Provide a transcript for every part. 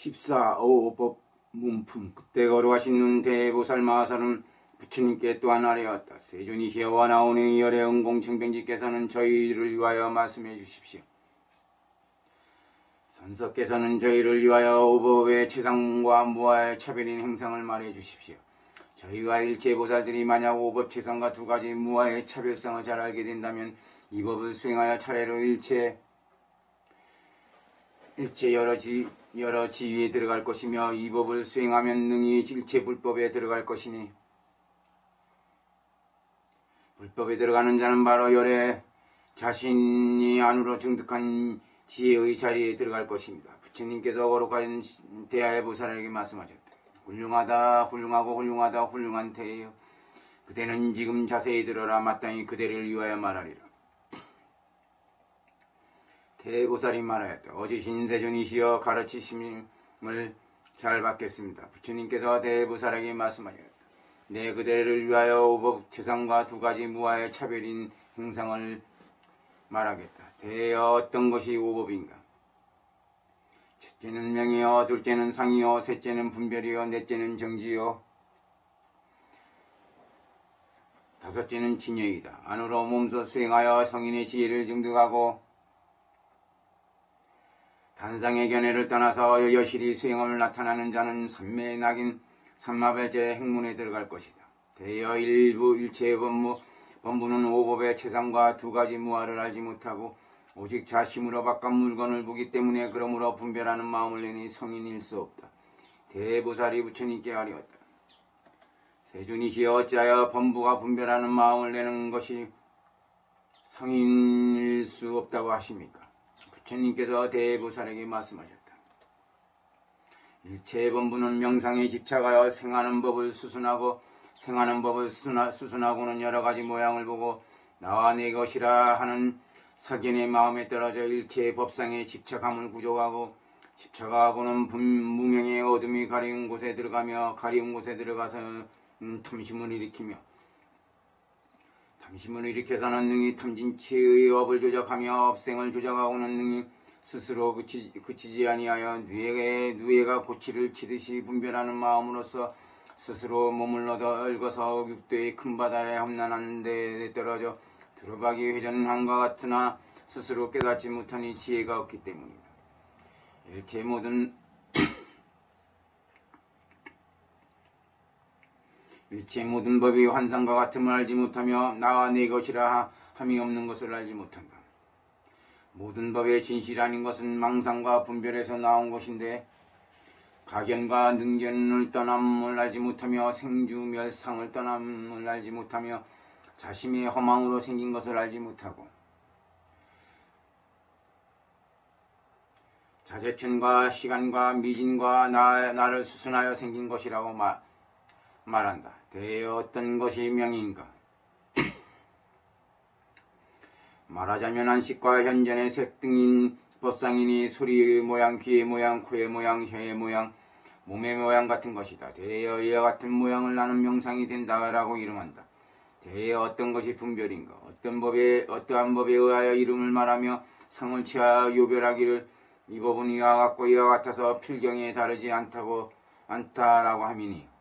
14. 문품. 그때 거룩하신 대보살 마하사는 부처님께 또한 아뢰었다. 세존이시여 원하오니 열의 은공청병지께서는 저희를 위하여 말씀해 주십시오. 선서께서는 저희를 위하여 오법의 최상과 무아의 차별인 행상을 말해 주십시오. 저희와 일체보살들이 만약 오법 최상과 두 가지 무아의 차별성을 잘 알게 된다면 이 법을 수행하여 차례로 일체 여러 지위에 들어갈 것이며 이 법을 수행하면 능히 일체 불법에 들어갈 것이니 불법에 들어가는 자는 바로 열에 자신이 안으로 증득한 지혜의 자리에 들어갈 것입니다. 부처님께서 거룩한 대하의 보살에게 말씀하셨다. 훌륭하다, 훌륭하고 훌륭하다, 훌륭한 태예요. 그대는 지금 자세히 들어라. 마땅히 그대를 위하여 말하리라. 대보살이 말하였다. 어지신 세존이시여 가르치심을 잘 받겠습니다. 부처님께서 대보살에게 말씀하셨다. 내 그대를 위하여 오법 최상과 두 가지 무아의 차별인 행상을 말하겠다. 대여 어떤 것이 오법인가? 첫째는 명이요, 둘째는 상이요, 셋째는 분별이요, 넷째는 정지요, 다섯째는 진여이다. 안으로 몸소 수행하여 성인의 지혜를 증득하고 단상의 견해를 떠나서 여실히 수행함을 나타나는 자는 삼매의 낙인 삼마별제 행문에 들어갈 것이다. 대여 일부 일체의 범부는 오법의 최상과 두 가지 무아를 알지 못하고 오직 자심으로 바깥 물건을 보기 때문에 그러므로 분별하는 마음을 내니 성인일 수 없다. 대보살이 부처님께 아뢰었다. 세존이시여 어찌하여 범부가 분별하는 마음을 내는 것이 성인일 수 없다고 하십니까? 부처님께서 대보살에게 말씀하셨다. 일체의 범부는 명상에 집착하여 생하는 법을 수순하고 수순하고는 여러 가지 모양을 보고 나와 내 것이라 하는 사견의 마음에 떨어져 일체의 법상에 집착함을 구족하고 집착하고는 무명의 어둠이 가리운 곳에 들어가며 가리운 곳에 들어가서 탐심을 일으키며 탐심을 일으켜서는 능히 탐진치의 업을 조작하며 업생을 조작하고는 능히 스스로 그치지 아니하여 누에가 고치를 치듯이 분별하는 마음으로서 스스로 몸을 얻어 얽어서 육도의 큰 바다에 험난한 데에 떨어져 두루박이 회전함과 같으나 스스로 깨닫지 못하니 지혜가 없기 때문이다. 일체 모든 법이 환상과 같음을 알지 못하며 나와 내 것이라 함이 없는 것을 알지 못한다. 모든 법의 진실 아닌 것은 망상과 분별에서 나온 것인데 가견과 능견을 떠남을 알지 못하며 생주멸상을 떠남을 알지 못하며 자심의 허망으로 생긴 것을 알지 못하고 자재천과 시간과 미진과 나를 수순하여 생긴 것이라고 말한다. 대여 어떤 것이 명인가? 말하자면 안식과 현전의 색등인 법상이니 소리의 모양, 귀의 모양, 코의 모양, 혀의 모양, 몸의 모양 같은 것이다. 대여 이와 같은 모양을 나는 명상이 된다라고 이름한다. 대여 어떤 것이 분별인가? 어떠한 법에 의하여 이름을 말하며 성을 취하여 요별하기를 이 법은 이와 같고 이와 같아서 필경에 다르지 않다라고 함이니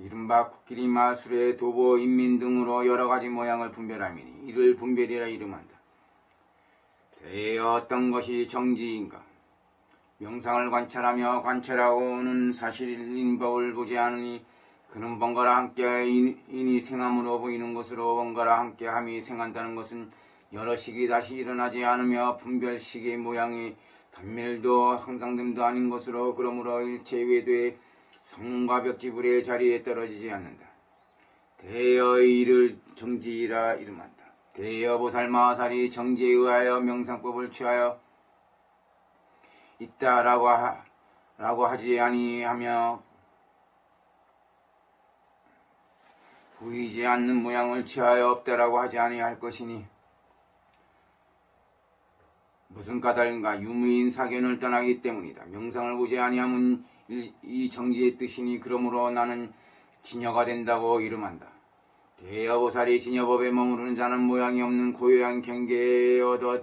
이른바 코끼리, 마술의 도보, 인민 등으로 여러가지 모양을 분별함이니 이를 분별이라 이름한다. 대여 어떤 것이 정지인가? 명상을 관찰하며 관찰하고는 사실인 법을 보지 않으니 그는 번거라 함께 인이 생함으로 보이는 것으로 번거라 함께 함이 생한다는 것은 여러 식이 다시 일어나지 않으며 분별식의 모양이 단멸도 항상됨도 아닌 것으로 그러므로 일체 외도의 성과 벽지불의 자리에 떨어지지 않는다. 대여 이를 정지라 이름한다. 대여 보살 마하살이 정지에 의하여 명상법을 취하여 있다라고 하지 아니하며 보이지 않는 모양을 취하여 없다라고 하지 아니할 것이니 무슨 까닭인가? 유무인 사견을 떠나기 때문이다. 명상을 보지 아니하면 이 정지의 뜻이니 그러므로 나는 진여가 된다고 이름한다. 대여보살이 진여법에 머무르는 자는 모양이 없는 고요한 경계에 얻어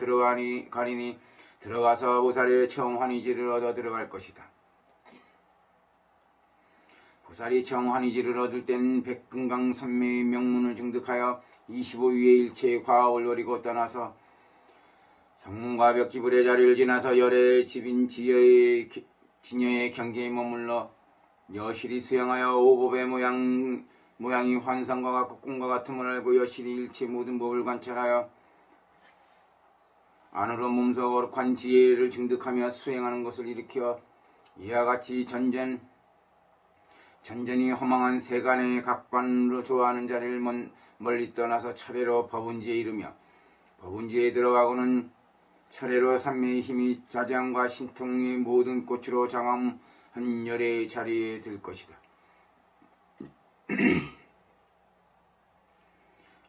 가리니 들어가서 보살의 청환이지를 얻어 들어갈 것이다. 보살이 청환이지를 얻을 땐 백금강 삼매의 명문을 증득하여 25위의 일체의 과업을 버리고 떠나서 성문과 벽지불의 자리를 지나서 열의 집인 진여의 경계에 머물러 여실히 수행하여 오법의 모양이 환상과 같고 꿈과 같음을 알고 여실히 일체 모든 법을 관찰하여 안으로 몸소 거룩한 지혜를 증득하며 수행하는 것을 일으켜 이와 같이 전전히 허망한 세간의 각관으로 좋아하는 자리를 멀리 떠나서 차례로 법운지에 이르며 법운지에 들어가고는 차례로 삼매의 힘이 자장과 신통의 모든 꽃으로 장엄한 열의 자리에 들 것이다.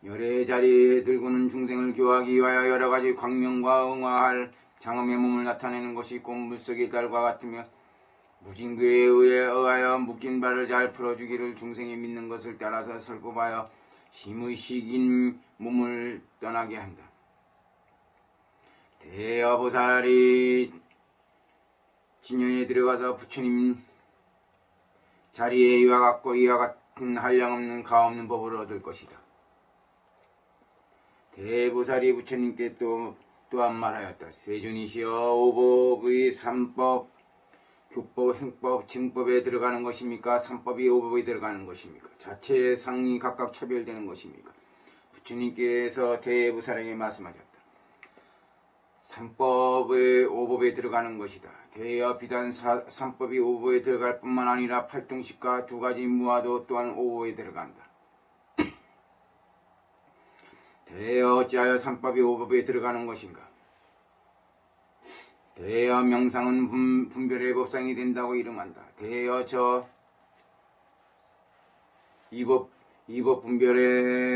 열의 자리에 들고는 중생을 교하기 위하여 여러가지 광명과 응화할 장엄의 몸을 나타내는 것이 곧 물속의 달과 같으며 무진교에 의하여 묶인 발을 잘 풀어주기를 중생이 믿는 것을 따라서 설법하여 심의 식인 몸을 떠나게 한다. 대여보살이 진여에 들어가서 부처님 자리에 이와 같은 한량없는 가없는 법을 얻을 것이다. 대보살이 부처님께 또한 말하였다. 세존이시여 오법의 삼법, 규법, 행법, 증법에 들어가는 것입니까? 삼법이 오법에 들어가는 것입니까? 자체의 상이 각각 차별되는 것입니까? 부처님께서 대보살에게 말씀하셨다. 삼법의 오법에 들어가는 것이다. 대여 비단 삼법이 오법에 들어갈 뿐만 아니라 팔등식과 두 가지 무아도 또한 오법에 들어간다. 대여 어찌하여 삼법이 오법에 들어가는 것인가? 대여 명상은 분별의 법상이 된다고 이름한다. 대여 이법 분별에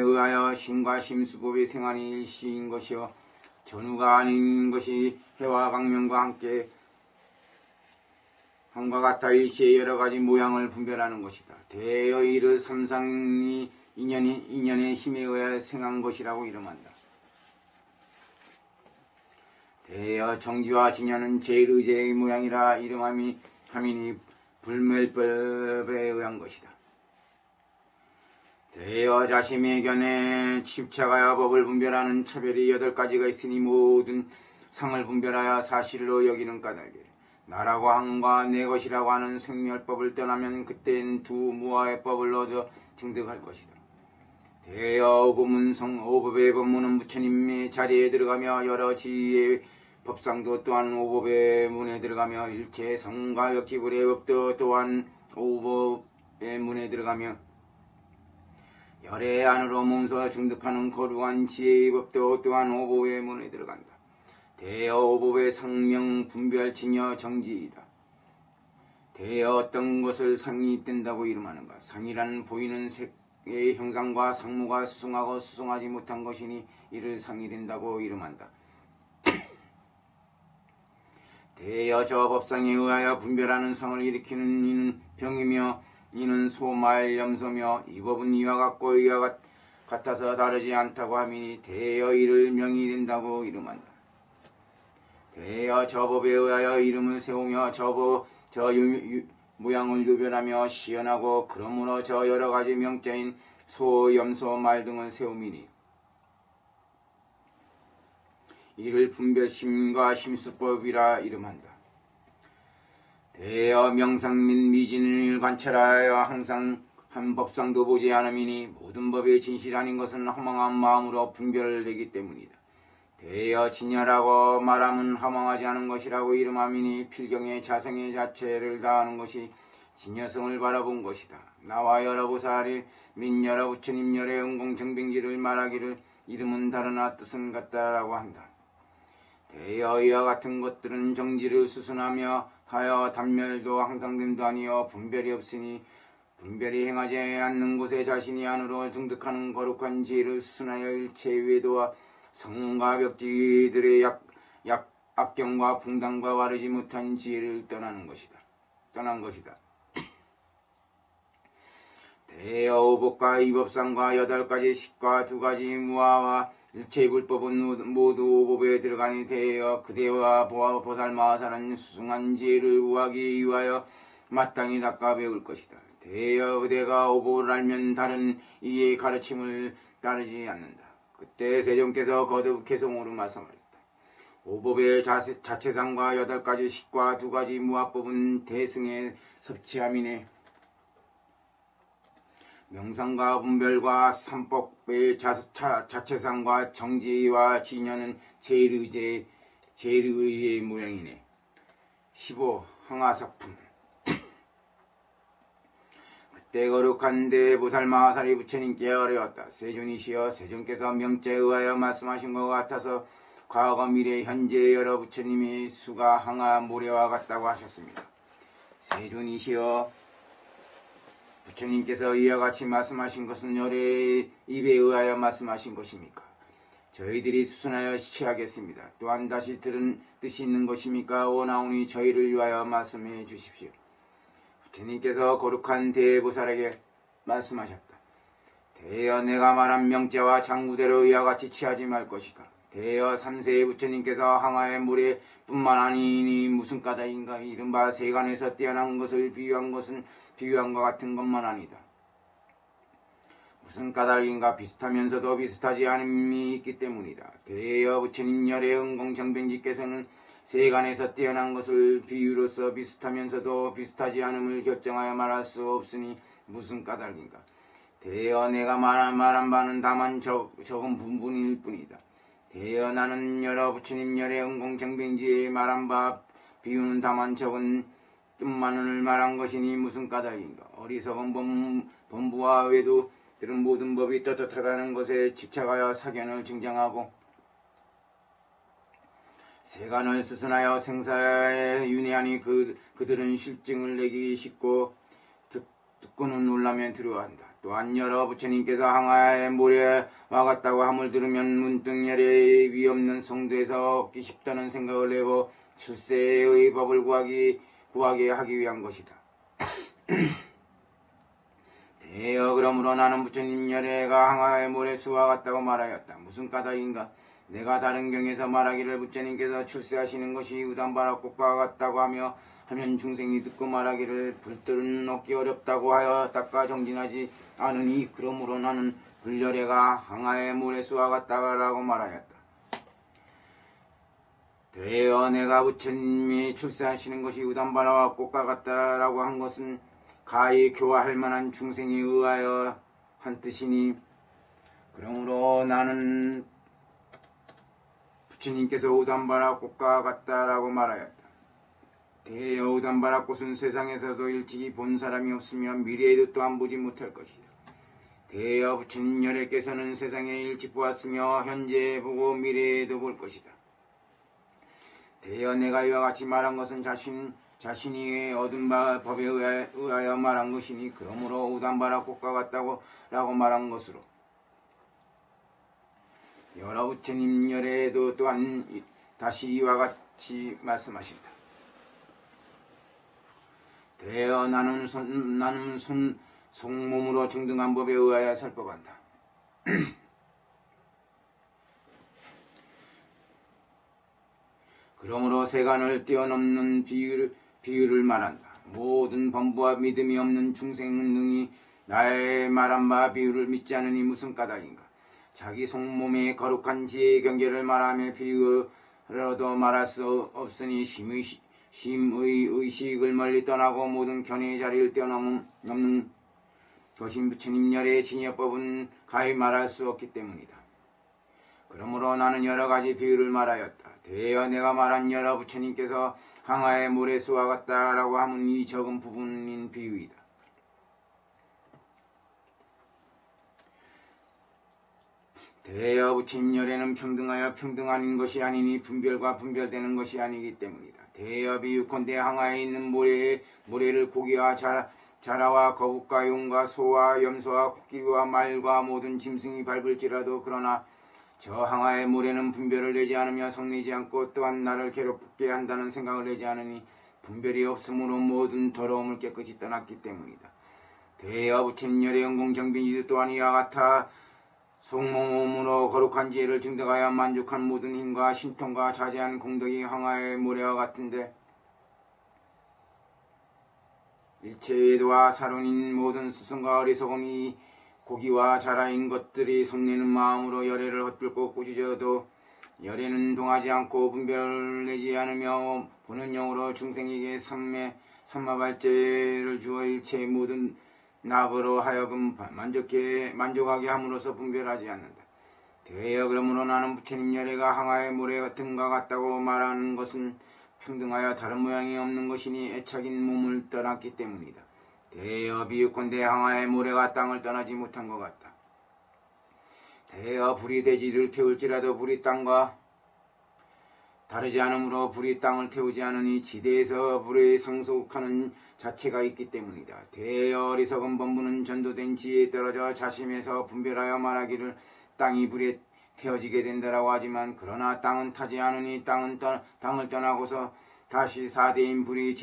의하여 심과 심수법의 생활이 일시인 것이요 전후가 아닌 것이 해와 광명과 함께 함과 같아 일시의 여러가지 모양을 분별하는 것이다. 대여 이를 삼상이 인연의 힘에 의하여 생한 것이라고 이름한다. 대여 정지와 진여는 제일의제의 모양이라 이름하미니 불멸법에 의한 것이다. 대여 자심의 견해 집착하여 법을 분별하는 차별이 8가지가 있으니 모든 상을 분별하여 사실로 여기는 까닭에 나라고 함과 내 것이라고 하는 생멸법을 떠나면 그때는 두 무아의 법을 얻어 증득할 것이다. 대여 오법의 법문은 부처님의 자리에 들어가며 여러 지혜의 법상도 또한 오법의 문에 들어가며 일체 성과 역지불의 법도 또한 오법의 문에 들어가며 열의 안으로 몸소 증득하는 거룩한 지혜의 법도 또한 오법의 문에 들어간다. 대여 오법의 상명 분별 진여 정지이다. 대여 어떤 것을 상이 된다고 이름하는가? 상이란 보이는 색의 형상과 상무가 수승하고 수승하지 못한 것이니 이를 상이 된다고 이름한다. 대여 저 법상에 의하여 분별하는 상을 일으키는 이는 병이며 이는 소말 염소며 이 법은 이와 같고 이와 같아서 다르지 않다고 하미니 대여 이를 명이 된다고 이름한다. 대여 저 법에 의하여 이름을 세우며 저 모양을 유별하며 시연하고 그러므로 저 여러가지 명자인 소, 염소, 말 등을 세우미니 이를 분별심과 심수법이라 이름한다. 대여 명상 및 미진을 관찰하여 항상 한 법상도 보지 않음이니 모든 법의 진실 아닌 것은 허망한 마음으로 분별을 내기 때문이다. 대여 진여라고 말함은 허망하지 않은 것이라고 이름함이니 필경의 자성의 자체를 다하는 것이 진여성을 바라본 것이다. 나와 여러 보살이 민 여러 부처님 열의 응공정빙지를 말하기를 이름은 다르나 뜻은 같다라고 한다. 대여 이와 같은 것들은 정지를 수순하며 하여 단멸도 항상됨도 아니여 분별이 없으니 분별이 행하지 않는 곳에 자신이 안으로 증득하는 거룩한 지혜를 수순하여 일체 외도와 성문과 벽지들의 악경과 풍당과 바르지 못한 지혜를 떠난 것이다. 대여 오법과 이법상과 8가지 식과 2가지 무아와 일체 불법은 모두 오법에 들어가니 대여 그대와 보살 마하사는 수승한 지혜를 구하기 위하여 마땅히 닦아 배울 것이다. 대여 그대가 오법을 알면 다른 이의 가르침을 따르지 않는다. 그때 세종께서 거듭 개송으로 말씀하셨다. 오법의 자체상과 8가지 식과 2가지 무합법은 대승의 섭취함이네. 명상과 분별과 삼법의 자체상과 정지와 진여는 제일의의 모양이네. 15. 항아사품. 그때 거룩한 대보살 마하사리 부처님께 어려웠다. 세존이시여, 세존께서 명제에 의하여 말씀하신 것 같아서 과거 미래 현재 여러 부처님의 수가 항아 모래와 같다고 하셨습니다. 세존이시여, 부처님께서 이와 같이 말씀하신 것은 열의 입에 의하여 말씀하신 것입니까? 저희들이 수순하여 취하겠습니다. 또한 다시 들은 뜻이 있는 것입니까? 오나오니 저희를 위하여 말씀해 주십시오. 부처님께서 거룩한 대보살에게 말씀하셨다. 대여 내가 말한 명제와 장구대로 이와 같이 취하지 말 것이다. 대여 3세의 부처님께서 항아의 모래뿐만 아니니 무슨 까닭인가? 이른바 세간에서 뛰어난 것을 비유한 것은 비유함과 같은 것만 아니다. 무슨 까닭인가? 비슷하면서도 비슷하지 않음이 있기 때문이다. 대여 부처님 열의 응공정병지께서는 세간에서 뛰어난 것을 비유로서 비슷하면서도 비슷하지 않음을 결정하여 말할 수 없으니 무슨 까닭인가? 대여 내가 말한 바는 다만 적은 분분일 뿐이다. 대여 나는 여러 부처님 열의 응공정병지에 말한 바 비유는 다만 적은 뜻만을 말한 것이니 무슨 까닭인가? 어리석은 범부와 외도들은 모든 법이 떳떳하다는 것에 집착하여 사견을 증정하고 세간을 수순하여 생사에 윤회하니 그들은 실증을 내기 쉽고 듣고는 놀라며 두려워한다. 또한 여러 부처님께서 항아의 모래와 같다고 함을 들으면 문득 열의 위없는 성도에서 얻기 쉽다는 생각을 내고 출세의 법을 구하게 하기 위한 것이다. 대여 그러므로 나는 부처님 열애가 항아의 모래수와 같다고 말하였다. 무슨 까닭인가? 내가 다른 경에서 말하기를 부처님께서 출세하시는 것이 우담바라꽃과 같다고 하면 중생이 듣고 말하기를 불들은 얻기 어렵다고 하여 닦아 정진하지 않으니 그러므로 나는 불열애가 항아의 모래수와 같다고 말하였다. 대여 내가 부처님이 출세하시는 것이 우담바라와 꽃과 같다라고 한 것은 가히 교화할 만한 중생에 의하여 한 뜻이니 그러므로 나는 부처님께서 우담바라 꽃과 같다라고 말하였다. 대여 우담바라 꽃은 세상에서도 일찍이 본 사람이 없으며 미래에도 또한 보지 못할 것이다. 대여 부처님 열애께서는 세상에 일찍 보았으며 현재 보고 미래에도 볼 것이다. 대여 내가 이와 같이 말한 것은 자신이 얻은 바 법에 의하여 말한 것이니 그러므로 우담바라 꽃과 같다고 라고 말한 것으로 여러 부처님 열애에도 또한 다시 이와 같이 말씀하신다. 대여 나는 속몸으로 정등한 법에 의하여 살법한다. 그러므로 세간을 뛰어넘는 비유를 말한다. 모든 범부와 믿음이 없는 중생은 능히 나의 말한 바 비유를 믿지 않으니 무슨 까닭인가? 자기 속몸의 거룩한 지혜의 경계를 말하며 비유로도 말할 수 없으니 심의 의식을 멀리 떠나고 모든 견해의 자리를 뛰어넘는 것인 부처님 열의 진여법은 가히 말할 수 없기 때문이다. 그러므로 나는 여러 가지 비유를 말하였다. 대여 내가 말한 여러 부처님께서 항아의 모래수와 같다라고 하면 이 적은 부분인 비유이다. 대여 부처님 열애는 평등하여 평등한 것이 아니니 분별과 분별되는 것이 아니기 때문이다. 대여 비유컨대 항아에 있는 모래를 고기와 자라와 거북과 용과 소와 염소와 코끼리와 말과 모든 짐승이 밟을지라도 그러나 저 항아의 모래는 분별을 내지 않으며 성내지 않고 또한 나를 괴롭게 한다는 생각을 내지 않으니 분별이 없으므로 모든 더러움을 깨끗이 떠났기 때문이다. 대여 부처님 열의 영공정빈이도 또한 이와 같아 속몸으로 거룩한 지혜를 증득하여 만족한 모든 힘과 신통과 자제한 공덕이 황하의 모래와 같은데 일체 외도와 사론인 모든 스승과 어리석음이 고기와 자라인 것들이 손내는 마음으로 열애를 헛들고 꾸짖어도 열애는 동하지 않고 분별을 내지 않으며 보는 영으로 중생에게 삼마발제를 주어 일체 모든 낙으로 하여금 만족하게 함으로써 분별하지 않는다. 되어 그러므로 나는 부처님 열애가 항아의 모래 같은가 같다고 말하는 것은 평등하여 다른 모양이 없는 것이니 애착인 몸을 떠났기 때문이다. 되어 비유컨대 항아의 모래가 땅을 떠나지 못한 것 같다. 되어 불이 대지를 태울지라도 불이 땅과 다르지 않으므로 불이 땅을 태우지 않으니 지대에서 불에 상속하는 자체가 있기 때문이다. 되어 어리석은 범부는 전도된 지혜에 떨어져 자심에서 분별하여 말하기를 땅이 불에 태워지게 된다라고 하지만 그러나 땅은 타지 않으니 땅을 떠나고서 다시 사대인 불이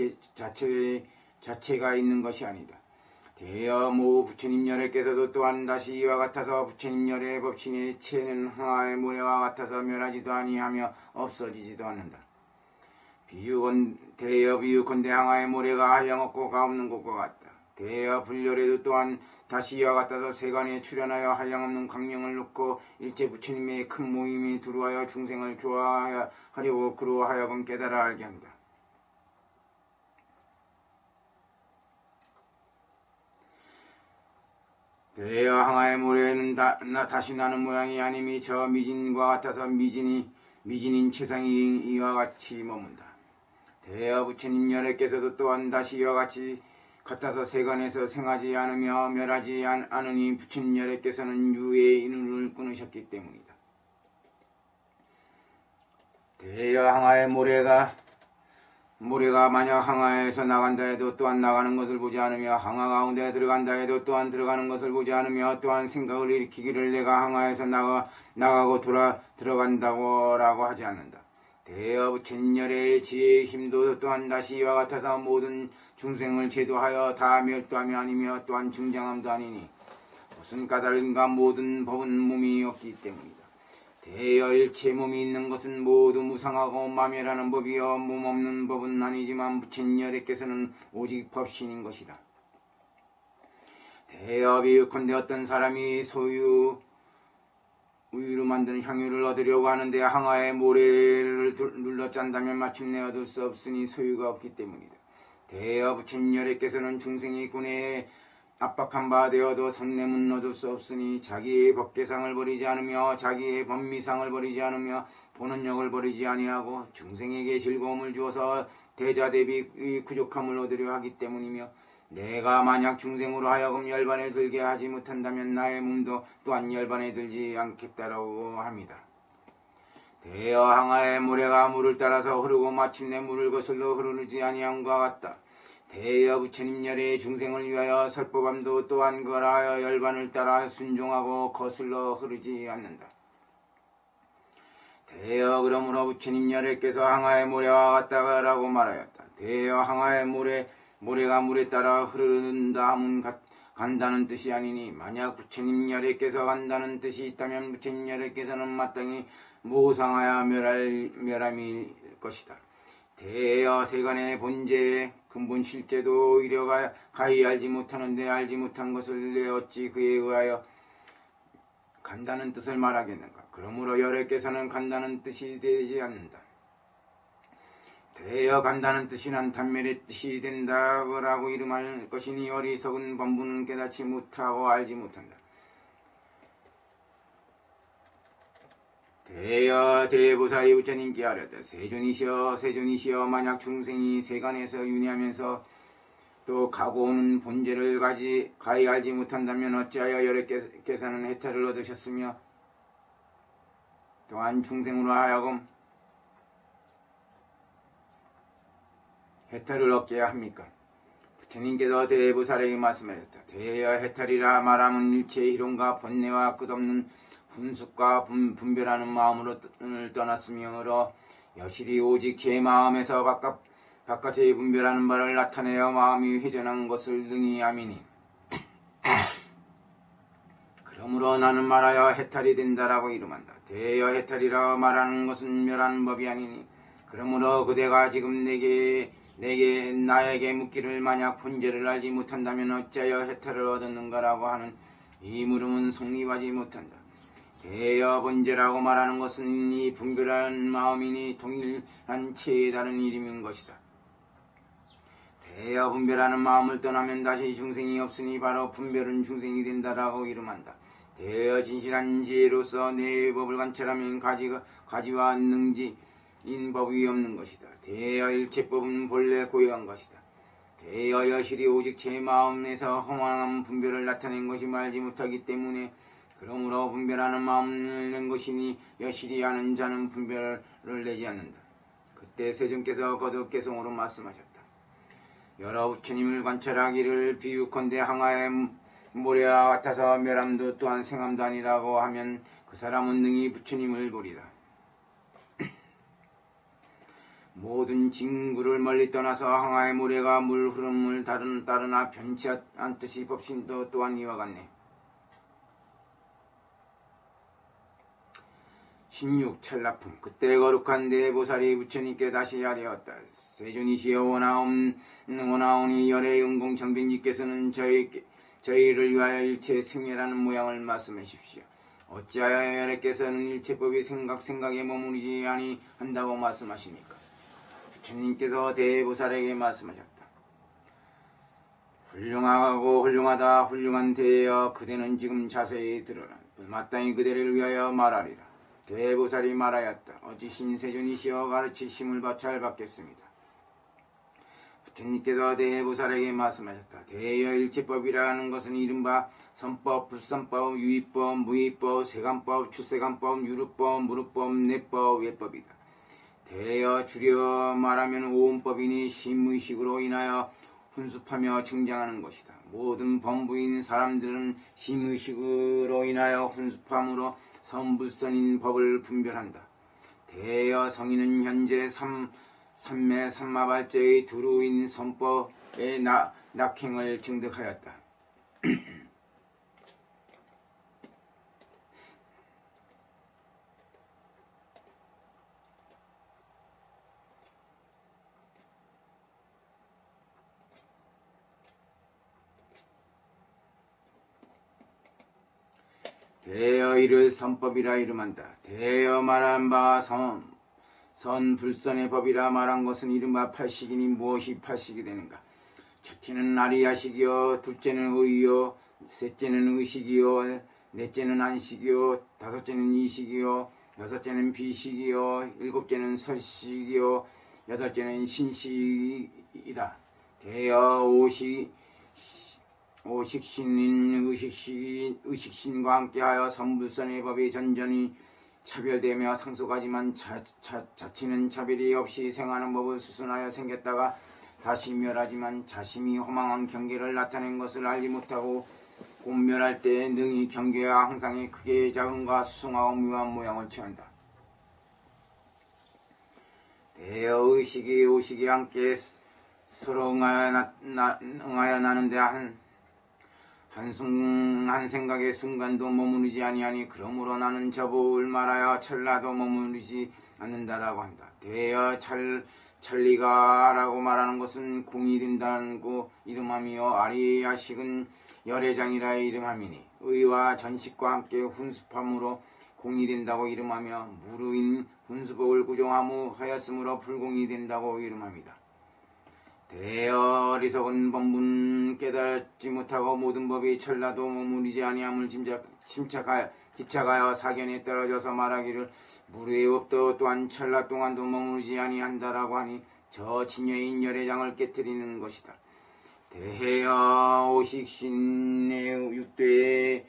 자체가 있는 것이 아니다. 되어 모 부처님 열애께서도 또한 다시 이와 같아서 부처님 열애의 법신의 체는 항아의 모래와 같아서 멸하지도 아니하며 없어지지도 않는다. 되어 비유컨대 항아의 모래가 한량없고 가없는 것과 같다. 되어 불열에도 또한 다시 이와 같아서 세간에 출현하여 한량없는 강령을 놓고 일체 부처님의 큰 모임에 두루하여 중생을 교화하려고 그로 하여금 깨달아 알게 한다. 되어 항아의 모래는 다시 나는 모양이 아님이 저 미진과 같아서 미진인 최상이 이와 같이 머문다. 되어 부처님 열애께서도 또한 다시 이와 같이 같아서 세간에서 생하지 않으며 멸하지 않으니 부처님 열애께서는 유의 인을 끊으셨기 때문이다. 되어 항아의 모래가 만약 항아에서 나간다 해도 또한 나가는 것을 보지 않으며 항아 가운데 들어간다 해도 또한 들어가는 것을 보지 않으며 또한 생각을 일으키기를 내가 항아에서 나가고 들어간다고 라고 하지 않는다. 되어 부처님 열애의 지혜의 힘도 또한 다시 이와 같아서 모든 중생을 제도하여 다 멸도함이 아니며 또한 중장함도 아니니 무슨 까닭인가 모든 법은 몸이 없기 때문이다. 되어 일체 몸이 있는 것은 모두 무상하고 마멸하는 법이여 몸 없는 법은 아니지만 부처님 열애께서는 오직 법신인 것이다. 되어 비유컨대 어떤 사람이 우유로 만든 향유를 얻으려고 하는데 항아의 모래를 눌러 짠다면 마침내 얻을 수 없으니 소유가 없기 때문이다. 되어 부처님 열애께서는 중생이 군에 압박한 바 되어도 성냄은 얻을 수 없으니 자기의 법계상을 버리지 않으며 자기의 법미상을 버리지 않으며 보는 역을 버리지 아니하고 중생에게 즐거움을 주어서 대자 대비 구족함을 얻으려 하기 때문이며 내가 만약 중생으로 하여금 열반에 들게 하지 못한다면 나의 몸도 또한 열반에 들지 않겠다라고 합니다. 되어 항아의 모래가 물을 따라서 흐르고 마침내 물을 거슬러 흐르지 아니함과 같다. 되어 부처님 열애의 중생을 위하여 설법함도 또한 거라하여 열반을 따라 순종하고 거슬러 흐르지 않는다. 되어 그러므로 부처님 열애께서 항아의 모래와 같다라고 말하였다. 되어 항아의 모래가 물에 따라 흐른다 함은 간다는 뜻이 아니니 만약 부처님 열애께서 간다는 뜻이 있다면 부처님 열애께서는 마땅히 모상하여 멸함일 것이다. 되어 세간의 본제의 근본 실제도 오히려 가히 알지 못하는데 알지 못한 것을 내 어찌 그에 의하여 간다는 뜻을 말하겠는가. 그러므로 열애께서는 간다는 뜻이 되지 않는다. 되어 간다는 뜻이란 단멸의 뜻이 된다고 이름할 것이니 어리석은 범부는 깨닫지 못하고 알지 못한다. 되어 대보살이 부처님께 아뢰었다. 세존이시여 만약 중생이 세간에서 윤회하면서 또 가고 오는 본제를 가히 알지 못한다면 어찌하여 열애께서는 해탈을 얻으셨으며 또한 중생으로 하여금 해탈을 얻게 합니까? 부처님께서 대보살에게 말씀하셨다. 되어 해탈이라 말하면 일체의 희롱과 번뇌와 끝없는 분숙과 분별하는 마음으로 떠났으므로 여실히 오직 제 마음에서 바깥의 분별하는 바를 나타내어 마음이 회전한 것을 능히 아미니 그러므로 그러므로 나는 말하여 해탈이 된다라고 이름한다. 대여 해탈이라고 말하는 것은 멸하는 법이 아니니 그러므로 그대가 지금 나에게 묻기를 만약 본제를 알지 못한다면 어찌하여 해탈을 얻었는가라고 하는 이 물음은 성립하지 못한다. 대여 본제라고 말하는 것은 이 분별한 마음이니 동일한 체에 다른 이름인 것이다. 대여 분별하는 마음을 떠나면 다시 중생이 없으니 바로 분별은 중생이 된다라고 이름한다. 대여 진실한 지혜로서 내 법을 관찰하면 가지와 능지인 법이 없는 것이다. 대여 일체법은 본래 고요한 것이다. 대여 여실이 오직 제 마음에서 허망한 분별을 나타낸 것이 말지 못하기 때문에 그러므로 분별하는 마음을 낸 것이니 여실히 아는 자는 분별을 내지 않는다. 그때 세존께서 거듭 개성으로 말씀하셨다. 여러 부처님을 관찰하기를 비유컨대 항아의 모래와 같아서 멸함도 또한 생함도 아니라고 하면 그 사람은 능히 부처님을 보리라. 모든 징구를 멀리 떠나서 항아의 모래가 물 흐름을 따르나 변치 않듯이 법신도 또한 이와 같네. 16. 찰나품. 그때 거룩한 대보살이 부처님께 다시 아뢰었다. 세존이시여 원하오니 열의 은공 정빈지께서는 저희를 위하여 일체 생멸하는 모양을 말씀하십시오. 어찌하여 열애께서는 일체법이 생각에 머무르지 아니한다고 말씀하십니까? 부처님께서 대보살에게 말씀하셨다. 훌륭하고 훌륭하다 훌륭한 대여 그대는 지금 자세히 들어라. 마땅히 그대를 위하여 말하리라. 대보살이 말하였다. 어찌 신세존이시여 가르치심을 잘 받겠습니다. 부처님께서 대보살에게 말씀하셨다. 대여 일체법이라는 것은 이른바 선법, 불선법, 유의법, 무의법, 세간법, 출세간법, 유르법, 무르법, 내법, 외법이다. 대여 줄여 말하면 오음법이니 심의식으로 인하여 훈습하며 증장하는 것이다. 모든 범부인 사람들은 심의식으로 인하여 훈습함으로 선불선인 법을 분별한다. 대여 성인은 현재 삼매 삼마발제의 두루인 선법의 낙행을 증득하였다. 대여 이를 선법이라 이름한다. 대여 말한 바 선불선의 법이라 말한 것은 이른바 팔식이니 무엇이 팔식이 되는가? 첫째는 아리야식이요, 둘째는 의요, 셋째는 의식이요, 넷째는 안식이요, 다섯째는 이식이요, 여섯째는 비식이요, 일곱째는 설식이요, 여덟째는 신식이다. 대여 오식신인 의식신과 함께하여 선불선의 법이 전전히 차별되며 상속하지만 자치는 차별이 없이 생하는 법을 수순하여 생겼다가 다시 멸하지만 자심이 허망한 경계를 나타낸 것을 알지 못하고 곤멸할 때 능히 경계와 항상의 크게 작음과 수승하고 묘한 모양을 취한다. 대여 의식이 오식이 함께 서로 응하여 나는데 한순간 생각의 순간도 머무르지 아니하니 그러므로 나는 저법을 말하여 찰나도 머무르지 않는다라고 한다. 대여 찰리가라고 말하는 것은 공이 된다고 이름하며 아리야식은 열애장이라 이름함이니 의와 전식과 함께 훈습함으로 공이 된다고 이름하며 무르인 훈수법을 구종하였으므로 불공이 된다고 이름합니다. 대여 어리석은 범분 깨닫지 못하고 모든 법이 찰나도 머무르지 아니함을 집착하여 사견에 떨어져서 말하기를 무르의 법도 또한 찰나 동안도 머무르지 아니한다라고 하니 저 진여인 열애장을 깨뜨리는 것이다. 대여 오식신의 육도에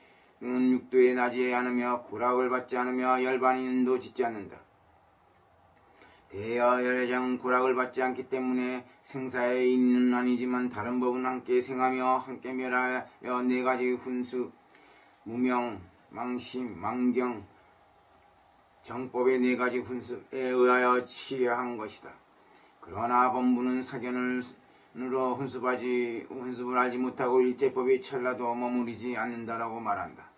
나지 않으며 고락을 받지 않으며 열반인도 짓지 않는다. 대여 열애장 고락을 받지 않기 때문에 생사에 있는 아니지만 다른 법은 함께 생하며 함께 멸하여 네 가지 훈수, 무명, 망심, 망경, 정법의 네 가지 훈수에 의하여 취한 것이다. 그러나 범부는 사견으로 훈습을 알지 못하고 일제법이 찰나도 머무르지 않는다라고 말한다.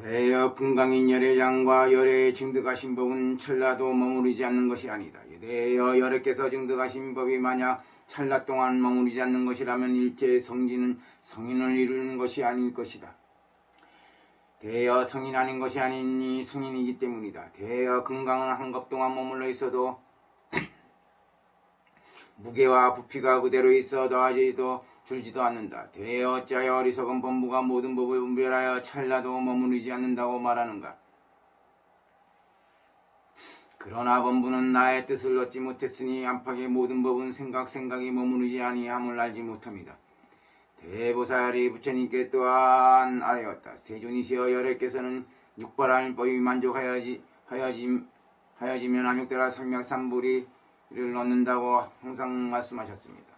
대여 분강인 열애장과 열애에 증득하신 법은 찰나도 머무르지 않는 것이 아니다. 대여 열애께서 증득하신 법이 만약 찰나 동안 머무르지 않는 것이라면 일체 성지는 성인을 이루는 것이 아닐 것이다. 대여 성인 아닌 것이 아니니 성인이기 때문이다. 대여 금강은 한겁 동안 머물러 있어도 무게와 부피가 그대로 있어 더하지도 줄지도 않는다. 대여 어찌하여 어리석은 범부가 모든 법을 분별하여 찰나도 머무르지 않는다고 말하는가. 그러나 범부는 나의 뜻을 얻지 못했으니 안팎의 모든 법은 생각이 머무르지 아니함을 알지 못합니다. 대보살이 부처님께 또한 아뢰었다. 세존이시여 열애께서는 육바라밀법이 만족하여지면 안욕대라 삼맥삼불이를 얻는다고 항상 말씀하셨습니다.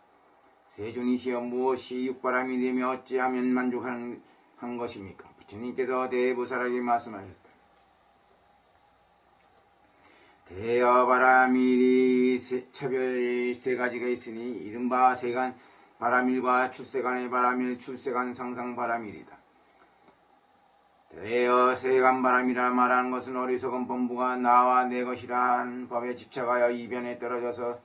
세존이시여 무엇이 육바람이 되며 어찌하면 만족하는 것입니까? 부처님께서 대보살에게 말씀하셨다. 대여바라밀이 차별이 세 가지가 있으니 이른바 세간 바라밀과 출세간의 바라밀, 출세간 상상 바라밀이다. 대여 세간 바라밀이라 말하는 것은 어리석은 범부가 나와 내 것이란 법에 집착하여 이변에 떨어져서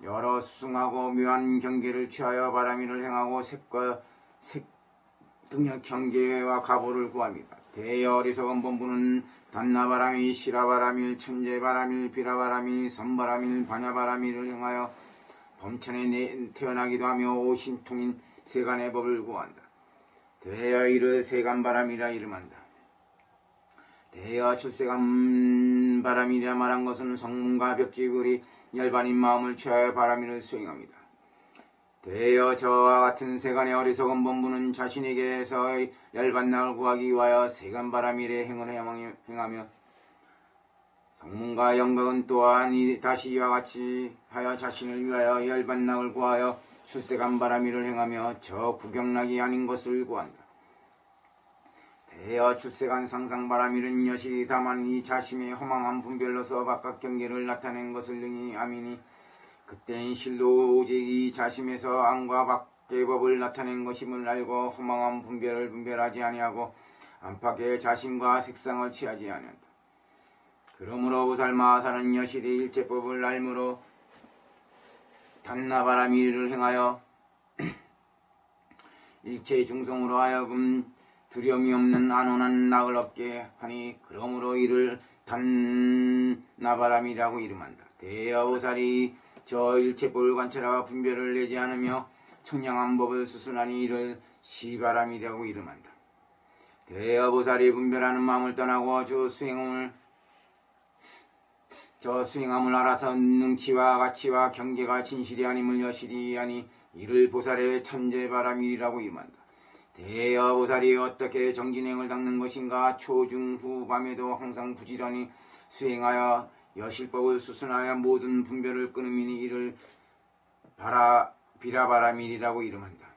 여러 수승하고 묘한 경계를 취하여 바라밀을 행하고 색과 색 등의 경계와 가보를 구합니다. 대여 어리석은 범부는 단나바라밀, 시라바라밀, 천재바라밀, 비라바라밀, 선바라밀, 반야바라밀을 행하여 범천에 태어나기도 하며 오신통인 세간의 법을 구한다. 대여 이르 세간바람이라 이름한다. 대여 출세간 바람이라 말한 것은 성문과 벽지불이 열반인 마음을 취하여 바람이를 수행합니다. 대여 저와 같은 세간의 어리석은 범부는 자신에게서 열반락을 구하기 위하여 세간바람일의 행을 행하며 성문과 영각은 또한 다시 이와 같이 하여 자신을 위하여 열반락을 구하여 출세간 바라밀을 행하며 저 구경락이 아닌 것을 구한다. 대여 출세간 상상 바라밀은 여시 다만 이 자심의 허망한 분별로서 바깥 경계를 나타낸 것을 능히 아미니 그때는 실로 오직 이 자심에서 안과 밖의 법을 나타낸 것임을 알고 허망한 분별을 분별하지 아니하고 안팎의 자신과 색상을 취하지 아니한다. 그러므로 보살마하사는 여실히 일체법을 알므로 단나바라밀을 행하여 일체 중성으로 하여금 두려움이 없는 안온한 낙을 얻게 하니 그러므로 이를 단나바라밀이라고 이름한다. 대여보살이 저 일체법을 관찰하고 분별을 내지 않으며 청량한 법을 수순하니 이를 시바라밀이라고 이름한다. 대여보살이 분별하는 마음을 떠나고 저 수행함을 알아서 능치와 가치와 경계가 진실이 아님을 여실히 하니 이를 보살의 천재바라밀이라고 이름한다. 대여보살이 어떻게 정진행을 닦는 것인가. 초중후 밤에도 항상 부지런히 수행하여 여실법을 수순하여 모든 분별을 끊음이니 이를 비라바라밀이라고 이름한다.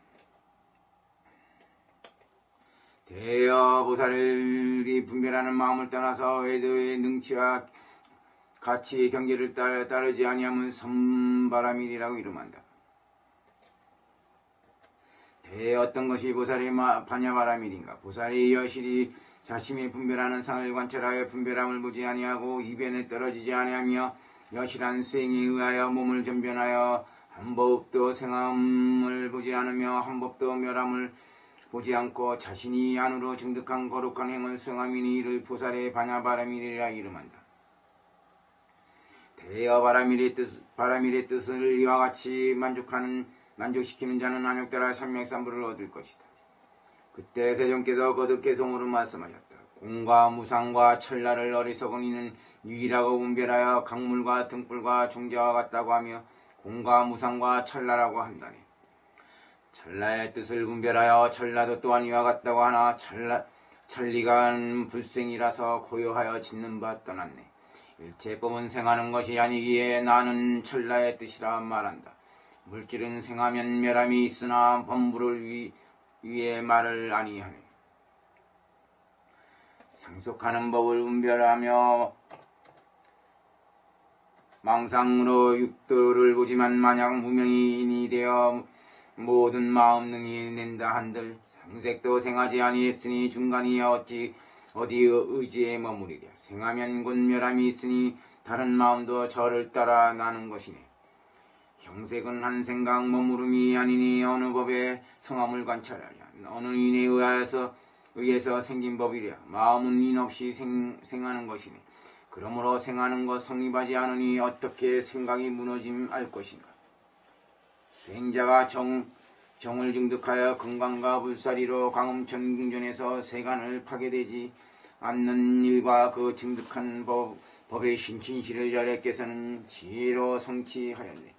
대여보살이 분별하는 마음을 떠나서 외도의 능치와 가치의 경계를 따르지 아니하면 선바라밀이라고 이름한다. 어떤 것이 보살의 반야바라밀인가. 보살이 여실히 자신이 분별하는 상을 관찰하여 분별함을 보지 아니하고 이변에 떨어지지 아니하며 여실한 수행에 의하여 몸을 전변하여 한 법도 생함을 보지 않으며 한 법도 멸함을 보지 않고 자신이 안으로 증득한 거룩한 행을 수행함이니 이를 보살의 반야바라밀이라 이름한다. 대여바라밀의 뜻을 이와 같이 만족시키는 자는 안욕대라 삼맥삼불을 얻을 것이다. 그때 세존께서 거듭 개송으로 말씀하셨다. 공과 무상과 천라를 어리석은 이는 유일하고 분별하여 강물과 등불과 종자와 같다고 하며 공과 무상과 천라라고 한다니. 천라의 뜻을 분별하여 천라도 또한 이와 같다고 하나 천리가 불생이라서 고요하여 짓는 바 떠났네. 일체법은 생하는 것이 아니기에 나는 천라의 뜻이라 말한다. 물질은 생하면 멸함이 있으나 범부를 위해 말을 아니하네. 상속하는 법을 분별하며 망상으로 육도를 보지만 만약 무명인이 되어 모든 마음 능히 낸다 한들 상색도 생하지 아니했으니 중간이야 어찌 어디 의지에 머무르랴. 생하면 곧 멸함이 있으니 다른 마음도 저를 따라 나는 것이네. 형색은 한 생각 머무름이 아니니 어느 법에 성함을 관찰하랴. 어느 인에 의해서 생긴 법이랴. 마음은 인 없이 생하는 것이네. 그러므로 생하는 것 성립하지 않으니 어떻게 생각이 무너짐 알 것인가. 수행자가 정을 증득하여 건강과 불사리로 광음천궁전에서 세간을 파괴되지 않는 일과 그 증득한 법의 신친실을 열애께서는 지혜로 성취하였네.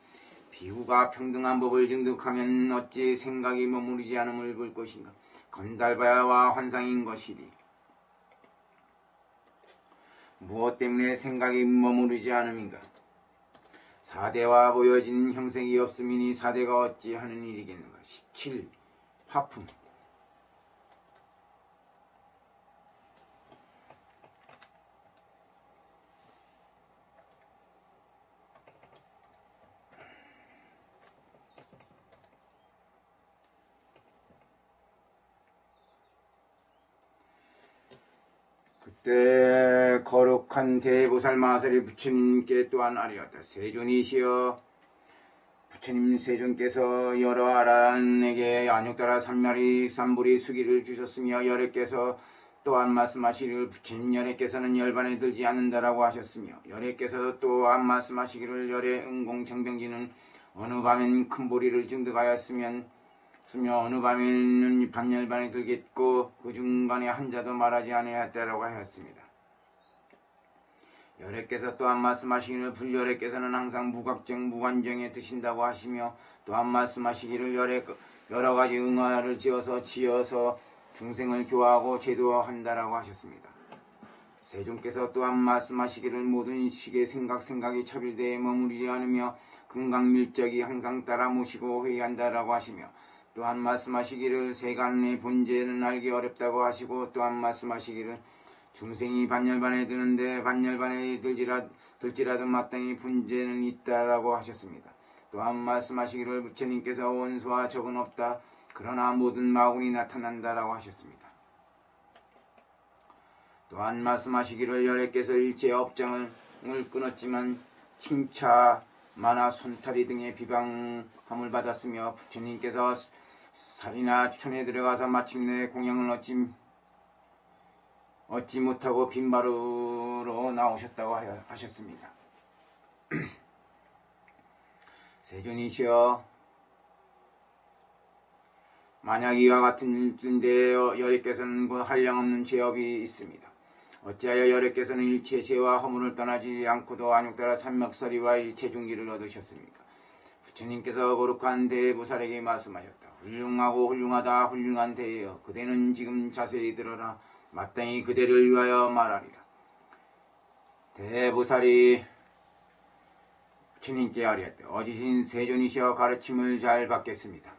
비구가 평등한 법을 증득하면 어찌 생각이 머무르지 않음을 볼 것인가. 건달바야와 환상인 것이리. 무엇 때문에 생각이 머무르지 않음인가. 사대와 보여진 형색이 없음이니 사대가 어찌 하는 일이겠는가. 17. 화품. 그때 거룩한 대보살 마설이 부처님께 또한 아뢰었다. 세존이시여, 부처님 세존께서 여러 아란에게 안욕따라 삼마리 삼불이 수기를 주셨으며 열애께서 또한 말씀하시기를 부처님 열애께서는 열반에 들지 않는다라고 하셨으며 열애께서 또한 말씀하시기를 열애 응공정병지는 어느 밤엔 큰 보리를 증득하였으며 어느 밤에는 밤열반에 들겠고 그 중간에 한자도 말하지 아니하였다라고 하였습니다. 열애께서 또한 말씀하시기를 불열애께서는 항상 무각정 무관정에 드신다고 하시며 또한 말씀하시기를 여러 가지 응화를 지어서 중생을 교화하고 제도한다라고 하셨습니다. 세존께서 또한 말씀하시기를 모든 식의 생각이 차별대에 머무르지 않으며 금강밀적이 항상 따라 모시고 회의한다라고 하시며 또한 말씀하시기를 세간의 본제는 알기 어렵다고 하시고 또한 말씀하시기를 중생이 반열반에 드는데 반열반에 들지라도 마땅히 본제는 있다라고 하셨습니다. 또한 말씀하시기를 부처님께서 원수와 적은 없다. 그러나 모든 마군이 나타난다라고 하셨습니다. 또한 말씀하시기를 열애께서 일체 업장을 끊었지만 칭차, 만화, 손타리 등의 비방함을 받았으며 부처님께서 살이나 촌에 들어가서 마침내 공양을 얻지 못하고 빈바루로 나오셨다고 하셨습니다. 세존이시여, 만약 이와 같은 일인데 열애께서는 곧 한량없는 죄업이 있습니다. 어찌하여 열애께서는 일체 죄와 허물을 떠나지 않고도 안욕따라 삼맥서리와 일체 중기를 얻으셨습니까? 부처님께서 거룩한 대보살에게 말씀하셨다. 훌륭하고 훌륭하다 훌륭한 대여, 그대는 지금 자세히 들어라. 마땅히 그대를 위하여 말하리라. 대보살이 부처님께 아뢰었다. 어지신 세존이시여, 가르침을 잘 받겠습니다.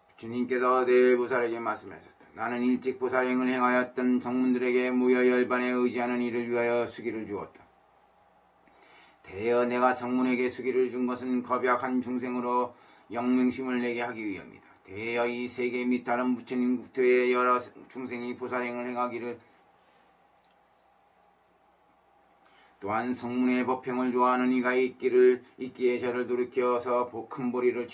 부처님께서 대보살에게 말씀하셨다. 나는 일찍 보살행을 행하였던 성문들에게 무여 열반에 의지하는 이를 위하여 수기를 주었다. 대여 내가 성문에게 수기를 준 것은 겁약한 중생으로 영명심을 내게 하기 위함이다. 대여 이 세계 및 다른 부처님 국토에 여러 중생이 보살행을 행하기를, 또한 성문의 법행을 좋아하는 이가 있기에 저를 돌이켜서 큰 보리를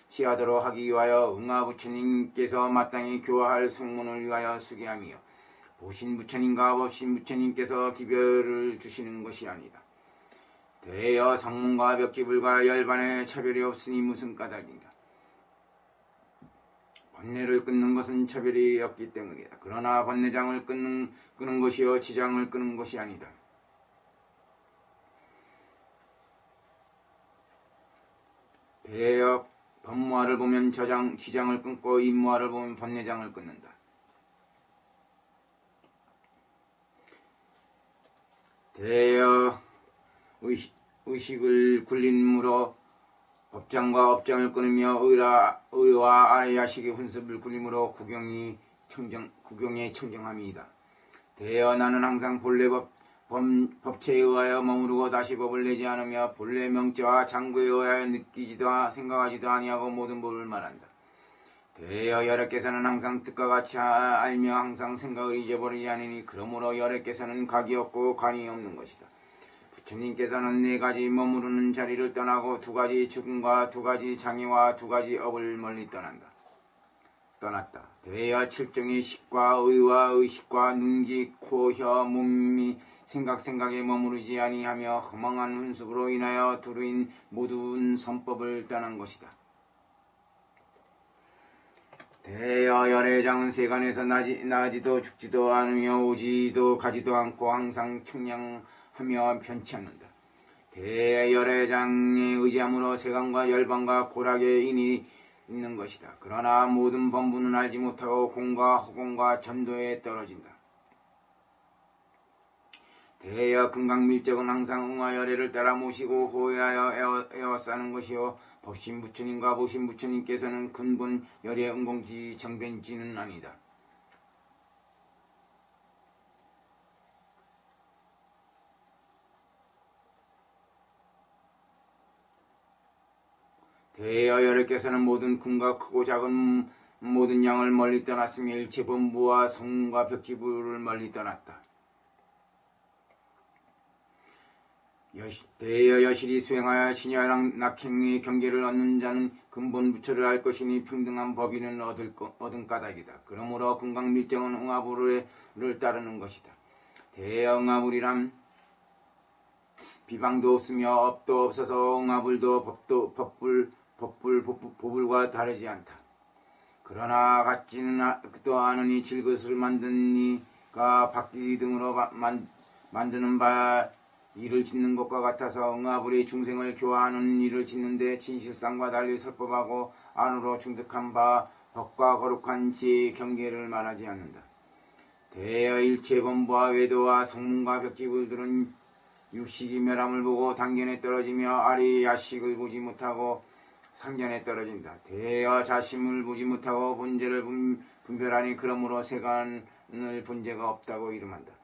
취하도록 하기 위하여 응하 부처님께서 마땅히 교화할 성문을 위하여 수기함이요, 보신 부처님과 법신 부처님께서 기별을 주시는 것이 아니다. 대여 성문과 벽기불과 열반의 차별이 없으니 무슨 까닭인가. 번뇌를 끊는 것은 차별이 없기 때문이다. 그러나 번뇌장을 끊는 것이요 지장을 끊는 것이 아니다. 대여 법무화를 보면 지장을 끊고 임무화를 보면 번뇌장을 끊는다. 대여 의식을 굴림으로 법장과 업장을 끊으며 의와 아래야식의 훈습을 굴림으로 구경에 청정함이다. 대여 나는 항상 본래 법체에 의하여 머무르고 다시 법을 내지 않으며 본래 명체와 장구에 의하여 느끼지도 생각하지도 아니하고 모든 법을 말한다. 대여 여래께서는 항상 뜻과 같이 알며 항상 생각을 잊어버리지 않으니 그러므로 여래께서는 각이 없고 관이 없는 것이다. 부처님께서는 4가지 머무르는 자리를 떠나고 2가지 죽음과 2가지 장애와 2가지 업을 멀리 떠났다. 대여 7종의 식과 의와 의식과 눈기, 코, 혀, 몸이 생각에 머무르지 아니하며 허망한 훈습으로 인하여 두루인 모든 선법을 떠난 것이다. 대여 열애장은 세간에서 나지도 죽지도 않으며 오지도 가지도 않고 항상 청량하며 변치 않는다. 대여 열애장에 의지함으로 세간과 열반과 고락에 인이 있는 것이다. 그러나 모든 범부는 알지 못하고 공과 허공과 전도에 떨어진다. 대여 금강밀적은 항상 응하열애를 따라 모시고 호회하여 에워싸는 것이요 법신부처님과 보신부처님께서는 근본 열애 응공지 정변지는 아니다. 대여 열애께서는 모든 금과 크고 작은 모든 양을 멀리 떠났으며 일체 범부와 성문과 벽지부를 멀리 떠났다. 대여 여실히 수행하여 신여랑 낙행의 경계를 얻는 자는 근본 부처를 알 것이니 평등한 법인은 얻은 까닭이다. 그러므로 금강밀정은 응하불을 따르는 것이다. 대여 응하불이란 비방도 없으며 업도 없어서 응하불도 법불과 다르지 않다. 그러나 같지는 또 않으니 질것을 만든 이가 바뀌기 등으로 만드는 바 일을 짓는 것과 같아서 응하불이 중생을 교화하는 일을 짓는데 진실상과 달리 설법하고 안으로 중득한 바 법과 거룩한 지혜의 경계를 말하지 않는다. 대여 일체 범부와 외도와 성문과 벽지불들은 육식이 멸함을 보고 단견에 떨어지며 아리 야식을 보지 못하고 상견에 떨어진다. 대여 자심을 보지 못하고 본제를 분별하니 그러므로 세간을 본제가 없다고 이름한다.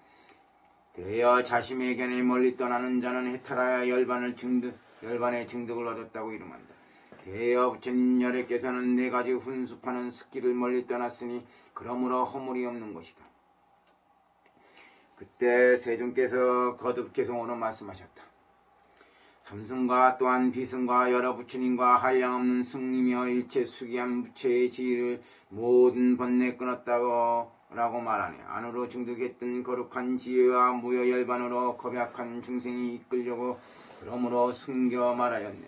대여 자심의 견에 멀리 떠나는 자는 해탈하여 열반의 증득을 얻었다고 이름한다. 대여 부처님 열애께서는 4가지 훈습하는 습기를 멀리 떠났으니 그러므로 허물이 없는 것이다. 그때 세존께서 거듭 개성으로 말씀하셨다. 삼승과 또한 비승과 여러 부처님과 한량없는 승이며 일체 수기한 부처의 지위를 모든 번뇌 끊었다고 라고 말하네. 안으로 증득했던 거룩한 지혜와 무여열반으로 겁약한 중생이 이끌려고 그러므로 숨겨 말하였네.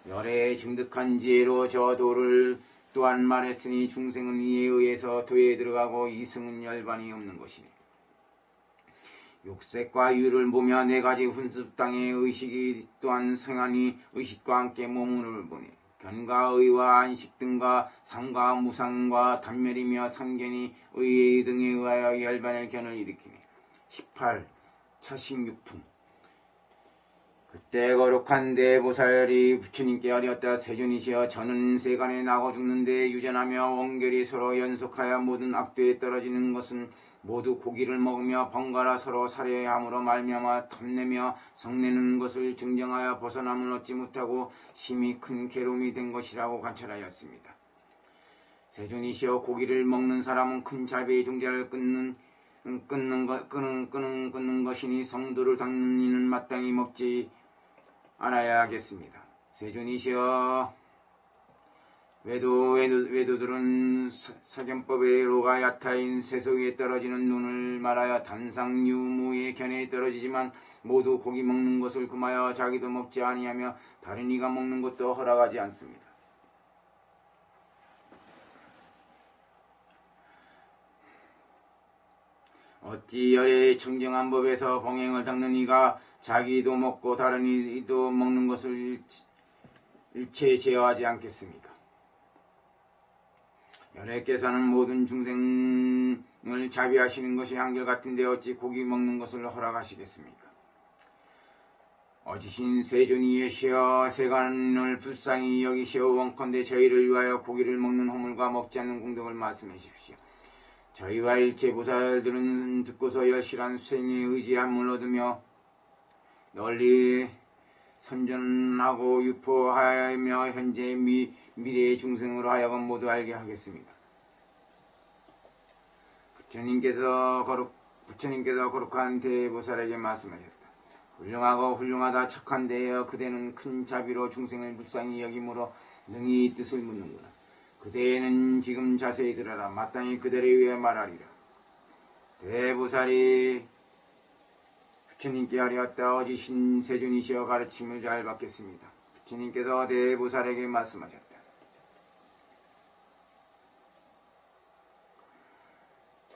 열애의 증득한 지혜로 저 도를 또한 말했으니 중생은 이에 의해서 도에 들어가고 이승은 열반이 없는 것이네. 육색과 유를 보며 4가지 훈습당의 의식이 또한 생하니 의식과 함께 머무름을 보니 견과 의와 안식 등과 상과 무상과 단멸이며 삼견이 의의 등에 의하여 열반의 견을 일으키니 18. 차식육품. 그때 거룩한 대보살이 부처님께 아뢰었다. 세존이시여, 저는 세간에 나고 죽는데 유전하며 원결이 서로 연속하여 모든 악도에 떨어지는 것은 모두 고기를 먹으며 번갈아 서로 살해함으로 말미암아 탐내며 성내는 것을 증정하여 벗어남을 얻지 못하고 심히 큰 괴로움이 된 것이라고 관찰하였습니다. 세존이시여, 고기를 먹는 사람은 큰 자비의 종자를 끊는 것이니 성도를 닦는 이는 마땅히 먹지 않아야 하겠습니다. 세존이시여, 외도들은 사견법의 로가 얕아인 세속 위에 떨어지는 눈을 말하여 단상유무의 견해에 떨어지지만 모두 고기 먹는 것을 금하여 자기도 먹지 아니하며 다른 이가 먹는 것도 허락하지 않습니다. 어찌 열애의 청정한 법에서 봉행을 닦는 이가 자기도 먹고 다른 이도 먹는 것을 일체 제어하지 않겠습니까? 열애께서는 모든 중생을 자비하시는 것이 한결같은데 어찌 고기 먹는 것을 허락하시겠습니까? 어지신 세존이시여, 세간을 불쌍히 여기시어 원컨대 저희를 위하여 고기를 먹는 허물과 먹지 않는 공덕을 말씀해 주십시오. 저희와 일체 보살들은 듣고서 열실한 수행에 의지함을 얻으며 널리 선전하고 유포하며 현재 미래의 중생으로 하여금 모두 알게 하겠습니다. 부처님께서 거룩한 대보살에게 말씀하셨다. 훌륭하고 훌륭하다 착한 대여 그대는 큰 자비로 중생을 불쌍히 여김으로 능히 뜻을 묻는구나. 그대는 지금 자세히 들어라. 마땅히 그대를 위해 말하리라. 대보살이 부처님께 하려었다. 어지신 세존이시여 가르침을 잘 받겠습니다. 부처님께서 대보살에게 말씀하셨다.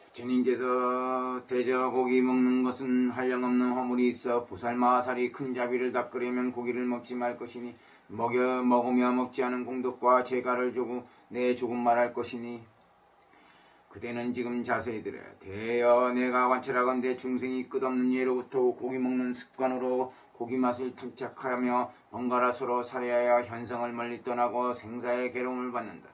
부처님께서 대저 고기 먹는 것은 한량없는 허물이 있어 보살마살이 큰 자비를 닦으려면 고기를 먹지 말 것이니 먹으며 먹지 않은 공덕과 재가를 조금 말할 것이니 그대는 지금 자세히 들어야 대여 내가 관찰하건대 중생이 끝없는 예로부터 고기 먹는 습관으로 고기 맛을 탐착하며 번갈아 서로 살해하여 현성을 멀리 떠나고 생사의 괴로움을 받는다.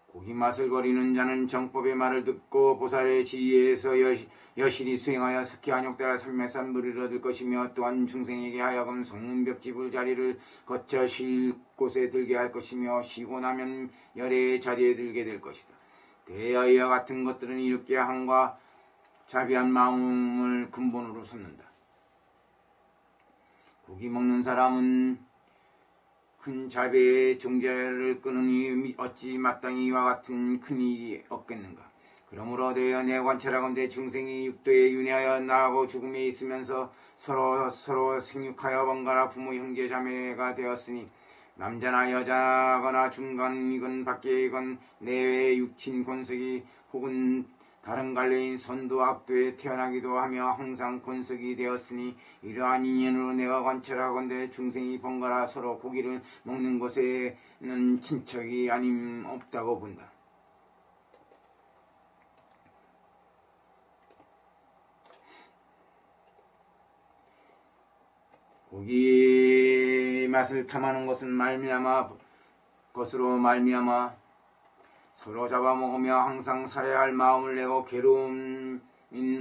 고기 맛을 버리는 자는 정법의 말을 듣고 보살의 지혜에서 여실히 수행하여 석희 안욕따라 삼매산 물을 얻을 것이며 또한 중생에게 하여금 성문벽집을 자리를 거쳐 쉴 곳에 들게 할 것이며 쉬고 나면 열의 자리에 들게 될 것이다. 대여 이와 같은 것들은 이롭게 함과 자비한 마음을 근본으로 삼는다. 고기 먹는 사람은 큰 자비의 정죄를 끊으니 어찌 마땅히 이와 같은 큰 일이 없겠는가. 그러므로 되어 내 관찰하건대 중생이 육도에 윤회하여 나하고 죽음에 있으면서 서로 생육하여 번갈아 부모 형제 자매가 되었으니 남자나 여자거나 중간이건 밖에이건 내외의 육친 권석이 혹은 다른 갈래인 선도 악도에 태어나기도 하며 항상 권석이 되었으니 이러한 인연으로 내가 관찰하건대 중생이 번갈아 서로 고기를 먹는 것에는 친척이 아님 없다고 본다. 고기 맛을 탐하는 것은 것으로 말미암아 서로 잡아먹으며 항상 살해할 마음을 내고 괴로움인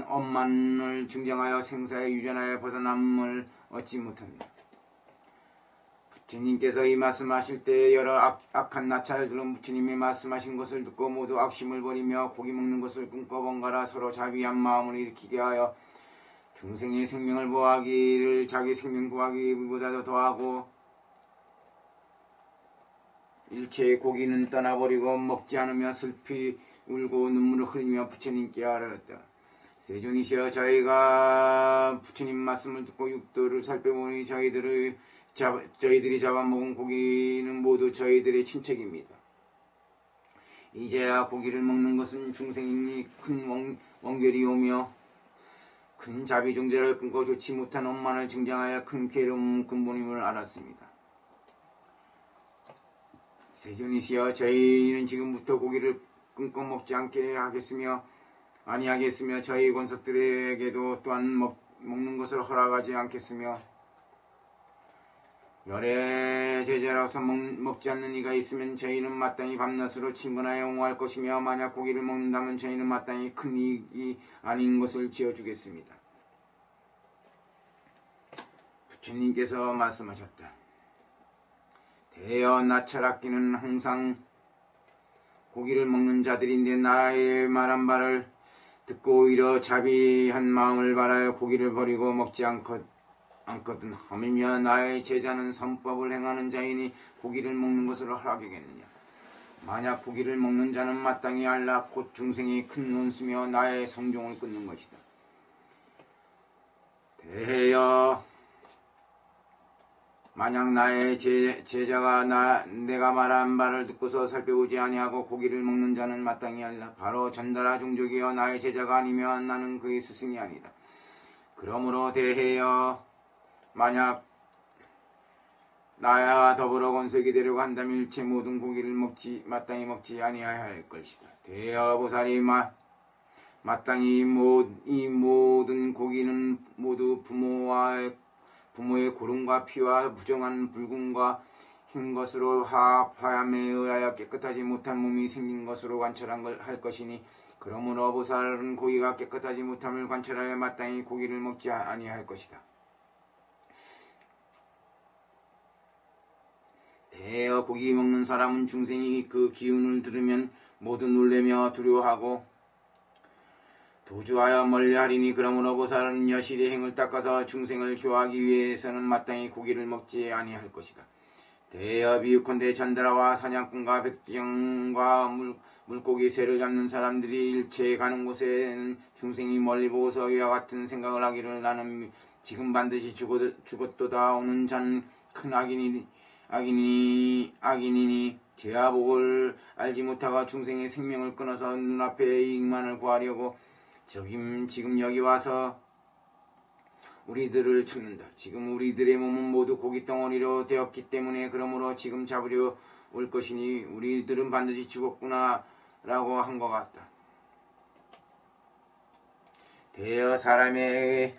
엄만을 증정하여 생사의 유전하여 벗어남을 얻지 못한다. 부처님께서 이 말씀하실 때 여러 악한 나찰을 들은 부처님이 말씀하신 것을 듣고 모두 악심을 버리며 고기 먹는 것을 끊고 번갈아 서로 자비한 마음을 일으키게 하여 중생의 생명을 보호하기를 자기 생명 구하기보다도 더하고 일체의 고기는 떠나버리고 먹지 않으며 슬피 울고 눈물을 흘리며 부처님께 아뢰었다. 세존이시여 저희가 부처님 말씀을 듣고 육도를 살펴보니 저희들이 잡아먹은 고기는 모두 저희들의 친척입니다. 이제야 고기를 먹는 것은 중생이 큰 원결이 오며 큰 자비종제를 끊고 좋지 못한 엄만을 증정하여 큰 괴로움 근본임을 알았습니다. 세존이시여 저희는 지금부터 고기를 끊고 먹지 않게 하겠으며 아니하겠으며 저희 권석들에게도 또한 먹는 것을 허락하지 않겠으며 열의 제자라서 먹지 않는 이가 있으면 저희는 마땅히 밤낮으로 친근하여 옹호할 것이며 만약 고기를 먹는다면 저희는 마땅히 큰 이익이 아닌 것을 지어주겠습니다. 부처님께서 말씀하셨다. 대여 나찰악기는 항상 고기를 먹는 자들인데 나의 말한 바를 듣고 오히려 자비한 마음을 바라여 고기를 버리고 먹지 않거든 하물며 나의 제자는 선법을 행하는 자이니 고기를 먹는 것을 허락하겠느냐. 만약 고기를 먹는 자는 마땅히 알라 곧 중생의 큰 논수며 나의 성종을 끊는 것이다. 대여 만약 나의 제자가 내가 말한 바를 듣고서 살펴보지 아니하고 고기를 먹는 자는 마땅히 알라. 바로 전달하 종족이여 나의 제자가 아니면 나는 그의 스승이 아니다. 그러므로 대해여 만약 나와 더불어 권속이 되려고 한다면 일체 모든 고기를 마땅히 먹지 아니하여야 할 것이다. 대여 보살이 마땅히 이 모든 고기는 모두 부모의 고름과 피와 부정한 불금과 같은 것으로 화합함에 의하여 깨끗하지 못한 몸이 생긴 것으로 관찰할 것이니 그러므로 보살은 고기가 깨끗하지 못함을 관찰하여 마땅히 고기를 먹지 아니할 것이다. 대여 고기 먹는 사람은 중생이 그 기운을 들으면 모두 놀래며 두려워하고 도주하여 멀리하리니 그러므로 보살은 여실히 행을 닦아서 중생을 교하기 위해서는 마땅히 고기를 먹지 아니할 것이다. 대여 비유컨대 전달아와 사냥꾼과 백정과 물고기 새를 잡는 사람들이 일체에 가는 곳에는 중생이 멀리 보고서 이와 같은 생각을 하기를 나는 지금 반드시 죽었도다. 오는 자는 큰 악인이니 죄와 복을 알지 못하고 중생의 생명을 끊어서 눈앞의 이익만을 구하려고 지금 여기 와서 우리들을 찾는다. 지금 우리들의 몸은 모두 고깃덩어리로 되었기 때문에 그러므로 지금 잡으려 올 것이니 우리들은 반드시 죽었구나 라고 한 것 같다. 대여 사람의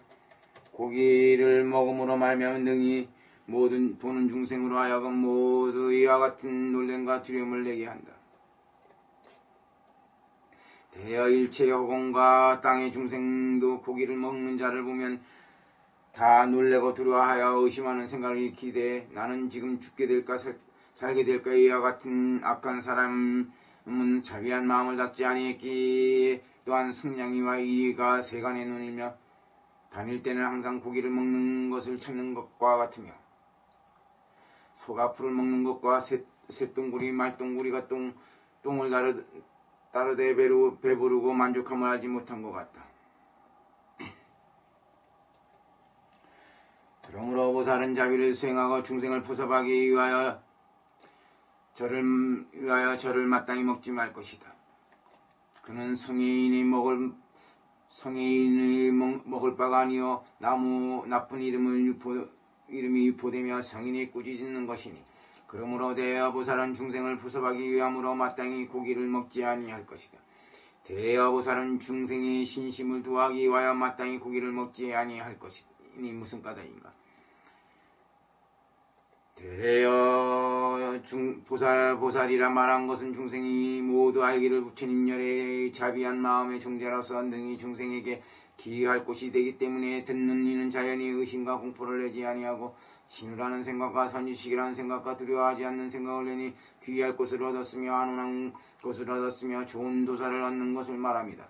고기를 먹음으로 말미암아 능히 모든 보는 중생으로 하여금 모두 이와 같은 놀램과 두려움을 내게 한다. 대여 일체 허공과 땅의 중생도 고기를 먹는 자를 보면 다 놀래고 두려워하여 의심하는 생각이 기대해 나는 지금 죽게 될까 살게 될까 이와 같은 악한 사람은 자비한 마음을 닫지 아니했기에 또한 승냥이와 이리가 세간의 눈이며 다닐 때는 항상 고기를 먹는 것을 찾는 것과 같으며 소가 풀을 먹는 것과 새똥구리 말똥구리가 똥을 따르되 배부르고 만족함을 알지 못한 것 같다. 그러므로 보살은 자비를 수행하고 중생을 포섭하기 위하여 저를 마땅히 먹지 말 것이다. 그는 성애인이 먹을 바가 아니요 나쁜 이름이 유포되며 성인이 꾸짖는 것이니 그러므로 대여 보살은 중생을 포섭하기 위함으로 마땅히 고기를 먹지 아니할 것이다. 대여 보살은 중생의 신심을 두하기 위하여 마땅히 고기를 먹지 아니할 것이니 무슨 까닭인가? 대여 보살이라 말한 것은 중생이 모두 알기를 부처님 열의 자비한 마음의 존재로서 능히 중생에게 기여할 곳이 되기 때문에 듣는 이는 자연히 의심과 공포를 내지 아니하고 신우라는 생각과 선지식이라는 생각과 두려워하지 않는 생각을 내니 귀할 것을 얻었으며 안온한 것을 얻었으며 좋은 도사를 얻는 것을 말합니다.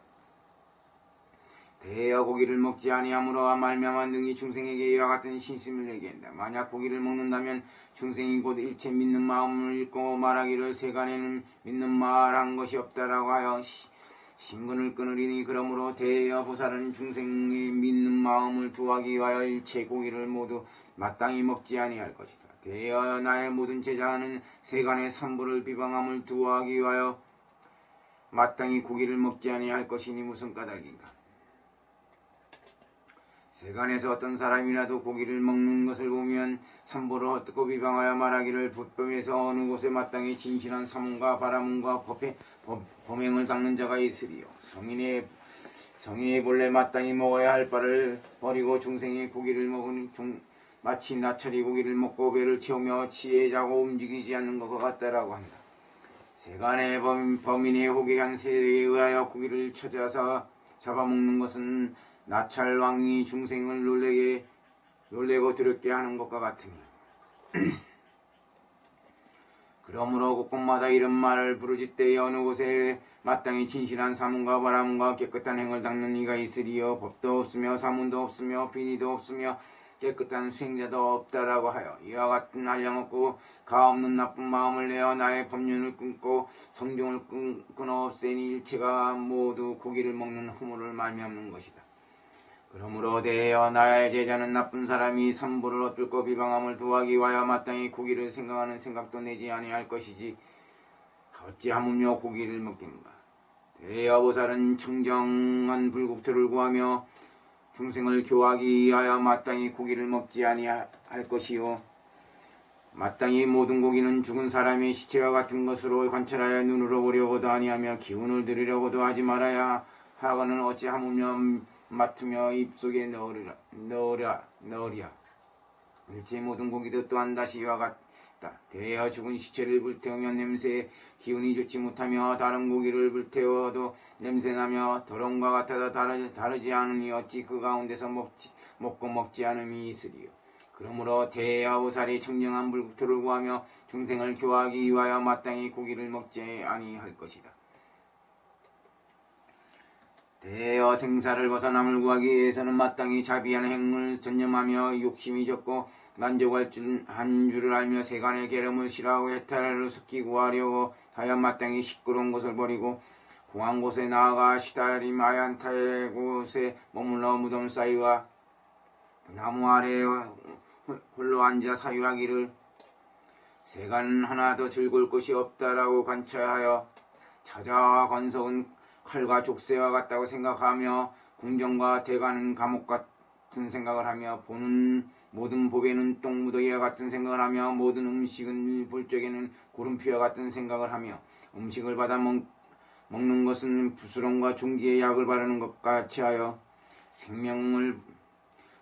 대여 고기를 먹지 아니함으로 말미암아 능히 중생에게 이와 같은 신심을 내게 한다. 만약 고기를 먹는다면 중생이 곧 일체 믿는 마음을 읽고 말하기를 세간에는 믿는 말한 것이 없다라고 하여 신근을 끊으리니 그러므로 대여 보살은 중생의 믿는 마음을 두하기 위하여 일체 고기를 모두 마땅히 먹지 아니할 것이다. 대여 나의 모든 제자는 세간의 삼부를 비방함을 두하기 위하여 마땅히 고기를 먹지 아니할 것이니 무슨 까닭인가? 세간에서 어떤 사람이라도 고기를 먹는 것을 보면 삼보를 헛듣고 비방하여 말하기를 불법에서 어느 곳에 마땅히 진실한 사문과 바라문과 범행을 닦는 자가 있으리요. 성인의 본래 마땅히 먹어야 할 바를 버리고 중생의 고기를 먹으니 마치 나찰이 고기를 먹고 배를 채우며 치에 자고 움직이지 않는 것과 같다라고 한다. 세간의 범인의 호객한 세력에 의하여 고기를 찾아서 잡아먹는 것은 나찰왕이 중생을 놀래고 두렵게 하는 것과 같으니 그러므로 곳곳마다 이런 말을 부르짖되 어느 곳에 마땅히 진실한 사문과 바라문과 깨끗한 행을 닦는 이가 있으리요. 법도 없으며 사문도 없으며 비리도 없으며 깨끗한 수행자도 없다라고 하여 이와 같은 한량없고 가없는 나쁜 마음을 내어 나의 법륜을 끊고 성종을 끊어 없애니 일체가 모두 고기를 먹는 허물을 말미암는 것이다. 그러므로 대여 나의 제자는 나쁜 사람이 삼보를 엇들고 비방함을 두하기 위하여 마땅히 고기를 생각하는 생각도 내지 아니할 것이지 어찌하무며 고기를 먹겠는가? 대여 보살은 청정한 불국토를 구하며 중생을 교하기 위하여 마땅히 고기를 먹지 아니할 것이요 마땅히 모든 고기는 죽은 사람의 시체와 같은 것으로 관찰하여 눈으로 보려고도 아니하며 기운을 들으려고도 하지 말아야 하거는 어찌하무며 맡으며 입속에 넣으랴. 일체 모든 고기도 또한 다시 이와 대여 죽은 시체를 불태우면 냄새에 기운이 좋지 못하며 다른 고기를 불태워도 냄새나며 더러움과 같아도 다르지 않으니 어찌 그 가운데서 먹고 먹지 않음이 있으리요. 그러므로 대여와 보살이 청정한 불국토를 구하며 중생을 교화하기 위하여 마땅히 고기를 먹지 아니할 것이다. 대여 생사를 벗어남을 구하기 위해서는 마땅히 자비한 행을 전념하며 욕심이 적고 만족할 한 줄을 알며 세간의 계름을 싫어하고 해탈을 섞이고 하려고 하여 마땅히 시끄러운 곳을 버리고 공한 곳에 나아가 시다림 아얀타의 곳에 머물러 무덤 사이와 나무 아래에 홀로 앉아 사유하기를 세간 하나도 즐거울 것이 없다라고 관찰하여 찾아와 건석은 칼과 족쇄와 같다고 생각하며 궁정과 대가는 감옥 같은 생각을 하며 보는 모든 보배는 똥무더기와 같은 생각을 하며 모든 음식은 볼 적에는 구름피와 같은 생각을 하며 음식을 받아 먹는 것은 부스럼과 종기에 약을 바르는 것 같이 하여 생명을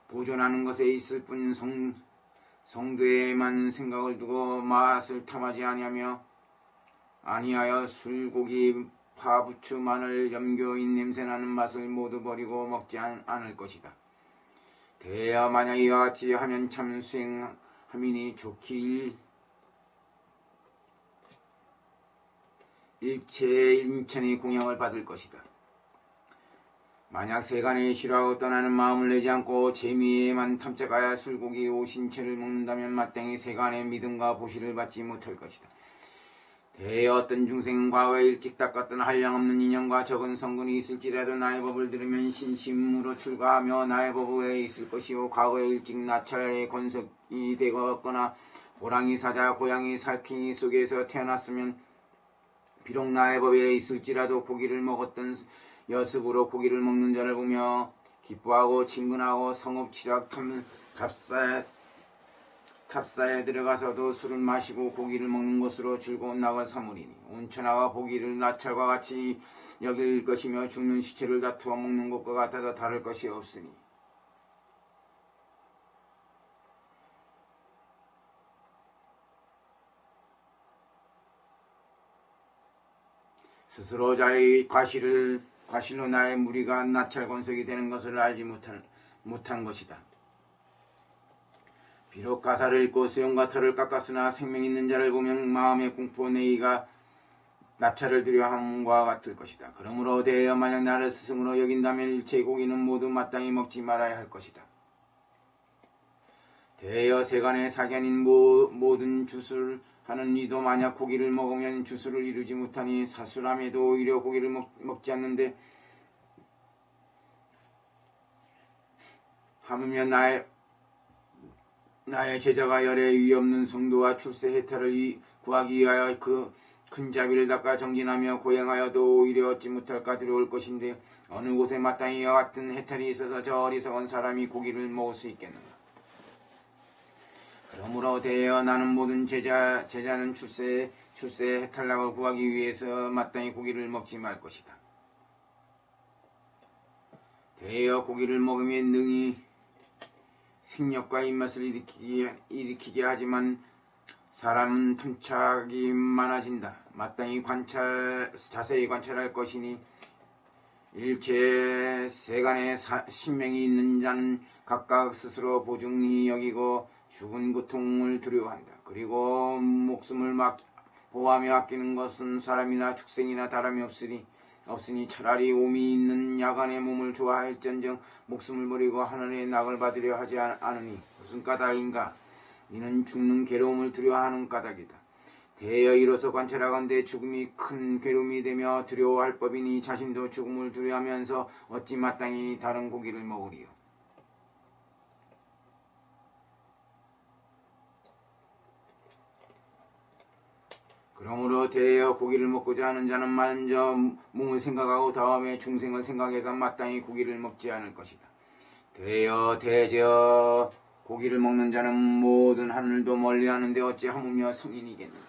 보존하는 것에 있을 뿐 성도에만 생각을 두고 맛을 탐하지 아니하여 술, 고기, 파, 부추, 마늘, 염교, 입냄새나는 맛을 모두 버리고 먹지 않을 것이다. 대야 만약 이와 같이 하면 참 수행함이니 좋기 일체의 인천이 공양을 받을 것이다. 만약 세간에 싫어하고 떠나는 마음을 내지 않고 재미에만 탐색하여 술고기 오신채를 먹는다면 마땅히 세간의 믿음과 보시를 받지 못할 것이다. 대여 어떤 중생은 과거에 일찍 닦았던 한량없는 인연과 적은 성근이 있을지라도 나의 법을 들으면 신심으로 출가하며 나의 법 외에 있을 것이요 과거에 일찍 나찰의 건석이 되었거나 호랑이 사자 고양이 살쾡이 속에서 태어났으면 비록 나의 법에 있을지라도 고기를 먹었던 여습으로 고기를 먹는 자를 보며 기뻐하고 친근하고 성업 치락 탑사에 들어가서도 술을 마시고 고기를 먹는 것으로 즐거운 낙을 삼으리니 온천하와 고기를 나찰과 같이 여길 것이며 죽는 시체를 다투어 먹는 것과 같아서 다를 것이 없으니 스스로 자의 과실로 나의 무리가 나찰건석이 되는 것을 알지 못한 것이다. 비록 가사를 읽고 수염과 털을 깎았으나 생명 있는 자를 보면 마음의 공포 내의가 나찰을 두려함과 같을 것이다. 그러므로 대여 만약 나를 스승으로 여긴다면 일체 고기는 모두 마땅히 먹지 말아야 할 것이다. 대여 세간의 사견인 모든 주술 하는 이도 만약 고기를 먹으면 주술을 이루지 못하니 사술함에도 오히려 고기를 먹지 않는데 하물며 나의 제자가 열에 위없는 성도와 출세 해탈을 구하기 위하여 그 큰 자비를 닦아 정진하며 고행하여도 오히려 얻지 못할까 두려울 것인데 어느 곳에 마땅히 이와 같은 해탈이 있어서 저 어리석은 사람이 고기를 먹을 수 있겠는가. 그러므로 대여 나는 모든 제자는 출세 해탈락을 구하기 위해서 마땅히 고기를 먹지 말 것이다. 대여 고기를 먹으면 능히 생력과 입맛을 일으키게 하지만 사람은 탐착이 많아진다. 마땅히 자세히 관찰할 것이니 일체 세간에 신명이 있는 자는 각각 스스로 보중히 여기고 죽은 고통을 두려워한다. 그리고 목숨을 보호하며 아끼는 것은 사람이나 축생이나 다름이 없으니 차라리 오미 있는 야간의 몸을 좋아할전정 목숨을 버리고 하늘의 낙을 받으려 하지 않으니 무슨 까닭인가. 이는 죽는 괴로움을 두려워하는 까닭이다. 대여 이로서 관찰하건대 죽음이 큰 괴로움이 되며 두려워할 법이니 자신도 죽음을 두려워하면서 어찌 마땅히 다른 고기를 먹으리요. 그러므로 대여 고기를 먹고자 하는 자는 먼저 몸을 생각하고 다음에 중생을 생각해서 마땅히 고기를 먹지 않을 것이다. 대여 대저 고기를 먹는 자는 모든 하늘도 멀리하는데 어찌 하물며 성인이겠는가.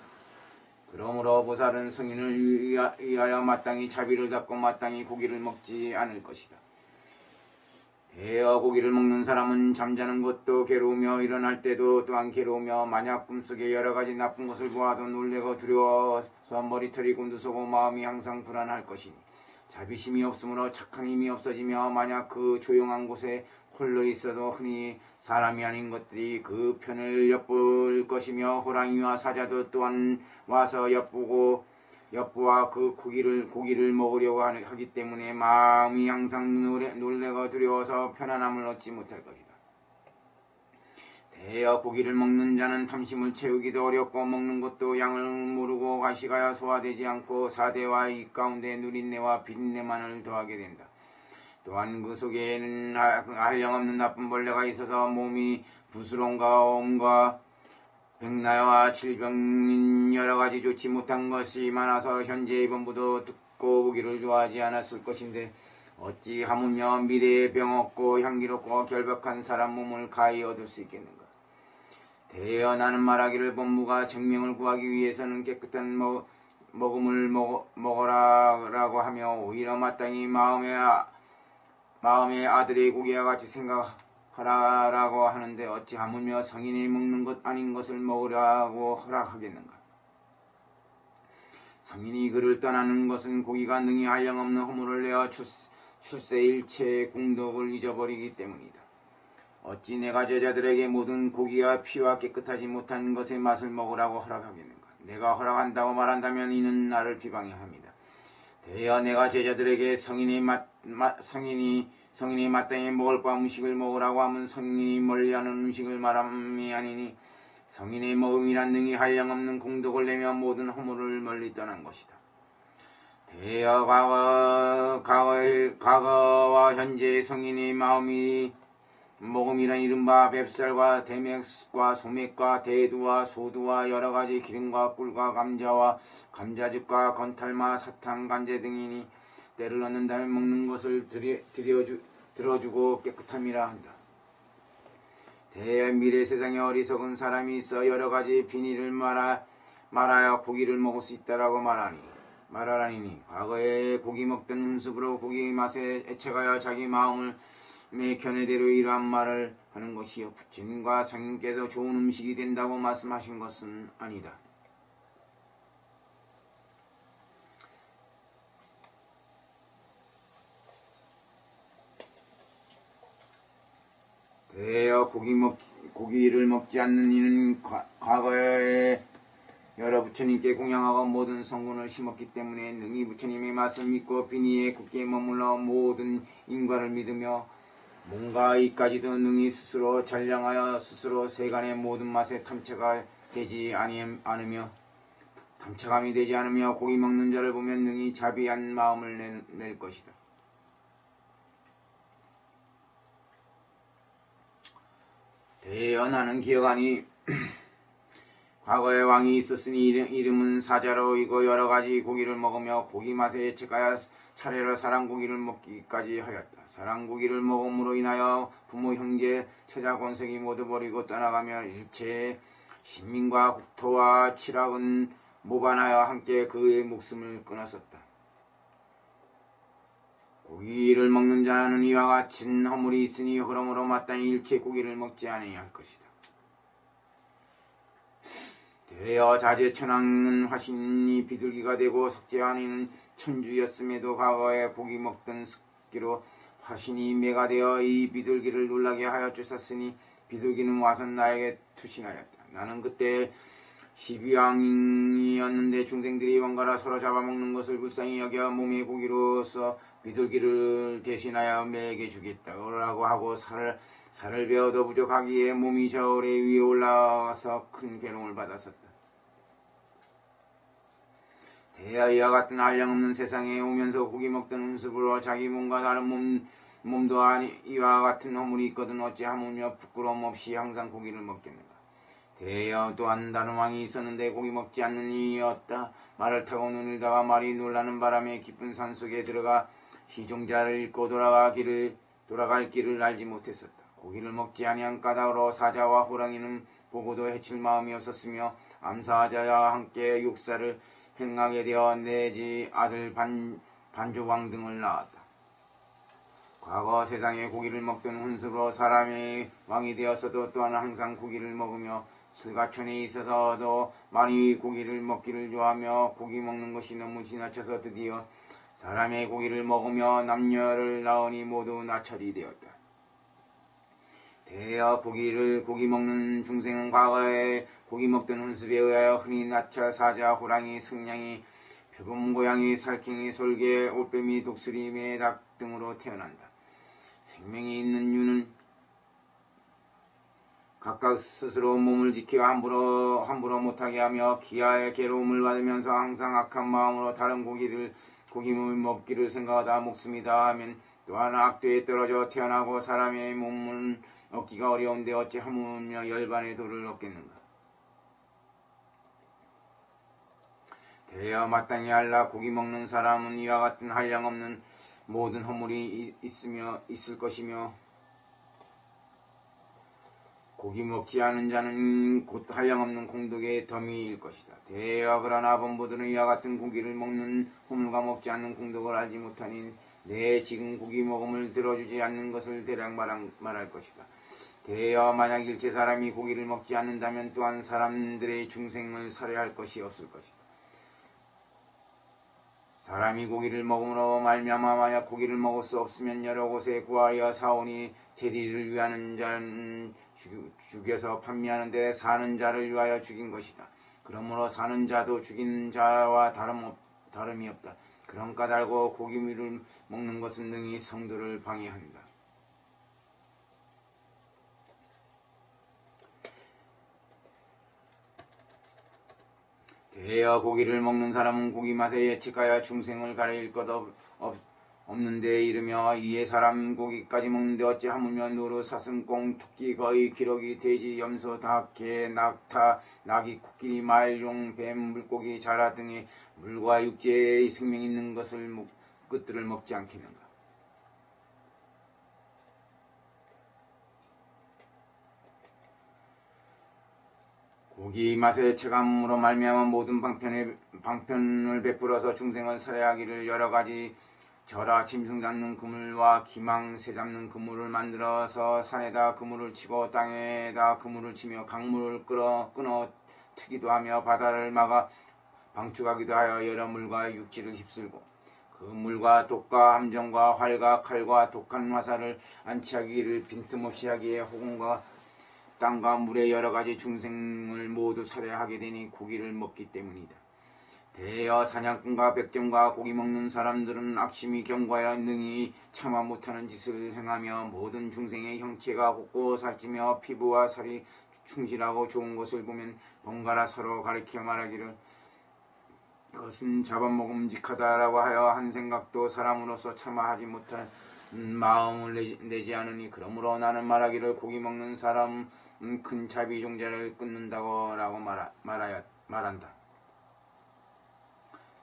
그러므로 보살은 성인을 위하여 마땅히 자비를 닦고 마땅히 고기를 먹지 않을 것이다. 대여 고기를 먹는 사람은 잠자는 것도 괴로우며 일어날 때도 또한 괴로우며 만약 꿈속에 여러가지 나쁜 것을 보아도 놀래고 두려워서 머리털이 곤두서고 마음이 항상 불안할 것이니 자비심이 없으므로 착한 힘이 없어지며 만약 그 조용한 곳에 홀로 있어도 흔히 사람이 아닌 것들이 그 편을 엿볼 것이며 호랑이와 사자도 또한 와서 엿보아 그 고기를 먹으려고 하기 때문에 마음이 항상 놀래고 두려워서 편안함을 얻지 못할 것이다. 대여 고기를 먹는 자는 탐심을 채우기도 어렵고 먹는 것도 양을 모르고 가시가야 소화되지 않고 사대와 이 가운데 누린내와 비린내만을 더하게 된다. 또한 그 속에는 한량없는 나쁜 벌레가 있어서 몸이 부스럼과 엄과 백나와 질병인 여러가지 좋지 못한 것이 많아서 현재의 본부도 듣고 보기를 좋아하지 않았을 것인데 어찌 하물며 미래에 병 없고 향기롭고 결박한 사람 몸을 가히 얻을 수 있겠는가. 대여 나는 말하기를 본부가 정명을 구하기 위해서는 깨끗한 먹음을 먹어라라고 하며 오히려 마땅히 마음의 아들의 고기와 같이 생각하라라고 하는데 어찌 하물며 성인이 먹는 것 아닌 것을 먹으라고 허락하겠는가. 성인이 그를 떠나는 것은 고기가 능히 한량없는 허물을 내어 출세일체의 공덕을 잊어버리기 때문이다. 어찌 내가 제자들에게 모든 고기와 피와 깨끗하지 못한 것의 맛을 먹으라고 허락하겠는가. 내가 허락한다고 말한다면 이는 나를 비방해야 합니다. 대여 내가 제자들에게 성인이 마땅히 먹을 바 음식을 먹으라고 하면 성인이 멀리하는 음식을 말함이 아니니 성인의 먹음이란 능히 한량없는 공덕을 내며 모든 허물을 멀리 떠난 것이다. 대여 과거와 현재의 성인의 마음이 먹음이란 이른바 맵쌀과 대맥과 소맥과 대두와 소두와 여러가지 기름과 꿀과 감자와 감자즙과 건탈마 사탕 간제 등이니 때를 얻는다면 먹는 것을 들어주고 깨끗함이라 한다. 미래 세상에 어리석은 사람이 있어 여러가지 비닐을 말하여 고기를 먹을 수 있다라고 말하라니 과거에 고기 먹던 음습으로 고기 맛에 애착하여 자기 마음을 견해대로 이러한 말을 하는 것이요 부처님과 성인께서 좋은 음식이 된다고 말씀하신 것은 아니다. 대여 고기를 먹지 않는 이는 과거에 여러 부처님께 공양하고 모든 성군을 심었기 때문에 능히 부처님의 말씀 믿고 비니에 굳게 머물러 모든 인과를 믿으며 뭔가 이까지도 능히 스스로 전량하여 스스로 세간의 모든 맛에 탐체감이 되지 않으며 고기 먹는 자를 보면 능히 자비한 마음을 낼 것이다. 대여 나는 기억하니 과거에 왕이 있었으니 이름은 사자로이고 여러가지 고기를 먹으며 고기 맛에 예측하여 차례로 사랑고기를 먹기까지 하였다. 사랑고기를 먹음으로 인하여 부모 형제 처자 권색이 모두 버리고 떠나가며 일체의 신민과 국토와 칠학은 모반하여 함께 그의 목숨을 끊었었다. 고기를 먹는 자는 이와 같은 허물이 있으니 그러므로 마땅히 일체 고기를 먹지 아니할 할 것이다. 대여 자제천왕은 화신이 비둘기가 되고 석재환이는 천주였음에도 과거에 고기 먹던 습기로 화신이 매가 되어 이 비둘기를 놀라게 하여 쫓았으니 비둘기는 와서 나에게 투신하였다. 나는 그때 12왕이었는데 중생들이 번갈아 서로 잡아먹는 것을 불쌍히 여겨 몸의 고기로서 비둘기를 대신하여 매에게 주겠다고 하고 살을 베어도 부족하기에 몸이 저울에 위에 올라와서 큰 괴로움을 받았었다. 대여 이와 같은 한량없는 세상에 오면서 고기 먹던 음습으로 자기 몸과 다른 몸도 이와 같은 허물이 있거든 어찌 하물며 부끄러움 없이 항상 고기를 먹겠는가. 대여 또한 다른 왕이 있었는데 고기 먹지 않는 이였다. 말을 타고 눈을 다가 말이 놀라는 바람에 깊은 산속에 들어가 시종자를 잃고 돌아갈 길을 알지 못했었다. 고기를 먹지 아니한 까닭으로 사자와 호랑이는 보고도 해칠 마음이 없었으며 암사자와 함께 육사를 행하게 되어 내지 아들 반조왕 등을 낳았다. 과거 세상에 고기를 먹던 훈수로 사람의 왕이 되었어도 또한 항상 고기를 먹으며 실가촌에 있어서도 많이 고기를 먹기를 좋아하며 고기 먹는 것이 너무 지나쳐서 드디어 사람의 고기를 먹으며 남녀를 낳으니 모두 나찰이 되었다. 대여 고기 먹는 중생은 과거에 고기 먹던 훈습에 의하여 흔히 나차, 사자, 호랑이, 승냥이, 표범, 고양이, 살쾡이, 솔개, 올빼미, 독수리, 매닭 등으로 태어난다. 생명이 있는 유는 각각 스스로 몸을 지켜 함부로 못하게 하며 기아의 괴로움을 받으면서 항상 악한 마음으로 다른 고기를 먹기를 생각하다 목숨이 다하면 또한 악도에 떨어져 태어나고 사람의 몸은 얻기가 어려운데 어찌 하물며 열반의 도를 얻겠는가. 대여 마땅히 알라. 고기 먹는 사람은 이와 같은 한량없는 모든 허물이 있을 것이며 고기 먹지 않은 자는 곧 한량없는 공덕의 더미일 것이다. 대여 그러나 범부들은 이와 같은 고기를 먹는 허물과 먹지 않는 공덕을 알지 못하니 내 지금 고기 먹음을 들어주지 않는 것을 대략 말할 것이다. 대여 만약 일체 사람이 고기를 먹지 않는다면 또한 사람들의 중생을 살해할 것이 없을 것이다. 사람이 고기를 먹음으로 말미암아 만약 고기를 먹을 수 없으면 여러 곳에 구하여 사오니 재리를 위하는 자는 죽여서 판매하는데 사는 자를 위하여 죽인 것이다. 그러므로 사는 자도 죽인 자와 다름이 없다. 그런 까닭으로 고기를 먹는 것은 능히 성도를 방해한다. 대여 고기를 먹는 사람은 고기 맛에 예측하여 중생을 가릴 것 없는데 이르며 이에 사람 고기까지 먹는데 어찌 하물며 누루, 사슴, 꽁, 토끼, 거의, 기러기, 돼지, 염소, 닭, 개, 낙타, 나귀, 코끼리, 말, 용, 뱀, 물고기, 자라 등의 물과 육지에 생명 있는 것들을 먹지 않겠는가. 고기 맛의 체감으로 말미암아 모든 방편을 베풀어서 중생을 살해하기를 여러가지 절하, 짐승 잡는 그물과 기망, 새 잡는 그물을 만들어서 산에다 그물을 치고 땅에다 그물을 치며 강물을 끊어 트기도 하며 바다를 막아 방축하기도 하여 여러 물과 육지를 휩쓸고 그 물과 독과 함정과 활과 칼과 독한 화살을 안치하기를 빈틈없이 하기에 호공과 땅과 물의 여러가지 중생을 모두 살해하게 되니 고기를 먹기 때문이다. 대여 사냥꾼과 백정과 고기 먹는 사람들은 악심이 경과하여 능히 참아 못하는 짓을 행하며 모든 중생의 형체가 곱고 살찌며 피부와 살이 충실하고 좋은 것을 보면 번갈아 서로 가리켜 말하기를 그것은 잡아먹음직하다라고 하여 한 생각도 사람으로서 참아 하지 못한 마음을 내지 않으니 그러므로 나는 말하기를 고기 먹는 사람은 큰 자비 종자를 끊는다고 라고 말한다.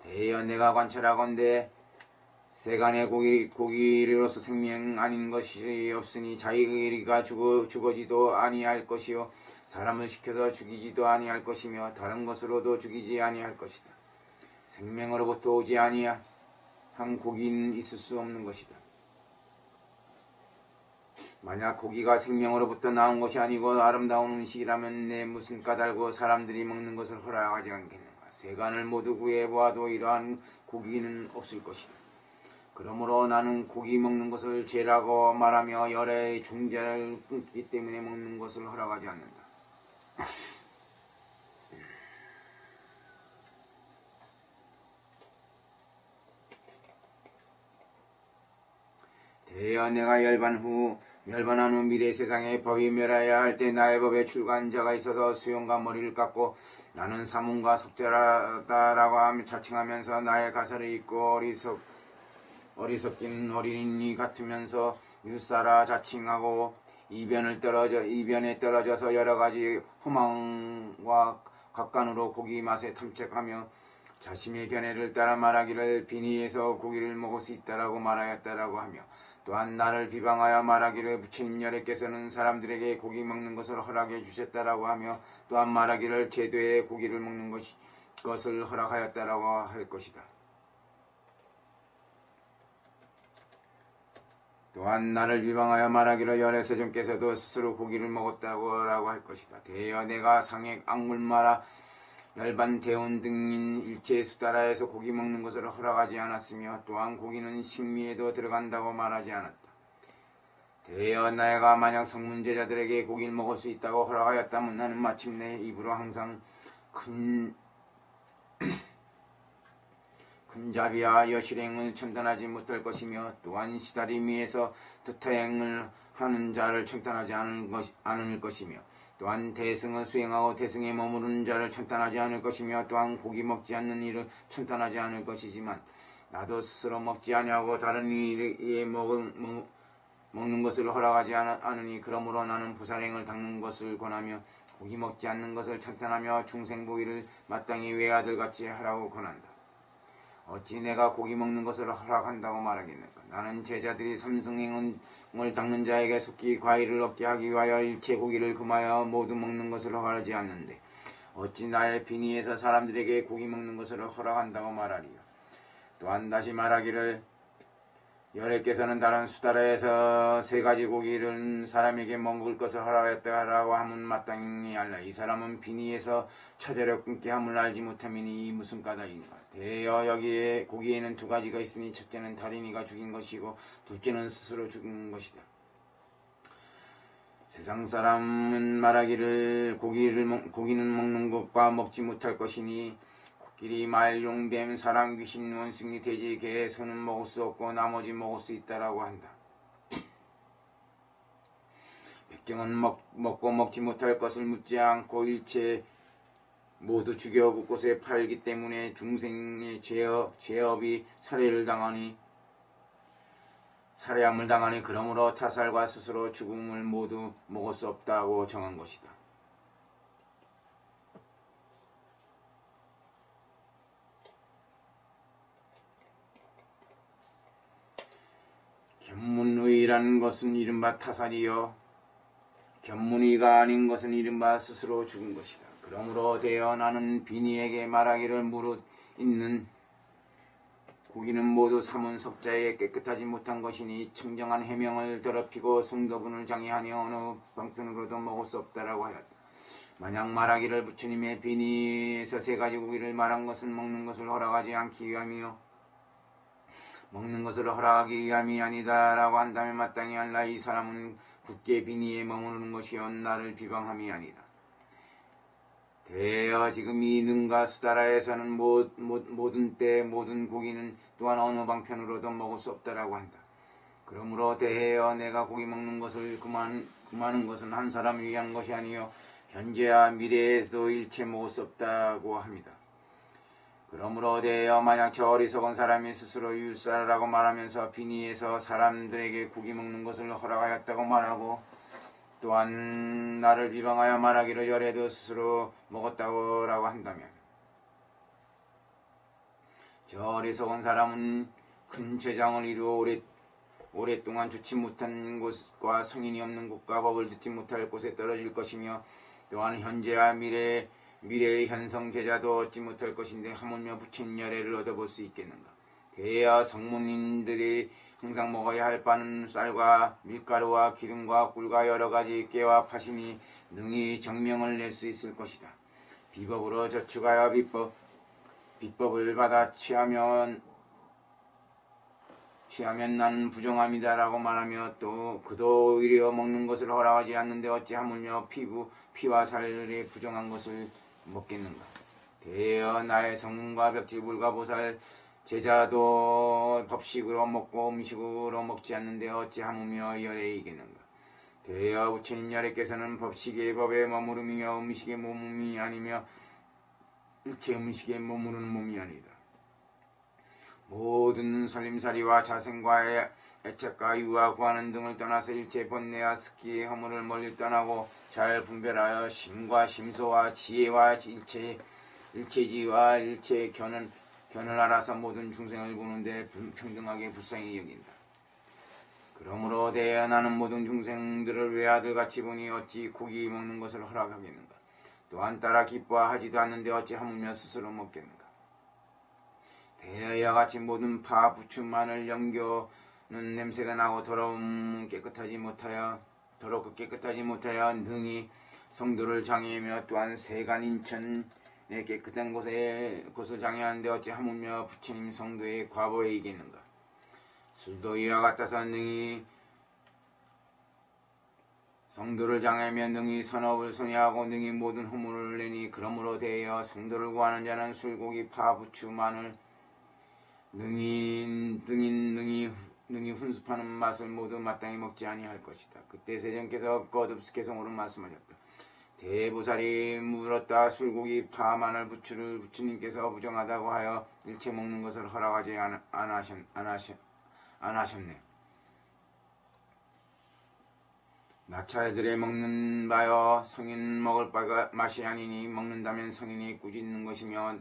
대여 내가 관찰하건대 세간의 고기로서 생명 아닌 것이 없으니 자기가 죽어지도 아니할 것이요 사람을 시켜서 죽이지도 아니할 것이며 다른 것으로도 죽이지 아니할 것이다. 생명으로부터 오지 아니한 고기는 있을 수 없는 것이다. 만약 고기가 생명으로부터 나온 것이 아니고 아름다운 음식이라면 내 무슨 까닭으로 사람들이 먹는 것을 허락하지 않겠는가. 세간을 모두 구해보아도 이러한 고기는 없을 것이다. 그러므로 나는 고기 먹는 것을 죄라고 말하며 열의 중재를 끊기 때문에 먹는 것을 허락하지 않는다. 대여 내가 멸반한 후 미래 세상에 법이 멸하여야 할 때 나의 법에 출가한 자가 있어서 수염과 머리를 깎고 나는 사문과 석자라다라고 하며 자칭하면서 나의 가설을 잊고 어리석긴 어린이 같으면서 율사라 자칭하고 이변에 떨어져서 여러가지 허망과 각간으로 고기 맛에 탐색하며 자신의 견해를 따라 말하기를 비니에서 고기를 먹을 수 있다라고 말하였다라고 하며 또한 나를 비방하여 말하기를 부처님 여래께서는 사람들에게 고기 먹는 것을 허락해 주셨다라고 하며 또한 말하기를 제도에 고기를 먹는 것을 허락하였다라고 할 것이다. 또한 나를 비방하여 말하기를 열의 세존께서도 스스로 고기를 먹었다고 라고 할 것이다. 대여 내가 상액 악물마라 열반 대온 등인 일체 수다라에서 고기 먹는 것을 허락하지 않았으며 또한 고기는 식미에도 들어간다고 말하지 않았다. 대여 내가 만약 성문제자들에게 고기를 먹을 수 있다고 허락하였다면 나는 마침내 입으로 항상 큰 자비와 여실행을 첨단하지 못할 것이며 또한 시다리미에서 두타행을 하는 자를 첨단하지 않을 것이며 또한 대승을 수행하고 대승에 머무르는 자를 첨단하지 않을 것이며 또한 고기 먹지 않는 일을 첨단하지 않을 것이지만 나도 스스로 먹지 아니하고 다른 이에 먹는 것을 허락하지 않으니 그러므로 나는 부살행을 닦는 것을 권하며 고기 먹지 않는 것을 첨단하며 중생보기를 마땅히 외아들같이 하라고 권한다. 어찌 내가 고기 먹는 것을 허락한다고 말하겠는가. 나는 제자들이 삼승행을 닦는 자에게 속히 과일을 얻게 하기 위하여 일체 고기를 금하여 모두 먹는 것을 허락하지 않는데 어찌 나의 빈의에서 사람들에게 고기 먹는 것을 허락한다고 말하리요. 또한 다시 말하기를 열애께서는 다른 수다라에서 세 가지 고기를 사람에게 먹을 것을 허락했다라고 하면 마땅히 알라. 이 사람은 빈의에서 처제력 끊게 함을 알지 못함이니 이 무슨 까닭인가. 대여 여기에 고기에는 두 가지가 있으니 첫째는 다린이가 죽인 것이고 둘째는 스스로 죽은 것이다. 세상 사람은 말하기를 고기는 먹는 것과 먹지 못할 것이니 코끼리, 말, 용, 뱀, 사람, 귀신, 원숭이, 돼지, 개, 소는 먹을 수 없고 나머지 먹을 수 있다라고 한다. 백정은 먹고 먹지 못할 것을 묻지 않고 일체 모두 죽여 곳곳에 팔기 때문에 중생의 죄업이 살해함을 당하니 그러므로 타살과 스스로 죽음을 모두 먹을 수 없다고 정한 것이다. 견문의라는 것은 이른바 타살이요 견문의가 아닌 것은 이른바 스스로 죽은 것이다. 그러므로 되어 나는 빈이에게 말하기를 무릇 있는 고기는 모두 삼은 석자에 깨끗하지 못한 것이니 청정한 해명을 더럽히고 성도분을 장애하니 어느 방편으로도 먹을 수 없다라고 하였다. 만약 말하기를 부처님의 빈이에서 세 가지 고기를 말한 것은 먹는 것을 허락하지 않기 위함이요 먹는 것을 허락하기 위함이 아니다라고 한다면 마땅히 알라. 이 사람은 굳게 빈이에 머무르는 것이요 나를 비방함이 아니다. 대여 지금 이 능가 수다라에서는 모든 때 모든 고기는 또한 어느 방편으로도 먹을 수 없다라고 한다. 그러므로 대여 내가 고기 먹는 것을 금하는 것은 한 사람을 위한 것이 아니요 현재와 미래에서도 일체 먹을 수 없다고 합니다. 그러므로 대여 만약 저 어리석은 사람이 스스로 율사라고 말하면서 빈의에서 사람들에게 고기 먹는 것을 허락하였다고 말하고 또한 나를 비방하여 말하기를 열애도 스스로 먹었다고 라고 한다면 저 어리석은 사람은 큰 죄장을 이루어 오랫동안 좋지 못한 곳과 성인이 없는 곳과 법을 듣지 못할 곳에 떨어질 것이며 또한 현재와 미래의 현성 제자도 얻지 못할 것인데 하물며 부처님 열애를 얻어볼 수 있겠는가. 대야 성문인들이 항상 먹어야 할 바는 쌀과 밀가루와 기름과 꿀과 여러가지 깨와 팥이니 능히 정명을 낼 수 있을 것이다. 비법으로 저축하여 비법을 받아 취하면 나는 부정함이다라고 말하며 또 그도 오히려 먹는 것을 허락하지 않는데 어찌 하물며 피와 살에 부정한 것을 먹겠는가. 대여 나의 성문과 벽지 불가보살 제자도 법식으로 먹고 음식으로 먹지 않는데 어찌 하무며 열애에 이기는가. 대여 부처님 열애께서는 법식의 법에 머무르며 음식의 몸이 아니며 일체 음식에 머무르는 몸이 아니다. 모든 살림살이와 자생과의 애착과 유와 구하는 등을 떠나서 일체 번뇌와 스키의 허물을 멀리 떠나고 잘 분별하여 심과 심소와 지혜와 일체지와 일체 견을 알아서 모든 중생을 보는데 평등하게 불쌍히 여긴다. 그러므로 대여 나는 모든 중생들을 외아들같이 보니 어찌 고기 먹는 것을 허락하겠는가. 또한 따라 기뻐하지도 않는데 어찌 하물며 스스로 먹겠는가. 대여와 같이 모든 파, 부추, 마늘, 연교, 냄새가 나고 더럽고 깨끗하지 못하여 능히 성도를 장애하며 또한 세간 인천의 깨끗한 곳을 장애하는데 어찌 하물며 부처님 성도의 과보에 이기는가. 술도 이와 같아서 능히 성도를 장애하며 능히 선업을 손해하고 능히 모든 허물을 내니 그러므로 대하여 성도를 구하는 자는 술고기 파 부추 마늘 능히 훈습하는 맛을 모두 마땅히 먹지 아니할 것이다. 그때 세존께서 거듭스케송으로 말씀하셨다. 대보살이 물었다. 술고기 파 마늘 부추를 부처님께서 부정하다고 하여 일체 먹는 것을 허락하지 안 하셨네. 나차애들의 먹는 바여 성인 먹을 바가 맛이 아니니 먹는다면 성인이 꾸짖는 것이며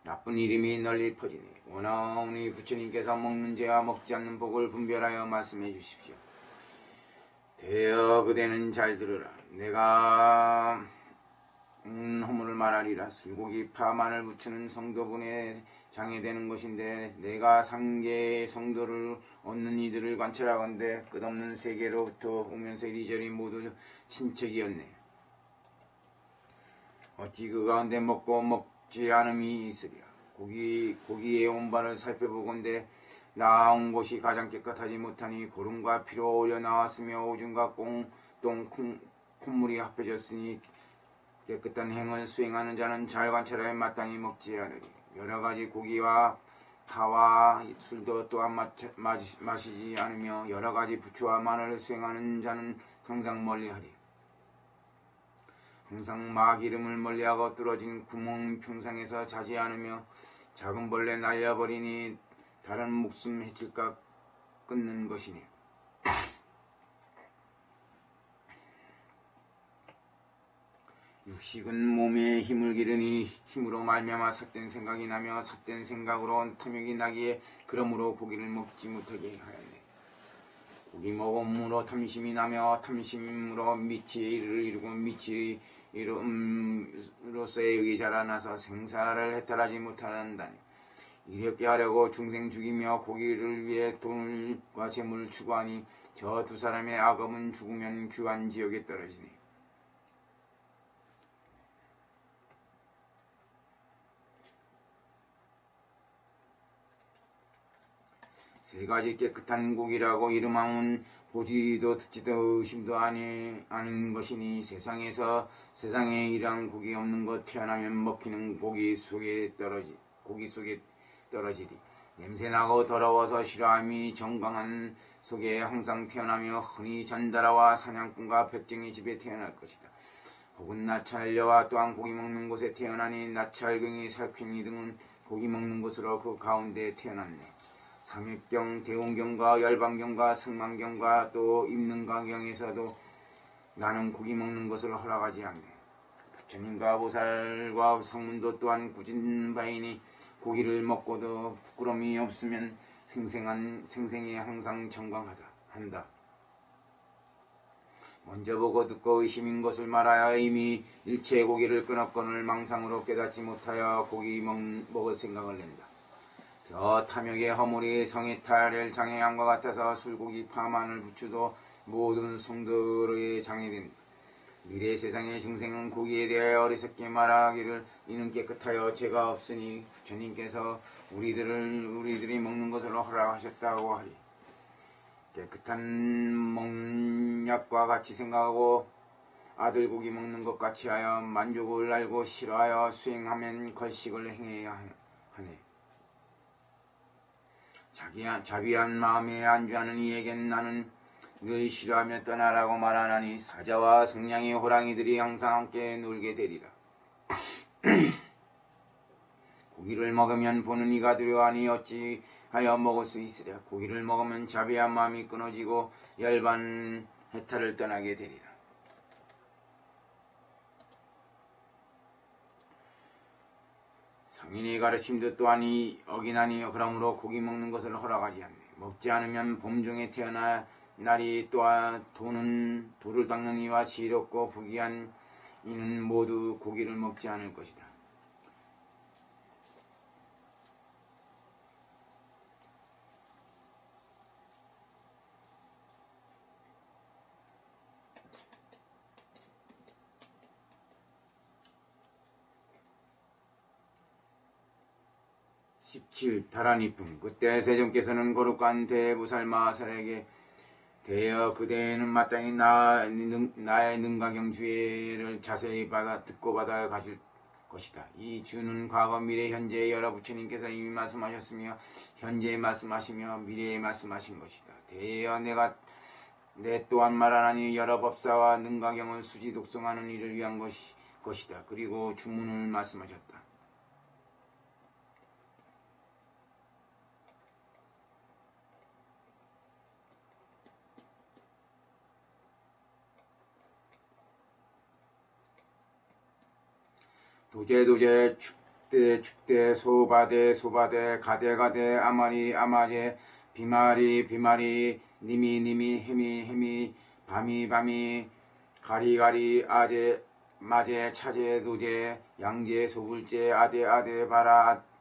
나쁜 이름이 널리 퍼지니 원하오니 부처님께서 먹는 죄와 먹지 않는 복을 분별하여 말씀해 주십시오. 되어 그대는 잘 들으라. 내가 허물을 말하리라. 술고기 파 마늘 부추는 성도분에 장애되는 것인데 내가 상계의 성도를 얻는 이들을 관찰하건대 끝없는 세계로부터 오면서 이리저리 모두 친척이었네. 어찌 그 가운데 먹고 먹지 않음이 있으랴. 고기의 온바를 살펴보건대 나온 곳이 가장 깨끗하지 못하니 고름과 피로 올려 나왔으며 오줌과 똥 콧물이 합해졌으니 깨끗한 행을 수행하는 자는 잘 관찰하여 마땅히 먹지 않으리. 여러가지 고기와 파와 술도 또한 마시지 않으며 여러가지 부추와 마늘을 수행하는 자는 항상 멀리하리. 항상 마기름을 멀리하고 뚫어진 구멍 평상에서 자지 않으며 작은 벌레 날려버리니 다른 목숨 해칠까 끊는 것이니 육식은 몸에 힘을 기르니 힘으로 말미암아 삿된 생각이 나며 삿된 생각으로 탐욕이 나기에 그러므로 고기를 먹지 못하게 하였네. 고기 먹음으로 탐심이 나며 탐심으로 미치의 일을 이루고 미치의 이로서의 의이 자라나서 생사를 해탈하지 못한다니. 이렇게 하려고 중생 죽이며 고기를 위해 돈과 재물을 추구하니 저 두 사람의 악업은 죽으면 귀한 지옥에 떨어지니. 세 가지 깨끗한 고기라고 이름하면 보지도 듣지도 의심도 아닌 것이니 세상에 이러한 고기 없는 것 태어나면 먹히는 고기 속에 떨어지리. 냄새나고 더러워서 싫어함이 정광한 속에 항상 태어나며 흔히 전다라와 사냥꾼과 백정의 집에 태어날 것이다. 혹은 나찰녀와 또한 고기 먹는 곳에 태어나니 나찰경이 살쾡이 등은 고기 먹는 곳으로 그 가운데 태어났네. 삼입경, 대원경과 열반경과 승만경과 또 입능가경에서도 나는 고기 먹는 것을 허락하지 않네. 부처님과 보살과 성문도 또한 꾸짖는 바이니 고기를 먹고도 부끄러움이 없으면 생생에 항상 정광하다 한다. 먼저 보고 듣고 의심인 것을 말하여 이미 일체 고기를 끊었거늘 망상으로 깨닫지 못하여 고기 먹을 생각을 낸다. 저 탐욕의 허물이 성해탈을 장애함과 같아서 술고기 파 마늘 부추도 모든 성들의 장애된다. 미래 세상의 중생은 고기에 대하여 어리석게 말하기를 이는 깨끗하여 죄가 없으니 부처님께서 우리들이 먹는 것을 허락하셨다고 하리. 깨끗한 먹는 약과 같이 생각하고 아들 고기 먹는 것 같이 하여 만족을 알고 싫어하여 수행하면 걸식을 행해야 하네. 자비한 마음에 안주하는 이에겐 나는 늘 싫어하며 떠나라고 말하나니 사자와 성냥의 호랑이들이 항상 함께 놀게 되리라. 고기를 먹으면 보는 이가 두려워하니 어찌하여 먹을 수 있으랴. 고기를 먹으면 자비한 마음이 끊어지고 열반 해탈을 떠나게 되리라. 성인의 가르침도 또한 어기나니 그러므로 고기 먹는 것을 허락하지 않네. 먹지 않으면 범중에 태어나 날이 또한 돌을 닦는 이와 지혜롭고 부귀한 이는 모두 고기를 먹지 않을 것이다. 17. 다란이쁨. 그때 세종께서는 거룩한 대부살마살에게 대여 그대는 마땅히 나의 능가경 주의를 자세히 듣고 받아 가질 것이다. 이 주는 과거, 미래, 현재 여러 부처님께서 이미 말씀하셨으며 현재에 말씀하시며 미래에 말씀하신 것이다. 대여 내 또한 말하나니 여러 법사와 능가경을 수지 독송하는 일을 위한 것이다. 그리고 주문을 말씀하셨다. 도제 축대 소바대 가대 아마제 비마리 니미 해미 밤이 가리 마제 차제 도제 양제 소불제 아대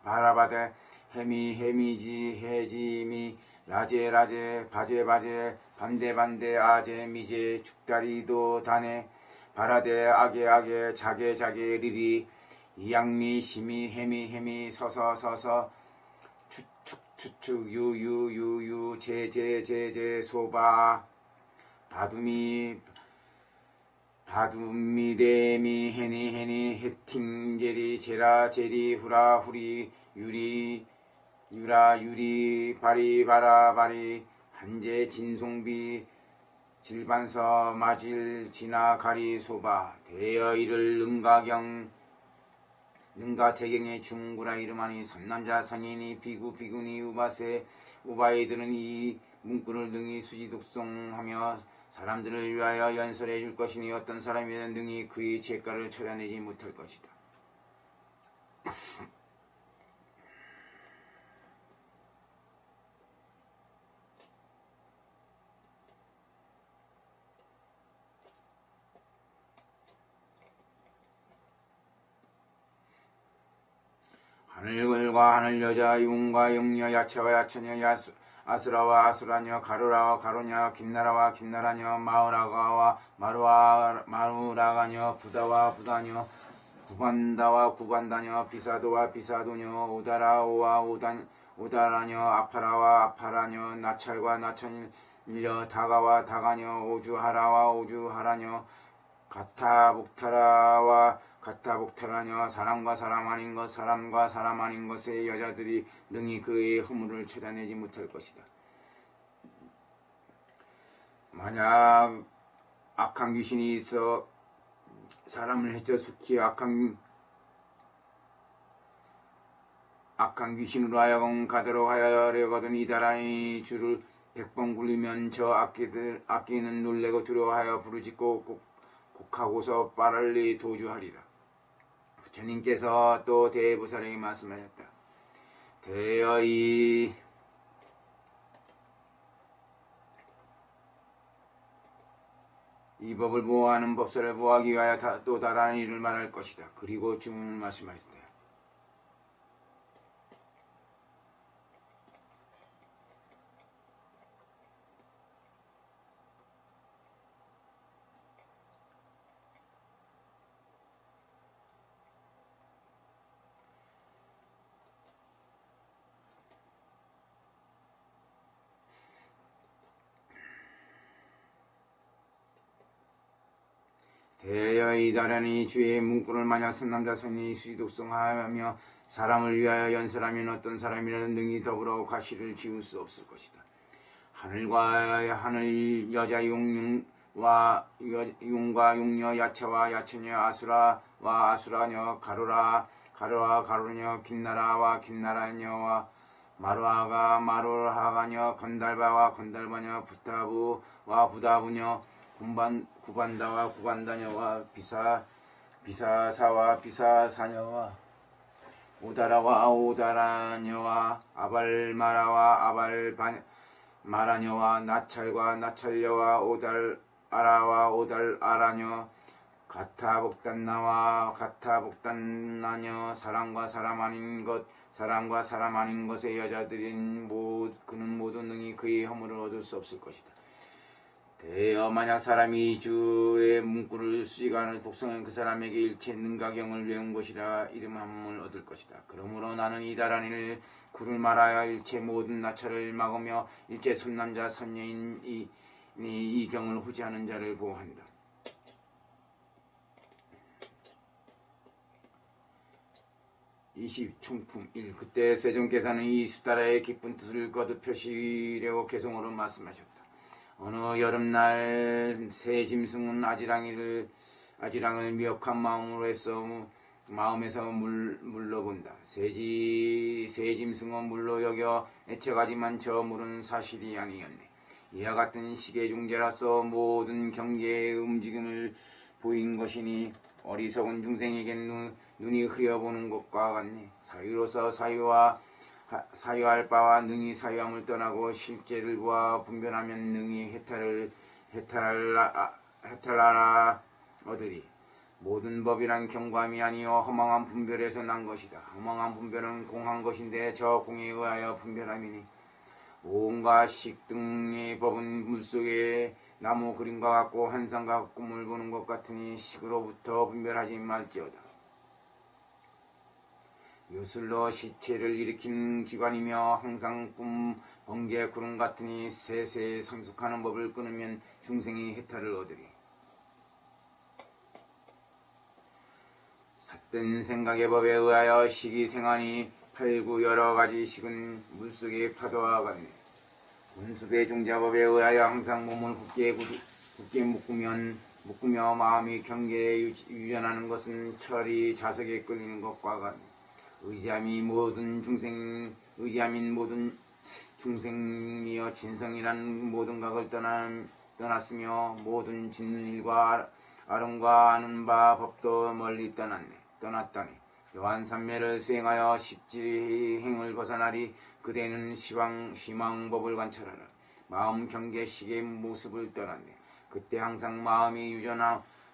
바라바대 해미지 해지미 라제 바제 반대 아제 미제 축다리도 다네 바라대 아게 자게 리리 이양미 심이 해미 서서 추측 유유 제 소바 바두미 데미 해니 해팅제리 제리 후리 유리 바리 한제 진송비 질반서 마질 지나 가리 소바 대여 이를 능가대경의 중구라 이름하니 선남자 선인이 비구니 우바이들은 이 문구를 능히 수지독송하며 사람들을 위하여 연설해 줄 것이니 어떤 사람이든 능히 그의 죄가를 찾아내지 못할 것이다. 하늘과 하늘여자 용과 용녀 야채와 야채녀 아수라와 아수라녀 가루라와 가루녀 김나라와 김나라녀 마우라가와 마루라가녀 부다와 부다녀 구반다와 구반다녀 비사도와 비사도녀 오다라와 오다라녀 아파라와 아파라녀 나찰과 나찰녀 다가와 다가녀 오주하라와 오주하라녀 가타복타라와 가타복타라녀 사람과 사람 아닌 것 사람과 사람 아닌 것의 여자들이 능히 그의 허물을 찾아내지 못할 것이다. 만약 악한 귀신이 있어 사람을 해쳐 숙히 악한 귀신으로 하여금 가도록 하려거든 이다라니 줄을 100번 굴리면 저 악기는 놀래고 두려워하여 부르짖고 곡하고서 빠르리 도주하리라. 부처님께서 또 대부살에게 말씀하셨다. 대여이 이 법을 보호하는 법사를 보호하기 위하여 또 다른 일을 말할 것이다. 그리고 주문을 말씀하셨다. 대여이 다라니 주의 문구를 만약 선남자 선인이 수지독송하며 사람을 위하여 연설하면 어떤 사람이라도 능히 더불어 과실을 지울 수 없을 것이다. 하늘과 하늘 여자 용과 용녀 야채와 야채녀 아수라와 아수라녀 가루냐 김나라와 김나라녀와 마루아가 마루하가녀 건달바와 건달바녀 부타부와 부다부녀 구반다와 구반다녀와 비사사와 비사사녀와 오다라와 오다라녀와 아발마라와 아발마라녀와 나찰과 나찰녀와 오달아라와 오달아라녀 가타복단나와 가타복단나녀 사람과 사람 아닌 것의 여자들인 그는 모두 능히 그의 허물을 얻을 수 없을 것이다. 대여 만약 사람이 주의 문구를 수식하는 독성은 그 사람에게 일체 능가경을 외운 것이라 이름함을 얻을 것이다. 그러므로 나는 이다란 이를 구를 말하여 일체 모든 나찰을 막으며 일체 선남자 선녀인 이 경을 호지하는 자를 보호한다. 20. 총품 1. 그때 세종께서는 이 수다라의 깊은 뜻을 거듭 표시려고 개성으로 말씀하셨다. 어느 여름날 새 짐승은 아지랑을 미혹한 마음에서 물러본다. 새 짐승은 물로 여겨 애처가지만 저 물은 사실이 아니었네. 이와 같은 식의 중재라서 모든 경계의 움직임을 보인 것이니 어리석은 중생에겐 눈이 흐려보는 것과 같네. 사유로서 사유할 바와 능히 사유함을 떠나고 실제를 보아 분별하면 능히 해탈하라 얻으리. 모든 법이란 경감이 아니요 허망한 분별에서 난 것이다. 허망한 분별은 공한 것인데 저 공에 의하여 분별함이니 오온과 식 등의 법은 물속에 나무 그림과 같고 환상과 꿈을 보는 것 같으니 식으로부터 분별하지 말지어다. 요술로 시체를 일으키는 기관이며 항상 꿈, 번개, 구름 같으니 세세 상속하는 법을 끊으면 중생이 해탈을 얻으리. 삿된 생각의 법에 의하여 식이 생하니 팔구 여러가지 식은 물속의 파도와 같네. 운습의 중자법에 의하여 항상 몸을 굳게 묶으며 마음이 경계에 유연하는 것은 철이 자석에 끌리는 것과 같네. 의지함인 모든 중생이여 진성이란 모든 각을 떠났으며 모든 짓는 일과 아름과 아는 바 법도 멀리 떠났다니. 요한 삼매를 수행하여 십지행을 벗어나리. 그대는 시망법을 관찰하라. 마음 경계식의 모습을 떠났네. 그때 항상 마음이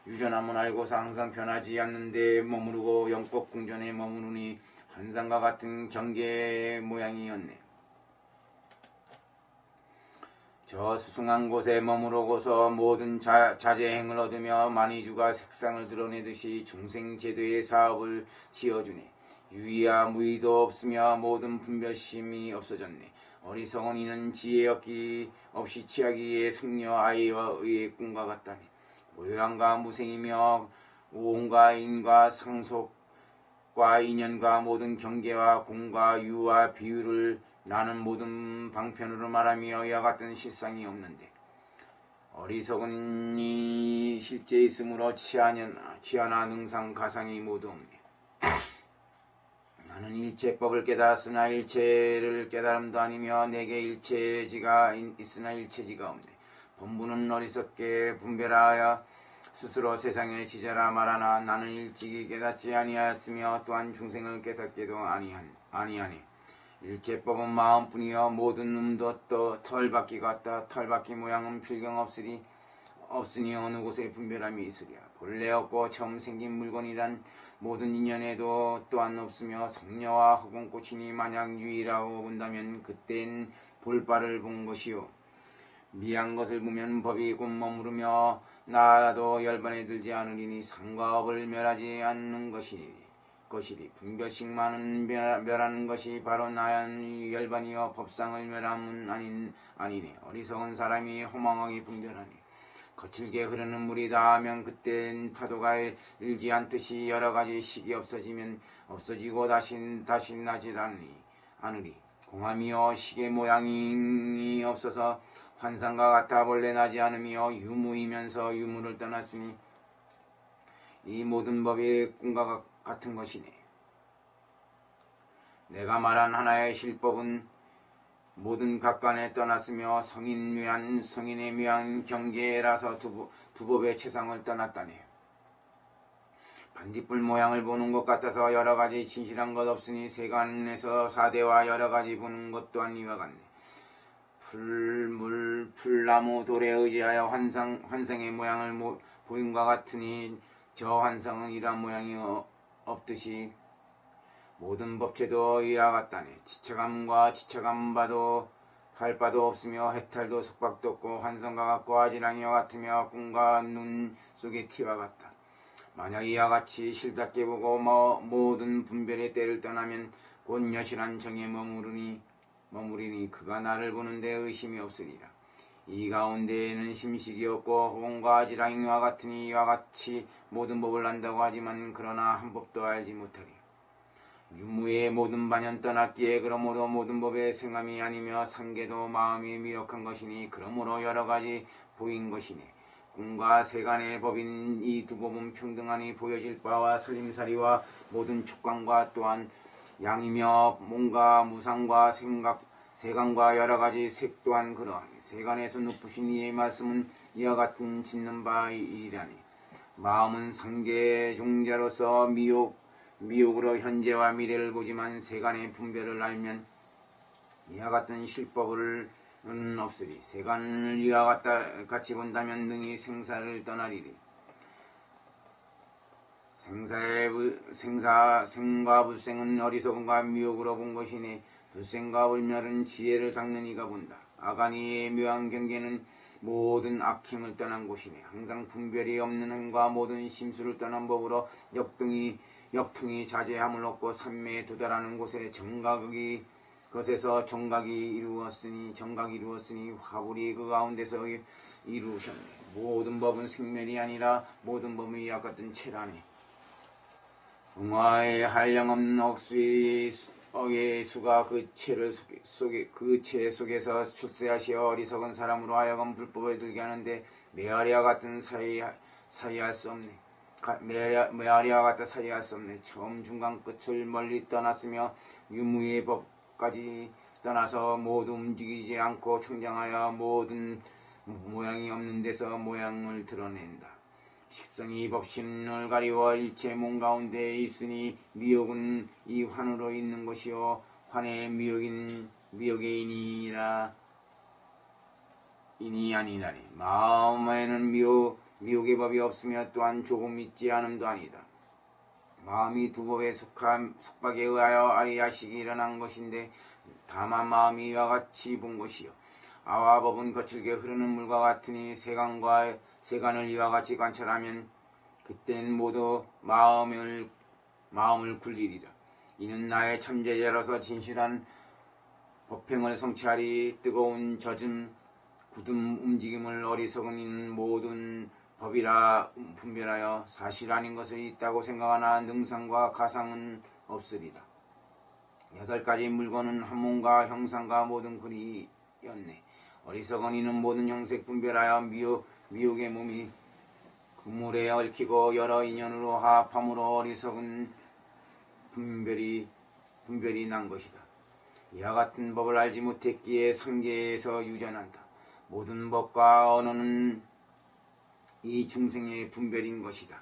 유전함을 알고서 항상 변하지 않는데 머무르고 영법 궁전에 머무르니 환상과 같은 경계의 모양이었네. 저 수승한 곳에 머무르고서 모든 자제행을 얻으며 만이주가 색상을 드러내듯이 중생제도의 사업을 지어주네. 유의와 무의도 없으며 모든 분별심이 없어졌네. 어리석은 이는 지혜 없이 취하기에 승려 아이와 의의 꿈과 같다니. 모양과 무생이며 오온과 인과 상속과 인연과 모든 경계와 공과 유와 비유를 나는 모든 방편으로 말하며 이와 같은 실상이 없는데 어리석은 이 실제 있으므로 치하나 능상 가상이 모두 없네. 나는 일체법을 깨달았으나 일체를 깨달음도 아니며 내게 일체지가 있으나 일체지가 없네. 본부는 어리석게 분별하여 스스로 세상에 지자라 말하나 나는 일찍이 깨닫지 아니하였으며 또한 중생을 깨닫게도 아니하니. 일체법은 마음뿐이여 모든 음도 또 털바퀴 같다. 털바퀴 모양은 필경 없으니 어느 곳에 분별함이 있으랴. 본래 없고 처음 생긴 물건이란 모든 인연에도 또한 없으며 성녀와 허공꽃이니 만약 유의라고 본다면 그땐 볼바를 본 것이요 미한 것을 보면 법이 곧 머무르며 나도 열반에 들지 않으리니 상과업을 멸하지 않는 것이리. 분별식만은 멸하는 것이 바로 나연 열반이여 법상을 멸함은 아니네. 어리석은 사람이 허망하게 분별하니 거칠게 흐르는 물이 닿으면 그땐 파도가 일지 않듯이 여러가지 식이 없어지고 다시 나지 않으리. 공함이여 식의 모양이 없어서 환상과 같아 본래 나지 않으며 유무이면서 유무를 떠났으니 이 모든 법이 꿈과 같은 것이네. 내가 말한 하나의 실법은 모든 각관에 떠났으며 성인의 묘한 경계라서 두 법의 최상을 떠났다네. 반딧불 모양을 보는 것 같아서 여러가지 진실한 것 없으니 세간에서 사대와 여러가지 보는 것 또한 이와 같네. 풀나무 돌에 의지하여 환상의 모양을 보임과 같으니 저 환상은 이러한 모양이 없듯이 모든 법체도 이와 같다네. 지쳐감과 지쳐감 바도 할 바도 없으며 해탈도 속박도 없고 환성과 같고 아지랑이와 같으며 꿈과 눈 속의 티와 같다. 만약 이와 같이 실답게 보고 모든 분별의 때를 떠나면 곧 여실한 정에 머무르니 그가 나를 보는데 의심이 없으리라. 이 가운데에는 심식이 없고 호공과 지랑이와 같으니 이와 같이 모든 법을 안다고 하지만 그러나 한 법도 알지 못하리. 유무의 모든 반연 떠났기에 그러므로 모든 법의 생함이 아니며 상계도 마음이 미혹한 것이니 그러므로 여러가지 보인 것이니 꿈과 세간의 법인 이 두 법은 평등하니 보여질 바와 살림살이와 모든 촉감과 또한 양이며 몸과 무상과 세간과 여러가지 색 또한 그러하니 세간에서 높으신 이의 말씀은 이와 같은 짓는 바이라니. 마음은 상계의 종자로서 미혹으로 현재와 미래를 보지만 세간의 분별을 알면 이와 같은 실법은 없으리. 세간을 이와 같이 본다면 능히 생사를 떠나리리. 생과 불생은 어리석음과 미혹으로 본 것이니 불생과 불멸은 지혜를 닦는 이가 본다. 아가니의 묘한 경계는 모든 악행을 떠난 곳이니 항상 분별이 없는 행과 모든 심수를 떠난 법으로 역통이 자제함을 얻고 삼매에 도달하는 것에서 정각이 이루었으니 화불이 그 가운데서 이루셨네. 모든 법은 생멸이 아니라 모든 법은 이와 같은 체라니. 응화의 한량없는 억의 수가 그 체 속에서 출세하시어 어리석은 사람으로 하여금 불법을 들게 하는데 메아리와 같은 사이할 수 없네. 메아리와 같다 사이할 수 없네. 처음 중간 끝을 멀리 떠났으며 유무의 법까지 떠나서 모두 움직이지 않고 청장하여 모든 모양이 없는 데서 모양을 드러낸다. 식성이 법신을 가리워 일체 몸 가운데 있으니 미혹은 이 환으로 있는 것이요 환의 미혹의 인이 아니나니. 마음에는 미혹의 법이 없으며 또한 조금 있지 않음도 아니다. 마음이 두 법에 속박에 의하여 아리야식이 일어난 것인데 다만 마음이 이와 같이 본 것이요 아와 법은 거칠게 흐르는 물과 같으니 세간을 이와 같이 관찰하면 그땐 모두 마음을 굴리리라. 이는 나의 참제자로서 진실한 법행을 성취하리. 뜨거운 젖음 굳은 움직임을 어리석은 이는 모든 법이라 분별하여 사실 아닌 것을 있다고 생각하나 능상과 가상은 없으리다. 8가지 물건은 한몸과 형상과 모든 글이었네. 어리석은 이는 모든 형색 분별하여 미혹의 몸이 그물에 얽히고 여러 인연으로 합함으로 어리석은 분별이 난 것이다. 이와 같은 법을 알지 못했기에 상계에서 유전한다. 모든 법과 언어는 이 중생의 분별인 것이다.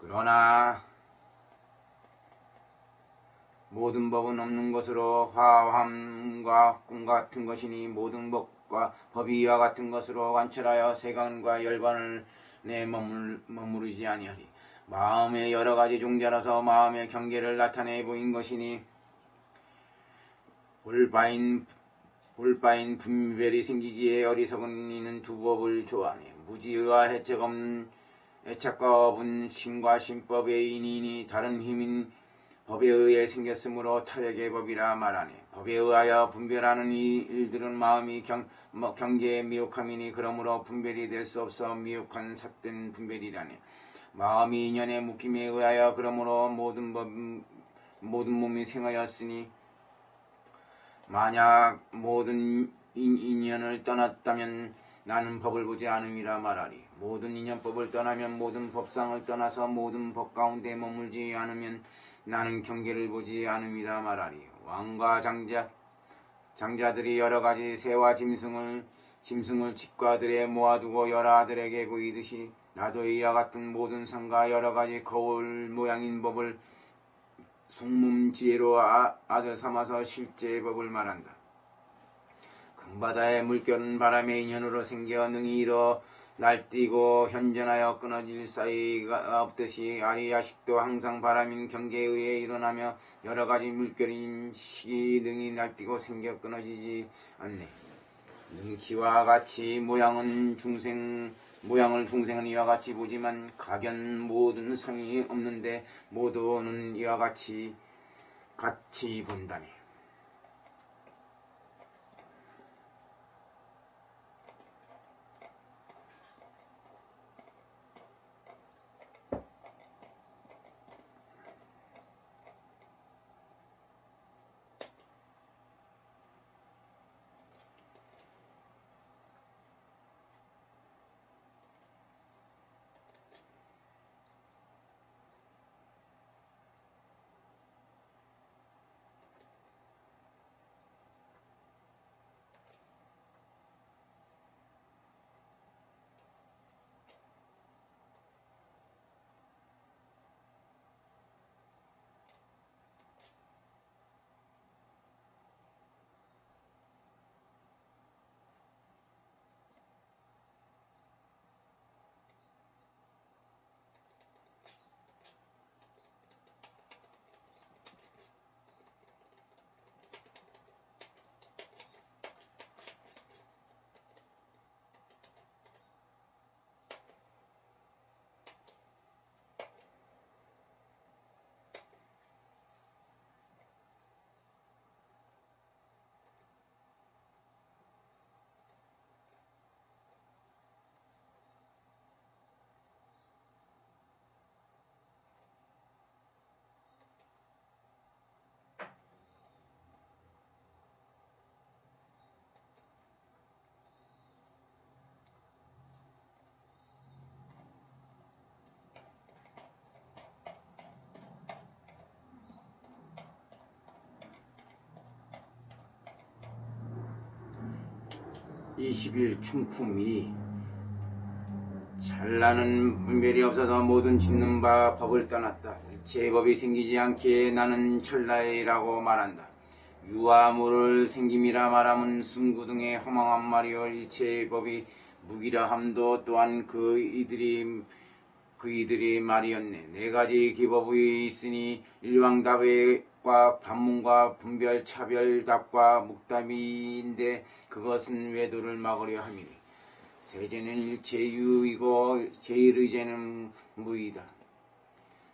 그러나 모든 법은 없는 것으로 화함과 꿈 같은 것이니 모든 법이 이와 같은 것으로 관찰하여 세간과 열반을 내 머무르지 아니하리. 마음의 여러가지 종자라서 마음의 경계를 나타내 보인 것이니 올바인 분별이 생기기에 어리석은 이는 두 법을 좋아하니 무지의와 애착과 업은 신과 신법의 인이니 다른 힘인 법에 의해 생겼으므로 타력의 법이라 말하니 법에 의하여 분별하는 이 일들은 마음이 경계에 미혹함이니 그러므로 분별이 될 수 없어 미혹한 삿된 분별이라니. 마음이 인연의 묶임에 의하여 그러므로 모든 몸이 생하였으니 만약 모든 인연을 떠났다면 나는 법을 보지 않음이라 말하리. 모든 인연법을 떠나면 모든 법상을 떠나서 모든 법 가운데 머물지 않으면 나는 경계를 보지 않음이라 말하리. 왕과 장자들이 여러가지 새와 짐승을 집과들에 모아두고 여러 아들에게 보이듯이 나도 이와 같은 모든 상과 여러가지 거울 모양인 법을 속몸 지혜로 아들 삼아서 실제의 법을 말한다. 금바다의 물결은 바람의 인연으로 생겨 능히 날뛰고 현존하여 끊어질 사이가 없듯이 아리야식도 항상 바람인 경계에 의해 일어나며 여러가지 물결인 시기 능이 날뛰고 생겨 끊어지지 않네. 능치와 같이 모양을 중생은 이와 같이 보지만 각연 모든 성이 없는데 모두는 이와 같이 본다네. 20일 춘품 2. 잘나는 분별이 없어서 모든 짓는 바 법을 떠났다. 일체의 법이 생기지 않기에 나는 천라이라고 말한다. 유와 무를 생김이라 말함은 숨구등의 허망한 말이요 일체의 법이 무기라 함도 또한 그 이들이 말이었네. 네 가지 기법이 있으니 일왕답과 반문과 분별, 차별, 답과 묵답인데 그것은 외도를 막으려 함이니 세제는 일체유이고 제일의제는 무이다.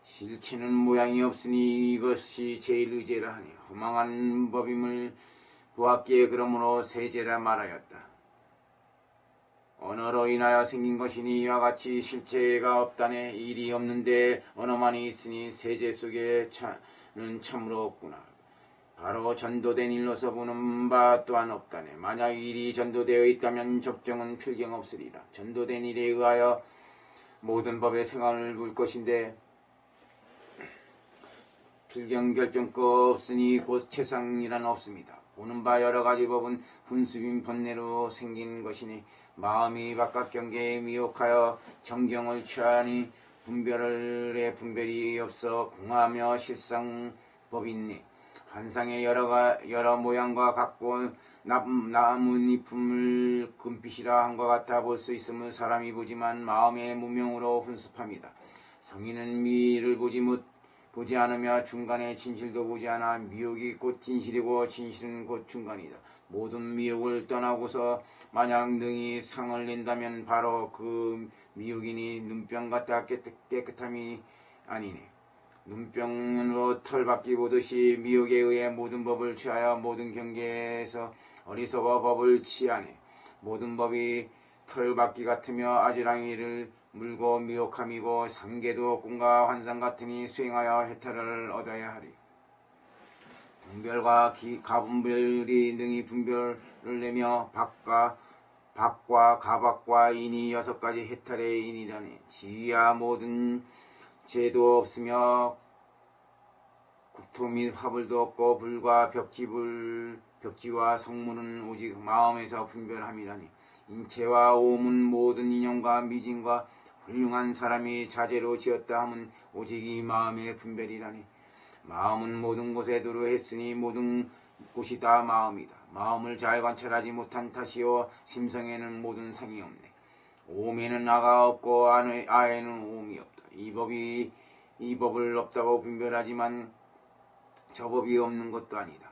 실체는 모양이 없으니 이것이 제일의제라 하니 허망한 법임을 보았기에 그러므로 세제라 말하였다. 언어로 인하여 생긴 것이니 이와 같이 실체가 없다네. 일이 없는데 언어만이 있으니 세제 속에는 참으로 없구나. 바로 전도된 일로서 보는 바 또한 없다네. 만약 일이 전도되어 있다면 적정은 필경 없으리라. 전도된 일에 의하여 모든 법의 생활을 물 것인데 필경 결정거 없으니 곧 채상이란 없습니다. 보는 바 여러 가지 법은 분수빈 번뇌로 생긴 것이니 마음이 바깥 경계에 미혹하여 정경을 취하니 분별이 없어 공하며 실상법이니 한상의 여러 모양과 같고 나뭇잎을 금빛이라 한것 같아 볼 수 있음을 사람이 보지만 마음의 무명으로 훈습합니다. 성인은 미를 보지 않으며 중간에 진실도 보지 않아 미혹이 곧 진실이고 진실은 곧 중간이다. 모든 미혹을 떠나고서 만약 능히 상을 낸다면 바로 그 미혹이니 눈병 같아 깨끗함이 아니네. 눈병으로 털박기 보듯이 미혹에 의해 모든 법을 취하여 모든 경계에서 어리석어 법을 취하네. 모든 법이 털박기 같으며 아지랑이를 물고 미혹함이고 상계도 꿈과 환상 같으니 수행하여 해탈을 얻어야 하리. 분별과 가분별이 능히 분별을 내며 박과 가박과 인이 6가지 해탈의 인이라니. 지위야 모든 죄도 없으며 국토 및 화불도 없고 불과 벽지와 성문은 오직 마음에서 분별함이라니. 인체와 오문 모든 인연과 미진과 훌륭한 사람이 자재로 지었다 함은 오직 이 마음의 분별이라니. 마음은 모든 곳에 두루했으니 모든 곳이 다 마음이다. 마음을 잘 관찰하지 못한 탓이요 심성에는 모든 상이 없네. 오매는 아가 없고 아에는 오음이 없다. 이 법을 없다고 분별하지만 저 법이 없는 것도 아니다.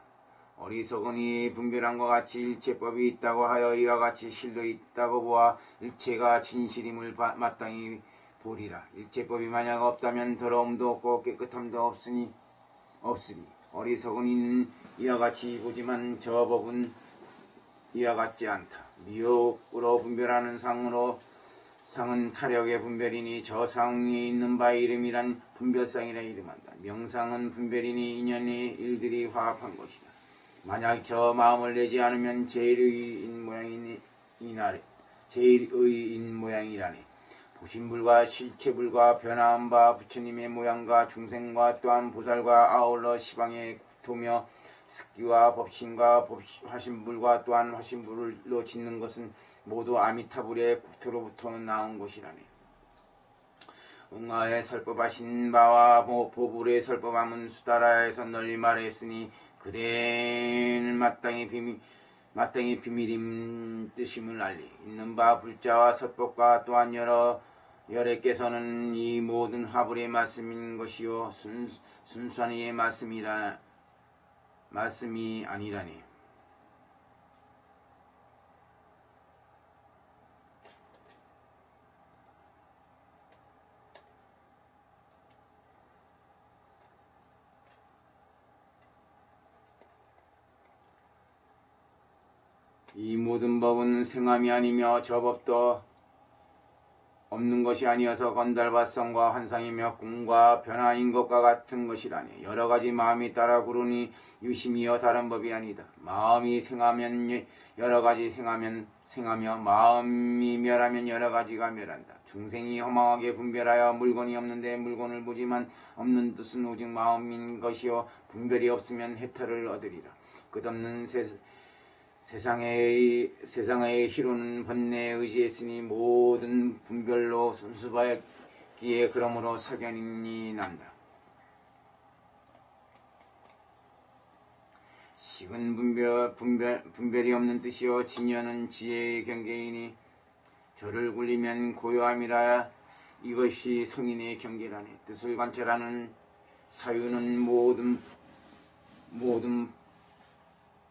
어리석으니 분별함과 같이 일체법이 있다고 하여 이와 같이 실도 있다고 보아 일체가 진실임을 마땅히 보리라. 일체법이 만약 없다면 더러움도 없고 깨끗함도 없으니 어리석은 이는 이와 같이 보지만 저 법은 이와 같지 않다. 미혹으로 분별하는 상은 타력의 분별이니 저 상이 있는 바의 이름이란 분별상이라 이름한다. 명상은 분별이니 인연의 일들이 화합한 것이다. 만약 저 마음을 내지 않으면 제일의 모양이라네. 보신불과 실체불과 변화한 바 부처님의 모양과 중생과 또한 보살과 아울러 시방에 도며 습기와 법신과 화신불과 또한 화신불로 짓는 것은 모두 아미타불의 국토로부터 나온 것이라네. 응아에 설법하신 바와 보불에 설법함은 수다라에서 널리 말했으니 그대는 마땅히 비밀임 뜻임을 알리. 있는 바 불자와 설법과 또한 열애께서는 이 모든 화불의 말씀인 것이요 순수한 이의 말씀이 아니라니. 이 모든 법은 생함이 아니며 저 법도 없는 것이 아니어서 건달밭성과 환상이며 꿈과 변화인 것과 같은 것이라니. 여러가지 마음이 따라 구르니 유심이여 다른 법이 아니다. 마음이 생하면 여러가지 생하며 마음이 멸하면 여러가지가 멸한다. 중생이 허망하게 분별하여 물건이 없는데 물건을 보지만 없는 뜻은 오직 마음인 것이요 분별이 없으면 해탈을 얻으리라. 끝없는 세상의 희로는 번뇌에 의지했으니 모든 분별로 순수하였기에 그러므로 사견이 난다. 식은 분별이 없는 뜻이요 진여는 지혜의 경계이니 저를 굴리면 고요함이라. 이것이 성인의 경계라네. 뜻을 관찰하는 사유는 모든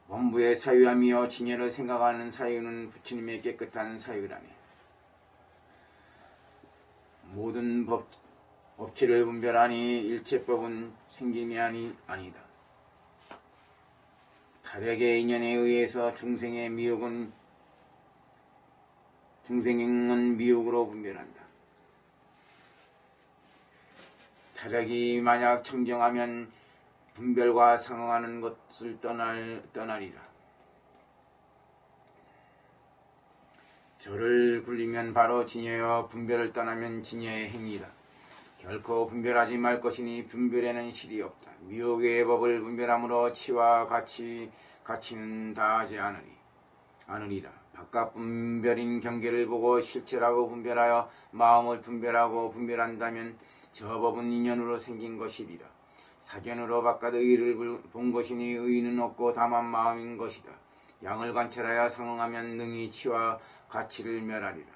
원부의 사유함이요 진여를 생각하는 사유는 부처님의 깨끗한 사유라네. 모든 법치를 분별하니 일체법은 생김이 아니다. 타력의 인연에 의해서 중생의 미혹으로 분별한다. 타력이 만약 청정하면 분별과 상응하는 것을 떠나리라. 저를 굴리면 바로 진여여 분별을 떠나면 진여의 행위다. 결코 분별하지 말 것이니 분별에는 실이 없다. 미혹의 법을 분별함으로 치와 가치는 다하지 않으리라. 바깥 분별인 경계를 보고 실체라고 분별하여 마음을 분별하고 분별한다면 저 법은 인연으로 생긴 것이리라. 사견으로 바깥 의를 본 것이니 의는 없고 다만 마음인 것이다. 양을 관찰하여 상응하면 능히 치와 가치를 멸하리라.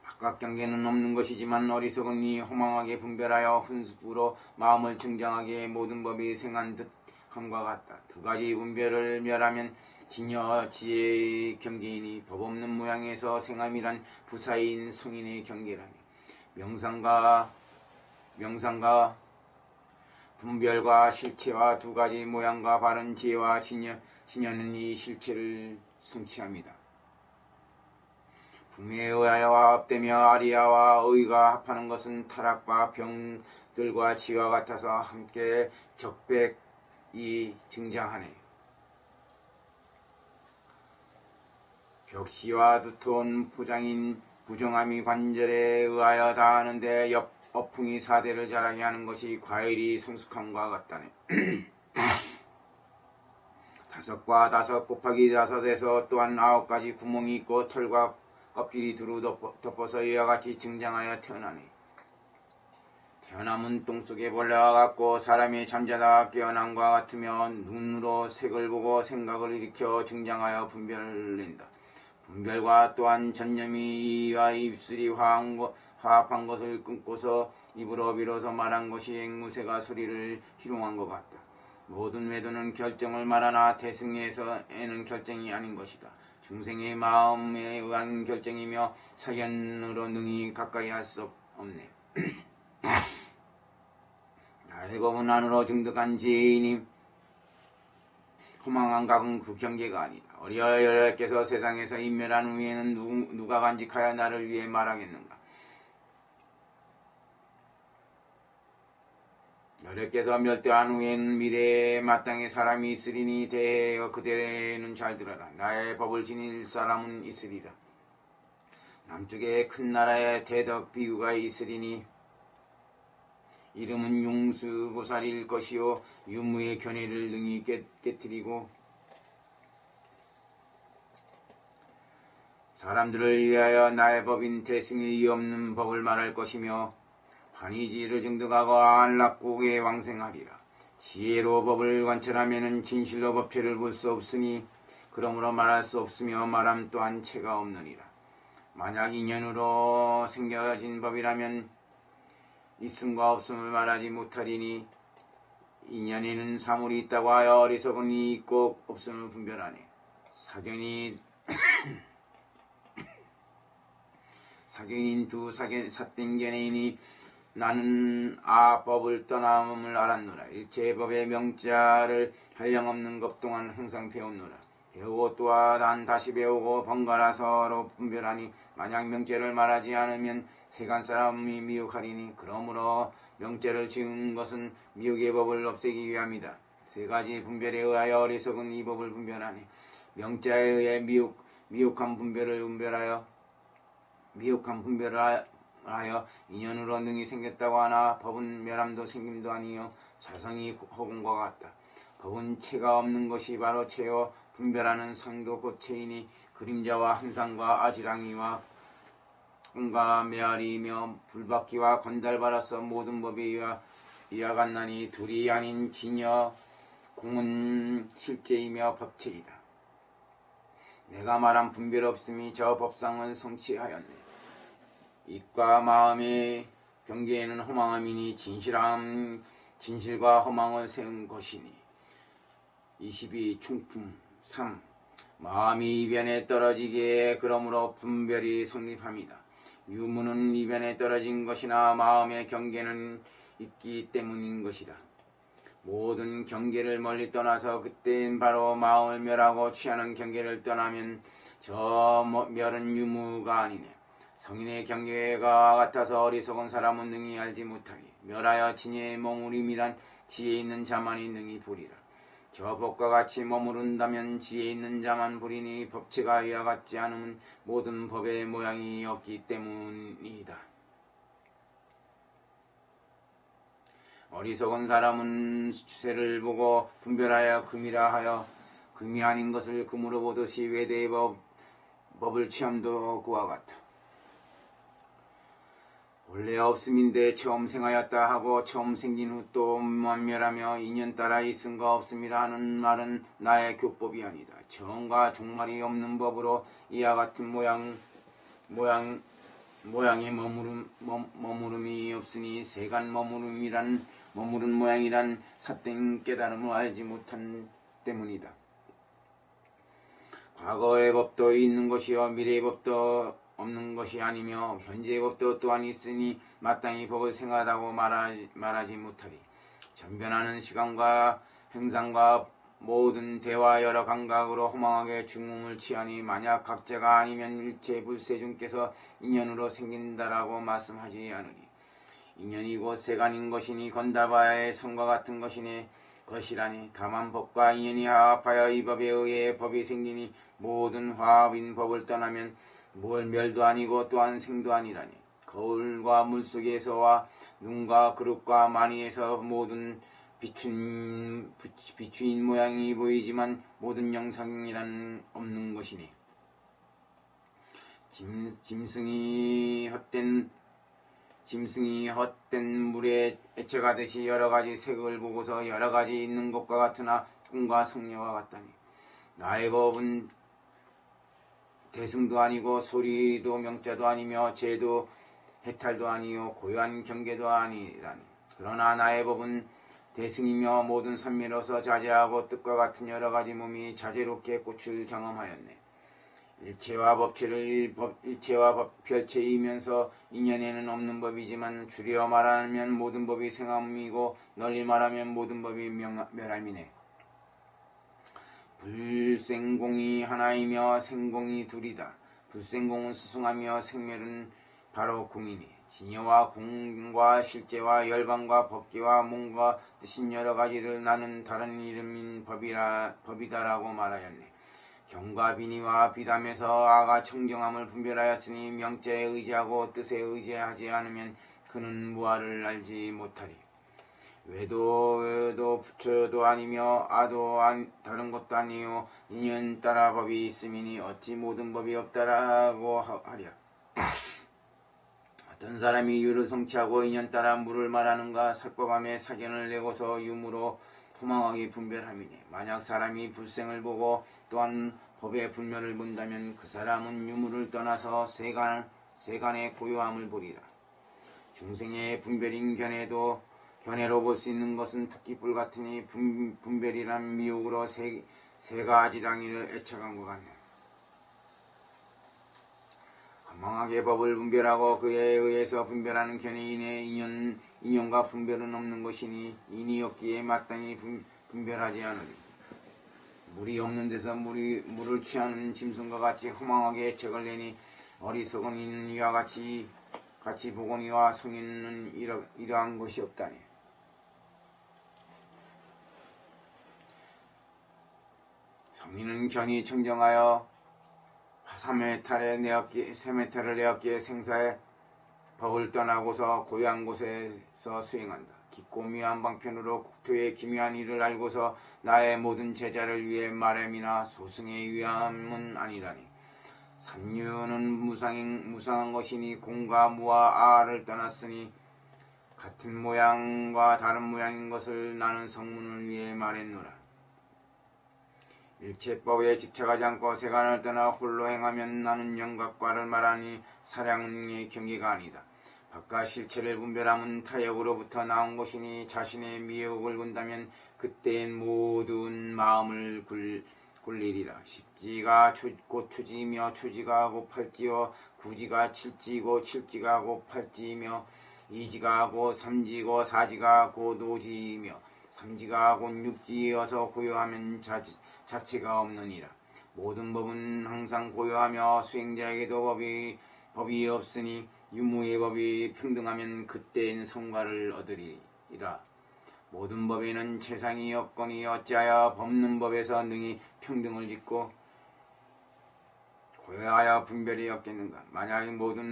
바깥 경계는 없는 것이지만 어리석은 이 허망하게 분별하여 훈습으로 마음을 정정하게 모든 법이 생한 듯함과 같다. 두 가지 분별을 멸하면 진여 지혜의 경계이니 법 없는 모양에서 생함이란 부사인 성인의 경계라니. 명상과 분별과 실체와 두 가지 모양과 바른 지혜와 진여는 이 실체를 성취합니다. 품에 의하여 화합되며 아리아와 의가 합하는 것은 타락과 병들과 지와 같아서 함께 적백이 증장하네. 벽시와 두터운 포장인 부정함이 관절에 의하여 다하는데 어풍이 사대를 자라게 하는 것이 과일이 성숙함과 같다네. 5과 5 곱하기 5에서 또한 9가지 구멍이 있고 털과 껍질이 두루 덮어서 이와 같이 증장하여 태어나네. 변함은 똥속에 벌레와 같고 사람이 잠자다 깨어남과 같으며 눈으로 색을 보고 생각을 일으켜 증장하여 분별을 낸다. 분별과 또한 전념이 이와 입술이 화합한 것을 끊고서 입으로 비로소 말한 것이 앵무새가 소리를 희롱한 것 같다. 모든 외도는 결정을 말하나 태승에서에는 결정이 아닌 것이다. 중생의 마음에 의한 결정이며 사견으로 능히 가까이 할 수 없네. 나의 법은 안으로 증득한 지혜이니 허망한 각은 그 경계가 아니다. 어리여여께서 세상에서 인멸한 후에는 누가 간직하여 나를 위해 말하겠는가. 여래께서 멸대한 후에는 미래에 마땅히 사람이 있으리니 대하여 그대는 잘 들어라. 나의 법을 지닐 사람은 있으리라. 남쪽에 큰 나라에 대덕 비구가 있으리니 이름은 용수보살일 것이요 유무의 견해를 능히 깨뜨리고 사람들을 위하여 나의 법인 태승의 없는 법을 말할 것이며 환희지를 증득하고 안락국에 왕생하리라. 지혜로 법을 관철하면은 진실로 법체를 볼 수 없으니 그러므로 말할 수 없으며 말함 또한 체가 없느니라. 만약 인연으로 생겨진 법이라면 있음과 없음을 말하지 못하리니 인연에는 사물이 있다고 하여 어리석은 이 있고 없음을 분별하네. 사견인 두 삿된 견해이니 나는 법을 떠남음을 알았노라. 일체의 법의 명자를 한량없는 것 동안 항상 배웠노라. 배우고 또한 난 다시 배우고 번갈아 서로 분별하니 만약 명제를 말하지 않으면 세간 사람이 미혹하리니 그러므로 명제를 지은 것은 미혹의 법을 없애기 위함이다. 세 가지 분별에 의하여 어리석은 이 법을 분별하니 명자에 의해 미혹한 분별을 하여 인연으로 능히 생겼다고 하나 법은 멸함도 생김도 아니요 자성이 허공과 같다. 법은 체가 없는 것이 바로 체요 분별하는 상도 곧 체이니 그림자와 한상과 아지랑이와 꿈과 메아리이며 불바퀴와 건달바라서 모든 법이 이와 같나니 둘이 아닌 진여 공은 실제이며 법체이다. 내가 말한 분별 없음이 저 법상을 성취하였네. 입과 마음의 경계에는 허망함이니 진실과 허망을 세운 것이니. 22. 총품 3. 마음이 이변에 떨어지기에 그러므로 분별이 성립합니다. 유무는 이변에 떨어진 것이나 마음의 경계는 있기 때문인 것이다. 모든 경계를 멀리 떠나서 그때는 바로 마음을 멸하고 취하는 경계를 떠나면 저 멸은 유무가 아니네. 성인의 경계가 같아서 어리석은 사람은 능히 알지 못하리. 멸하여 진의 머무림이란 지혜 있는 자만이 능히 보리라. 저 법과 같이 머무른다면 지혜 있는 자만 보리니 법체가 이와 같지 않으면 모든 법의 모양이 없기 때문이다. 어리석은 사람은 추세를 보고 분별하여 금이라 하여 금이 아닌 것을 금으로 보듯이 외대의 법을 취함도 그와 같다. 원래 없음인데 처음 생하였다 하고 처음 생긴 후 또 만멸하며 인연 따라 있음과 없음이라 하는 말은 나의 교법이 아니다. 정과 종말이 없는 법으로 이와 같은 모양의 머무름이 없으니 세간 머무른 모양이란 삿된 깨달음을 알지 못한 때문이다. 과거의 법도 있는 것이요 미래의 법도 없는 것이 아니며 현재의 법도 또한 있으니 마땅히 법을 생하다고 말하지 못하리. 전변하는 시간과 행상과 모든 대화 여러 감각으로 허망하게 중음을 취하니 만약 각자가 아니면 일체 불세중께서 인연으로 생긴다라고 말씀하지 않으리. 인연이 곧 세간인 것이니 건달바의 성과 같은 것이라니 다만 법과 인연이 화합하여 이 법에 의해 법이 생기니 모든 화합인 법을 떠나면 뭘 멸도 아니고 또한 생도 아니라니. 거울과 물속에서와 눈과 그릇과 마니에서 모든 비추인 모양이 보이지만 모든 영상이란 없는 것이니. 짐승이 헛된 짐승이 헛된 물에 애쳐가듯이 여러가지 색을 보고서 여러가지 있는 것과 같으나 꿈과 성녀와 같다니. 나의 법은 대승도 아니고 소리도 명자도 아니며 죄도 해탈도 아니요 고요한 경계도 아니라니. 그러나 나의 법은 대승이며 모든 선미로서 자제하고 뜻과 같은 여러가지 몸이 자제롭게 꽃을 경험하였네. 일체와 별체이면서 인연에는 없는 법이지만 줄여 말하면 모든 법이 생함이고 널리 말하면 모든 법이 멸함이네. 불생공이 하나이며 생공이 둘이다. 불생공은 수승하며 생멸은 바로 공이니. 진여와 공과 실제와 열반과 법계와 몸과 뜻인 여러가지를 나는 다른 이름인 법이다라고 말하였네. 경과 비니와 비담에서 아가 청정함을 분별하였으니 명제에 의지하고 뜻에 의지하지 않으면 그는 무아를 알지 못하리. 외도 부처도 아니며 아도 다른 것도 아니요 인연 따라 법이 있음이니 어찌 모든 법이 없다라고 하랴. 어떤 사람이 유를 성취하고 인연 따라 물을 말하는가. 살법함에 사견을 내고서 유무로 도망하기 분별함이니. 만약 사람이 불생을 보고 또한 법의 불멸을 본다면 그 사람은 유무를 떠나서 세간의 고요함을 보리라. 중생의 분별인 견해로 볼 수 있는 것은 특히 불같으니 분별이란 미혹으로 세 가지 당위를 애쳐간 것 같네. 건망하게 법을 분별하고 그에 의해서 분별하는 견해인의 인연과 분별은 없는 것이니 인이 없기에 마땅히 분별하지 않으리. 물이 없는 데서 물을 취하는 짐승과 같이 허망하게 애착을 내니 어리석은 이는 이와 같이 보거니와 성인은 이러한 것이 없다니. 성인은 견이 청정하여 세메탈을 내었기에 생사의 법을 떠나고서 고요한 곳에서 수행한다. 깊고 미한 방편으로 국토의 기묘한 일을 알고서 나의 모든 제자를 위해 말함이나 소승의 위함은 아니라니. 삼류는 무상한 것이니 공과 무와 아를 떠났으니 같은 모양과 다른 모양인 것을 나는 성문을 위해 말했노라. 일체법에 집착하지 않고 세간을 떠나 홀로 행하면 나는 영각과를 말하니 사량의 경계가 아니다. 바깥 실체를 분별함은 타협으로부터 나온 것이니 자신의 미혹을 본다면 그때엔 모든 마음을 굴리리라. 십지가 곧 초지이며 초지가 곧 팔지요. 구지가 칠지이고 칠지가 곧 팔지이며 이지가 곧 삼지이고 사지가 곧 오지이며 삼지가 곧 육지이어서 고요하면 자체가 없느니라. 모든 법은 항상 고요하며 수행자에게도 법이 없으니 유무의 법이 평등하면 그때엔 성과를 얻으리라. 모든 법에는 최상이 없거니 어찌하여 법는 법에서 능히 평등을 짓고 고요하여 분별이 없겠는가. 만약 모든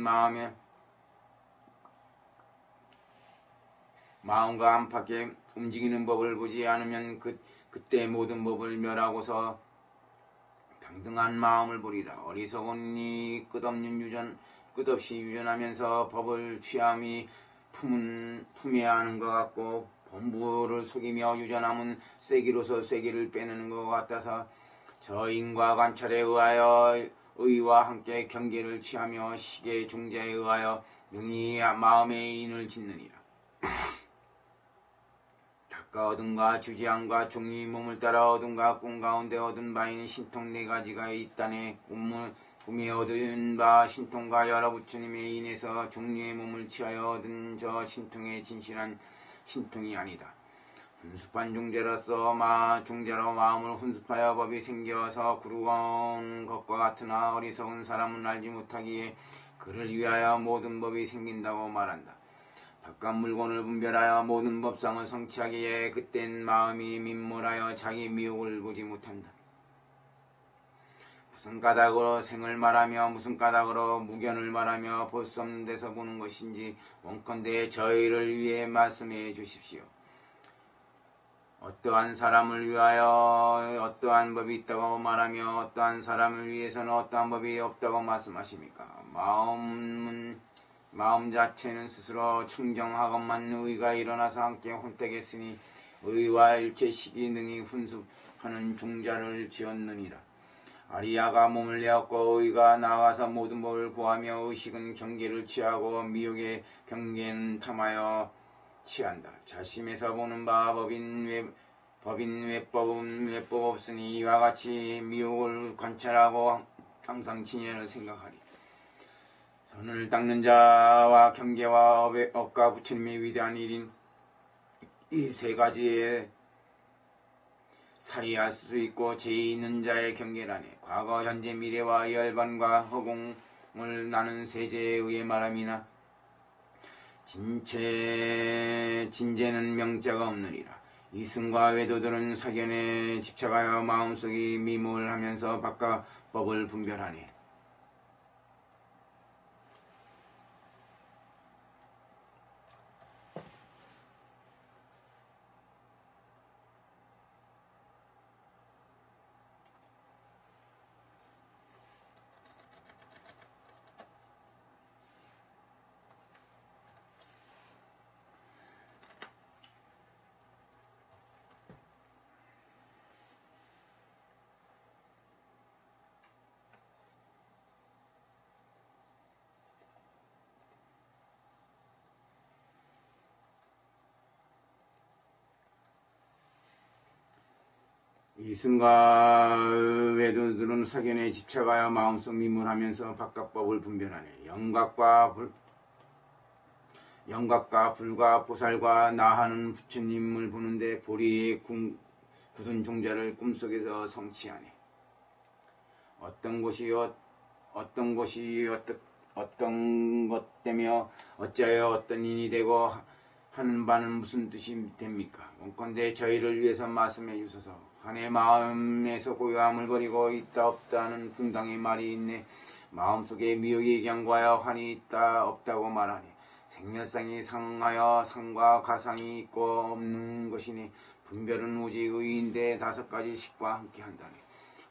마음과 안팎에 움직이는 법을 보지 않으면 그때 모든 법을 멸하고서 평등한 마음을 보리라. 어리석은이 끝없이 유전하면서 법을 취함이 품해야 하는 것 같고 본부를 속이며 유전함은 쐐기로서 쐐기를 빼내는 것 같아서 저인과 관찰에 의하여 의와 함께 경계를 취하며 시계 종자에 의하여 능히 마음의 인을 짓느니라. 닭과 어둠과 주지함과 종이 몸을 따라 어둠과 꿈 가운데 얻은 바인 신통 네 가지가 있다네. 꿈에 얻은 바 신통과 여러 부처님에 인해서 종류의 몸을 취하여 얻은 저 신통의 진실한 신통이 아니다. 훈습한 종자로서 종자로 마음을 훈습하여 법이 생겨서 구르건 것과 같으나 어리석은 사람은 알지 못하기에 그를 위하여 모든 법이 생긴다고 말한다. 바깥 물건을 분별하여 모든 법상을 성취하기에 그땐 마음이 민몰하여 자기 미혹을 보지 못한다. 무슨 까닭으로 생을 말하며 무슨 까닭으로 무견을 말하며 볼 수 없는 데서 보는 것인지 원컨대 저희를 위해 말씀해 주십시오. 어떠한 사람을 위하여 어떠한 법이 있다고 말하며 어떠한 사람을 위해서는 어떠한 법이 없다고 말씀하십니까? 마음은 마음 자체는 스스로 청정하건만 의가 일어나서 함께 혼택했으니 의와 일체 시기 능히 훈습하는 종자를 지었느니라. 아리야가 몸을 내었고 의가 나아가서 모든 법을 구하며 의식은 경계를 취하고 미혹의 경계는 탐하여 취한다. 자심에서 보는 바 법인 외법은 외법 없으니 이와 같이 미혹을 관찰하고 항상 진연을 생각하리. 선을 닦는 자와 경계와 업과 부처님의 위대한 일인 이 세 가지에 사이할 수 있고 죄 있는 자의 경계라네. 과거 현재 미래와 열반과 허공을 나는 세제에 의해 말함이나 진제는 명자가 없느니라. 이승과 외도들은 사견에 집착하여 마음속이 미모를 하면서 바깥 법을 분별하네. 이승과 외도들은 사견에 집착하여 마음속 미문하면서 바깥법을 분별하네. 영각과 불과 보살과 나하는 부처님을 보는데 보리의 굳은 종자를 꿈속에서 성취하네. 어떤 것 때며 어찌하여 어떤 인이 되고 하는 바는 무슨 뜻이 됩니까? 원컨대 저희를 위해서 말씀해 주소서. 한의 마음에서 고요함을 버리고 있다 없다는 궁당의 말이 있네. 마음속에 미혹이 경과하여 환이 있다 없다고 말하니 생멸상이 상하여 상과 가상이 있고 없는 것이니 분별은 오직 의인데 5가지 식과 함께 한다니.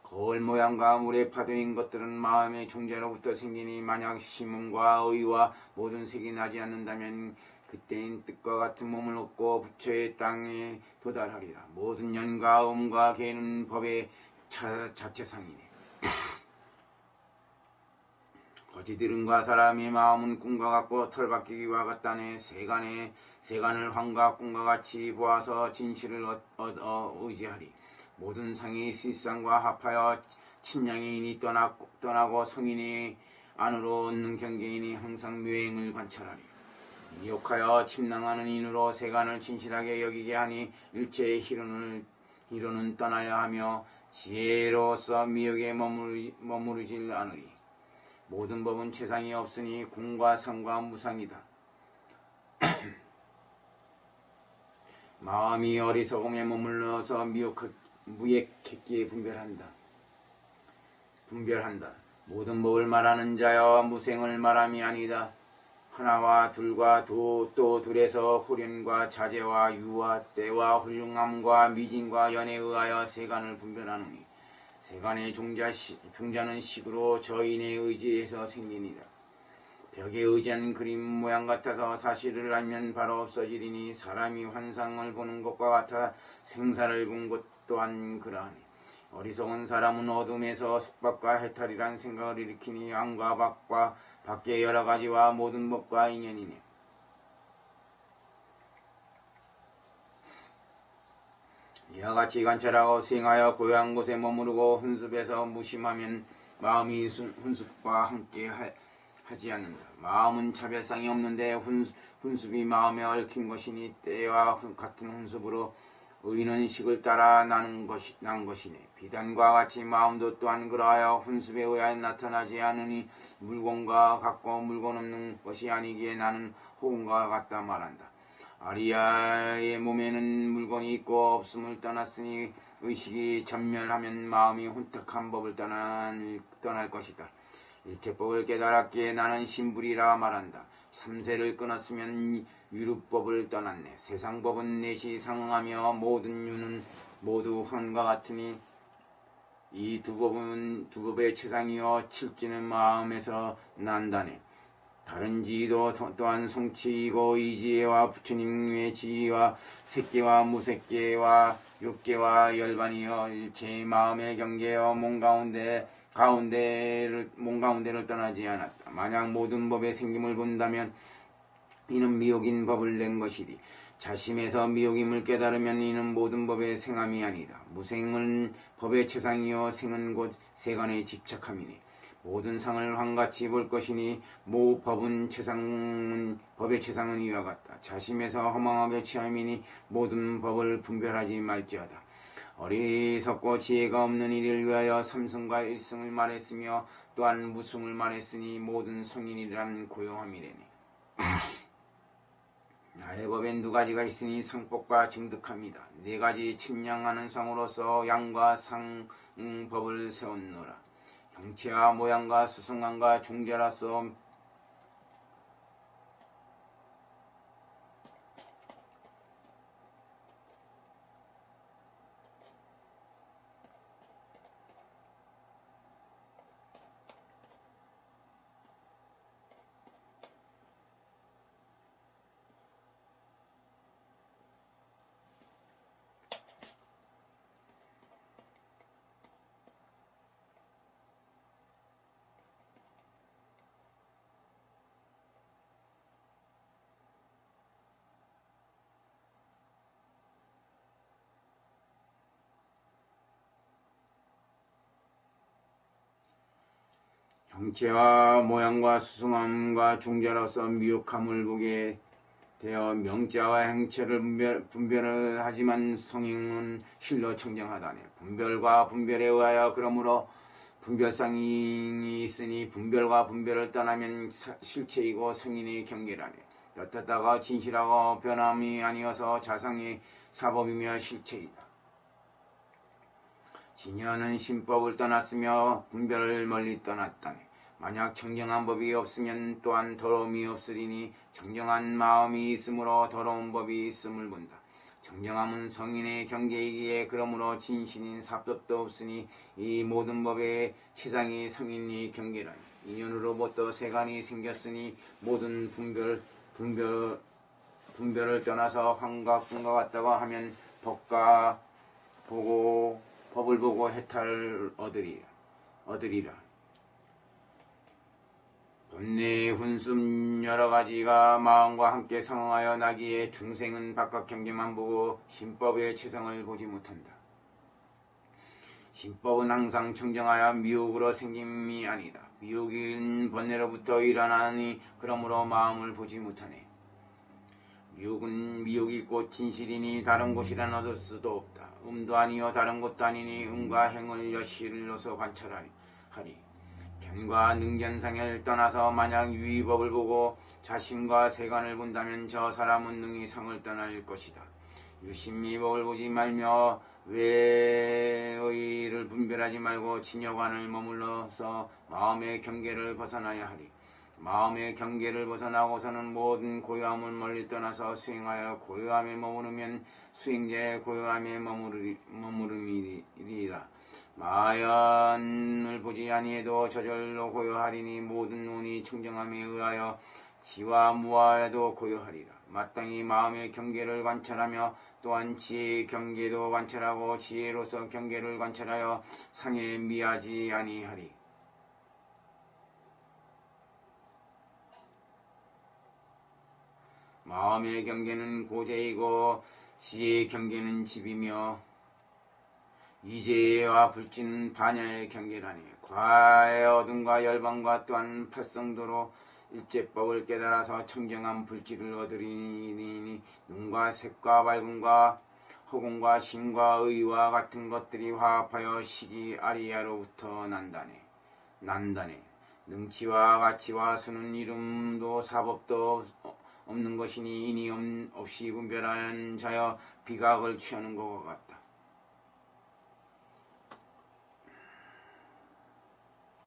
거울 모양과 물의 파도인 것들은 마음의 종자로부터 생기니 만약 심음과 의와 모든 색이 나지 않는다면 그때인 뜻과 같은 몸을 얻고 부처의 땅에 도달하리라. 모든 연과 음과 개는 법의 자체상이니 거지들은과 사람의 마음은 꿈과 같고 털박기기와 같다네. 세간을 환과 꿈과 같이 보아서 진실을 의지하리. 모든 상이 실상과 합하여 침량인이 떠나고 성인이 안으로 얻는 경계인이 항상 묘행을 관찰하리. 미혹하여 침낭하는 인으로 세간을 진실하게 여기게 하니 일체의 희론은 떠나야 하며 지혜로서 미혹에 머무르질 않으리. 모든 법은 최상이 없으니 공과 상과 무상이다. 마음이 어리석음에 머물러서 무액했기에 분별한다. 모든 법을 말하는 자여 무생을 말함이 아니다. 하나와 둘과 또 둘에서 호련과 자제와 유와 때와 훌륭함과 미진과 연에 의하여 세간을 분별하느니 세간의 종자는 식으로 저인의 의지에서 생기니라. 벽에 의지한 그림 모양 같아서 사실을 알면 바로 없어지리니 사람이 환상을 보는 것과 같아 생사를 본 것 또한 그러하니 어리석은 사람은 어둠에서 속박과 해탈이란 생각을 일으키니 안과 밖의 여러 가지와 모든 법과 인연이니 이와 같이 관찰하고 수행하여 고요한 곳에 머무르고 훈습에서 무심하면 마음이 훈습과 함께 하지 않는다. 마음은 차별상이 없는데 훈습이 마음에 얽힌 것이니 때와 같은 훈습으로 의는 식을 따라 난 것이네. 비단과 같이 마음도 또한 그러하여 훈습에 의하여 나타나지 않으니 물건과 같고 물건 없는 것이 아니기에 나는 호흡과 같다 말한다. 아리야의 몸에는 물건이 있고 없음을 떠났으니 의식이 전멸하면 마음이 혼탁한 법을 떠날 것이다. 일체법을 깨달았기에 나는 신불이라 말한다. 삼세를 끊었으면 유류법을 떠났네. 세상법은 넷이 상하며 모든 유는 모두 환과 같으니 이 두 법의 최상이요 칠지는 마음에서 난다네. 다른 지위도 또한 성취이고 이 지혜와 부처님의 지위와 색계와 무색계와 육계와 열반이여 일체의 마음의 경계여 몸 가운데를 떠나지 않았다. 만약 모든 법의 생김을 본다면 이는 미혹인 법을 낸 것이리. 자심에서 미혹임을 깨달으면 이는 모든 법의 생함이 아니다. 무생은 법의 최상이요 생은 곧 세간의 집착함이니 모든 상을 황같이 볼 것이니 법의 최상은 이와 같다. 자심에서 허망하게 취함이니 모든 법을 분별하지 말지어다. 어리석고 지혜가 없는 이를 위하여 삼승과 일승을 말했으며 또한 무승을 말했으니 모든 성인이란 고요함이래니. 나의 법엔 두 가지가 있으니 상법과 증득합니다. 네 가지 침량하는 상으로서 양과 상법을 세웠노라. 형체와 모양과 수승함과 종자로서 형체와 모양과 수승함과 종자로서 미혹함을 보게 되어 명자와 행체를 분별을 하지만 성행은 실로 청정하다네. 분별과 분별에 의하여 그러므로 분별상이 있으니 분별과 분별을 떠나면 실체이고 성인의 경계라네. 떳떳하고 진실하고 변함이 아니어서 자성의 사법이며 실체이다. 진여는 신법을 떠났으며 분별을 멀리 떠났다네. 만약 청정한 법이 없으면 또한 더러움이 없으리니 청정한 마음이 있으므로 더러운 법이 있음을 본다. 청정함은 성인의 경계이기에 그러므로 진실인 사법도 없으니 이 모든 법의 최상이 성인의 경계라니. 인연으로부터 세간이 생겼으니 모든 분별을 떠나서 환각분과 같다고 하면 법을 보고 해탈을 얻으리라. 본래의 훈습 여러 가지가 마음과 함께 상응하여 나기에 중생은 바깥 경계만 보고 신법의 최성을 보지 못한다. 신법은 항상 청정하여 미혹으로 생김이 아니다. 미혹인 본래로부터 일어나니 그러므로 마음을 보지 못하네. 미혹이 곧 진실이니 다른 곳이란 얻을 수도 없다. 음도 아니요 다른 곳도 아니니 음과 행을 여실로서 관찰하리. 견과 능견상을 떠나서 만약 유의법을 보고 자신과 세간을 본다면 저 사람은 능히 상을 떠날 것이다. 유심미법을 보지 말며 외의를 분별하지 말고 진여관을 머물러서 마음의 경계를 벗어나야 하리. 마음의 경계를 벗어나고서는 모든 고요함을 멀리 떠나서 수행하여 고요함에 머무르면 수행자의 고요함에 머무름이리라. 마연을 보지 아니해도 저절로 고요하리니 모든 운이 청정함에 의하여 지와 무아에도 고요하리라. 마땅히 마음의 경계를 관찰하며 또한 지혜의 경계도 관찰하고 지혜로서 경계를 관찰하여 상에 미하지 아니하리. 마음의 경계는 고제이고 지혜의 경계는 집이며 이제와 불진 반야의 경계라니. 과의 어둠과 열방과 또한 팔성도로 일제법을 깨달아서 청정한 불지를 얻으리니 눈과 색과 밝음과 허공과 신과 의와 같은 것들이 화합하여 시기 아리야로부터 난다네. 능치와 가치와 수는 이름도 사법도 없는 것이니 이니 없이 분별한 자여 비각을 취하는 것과 같다.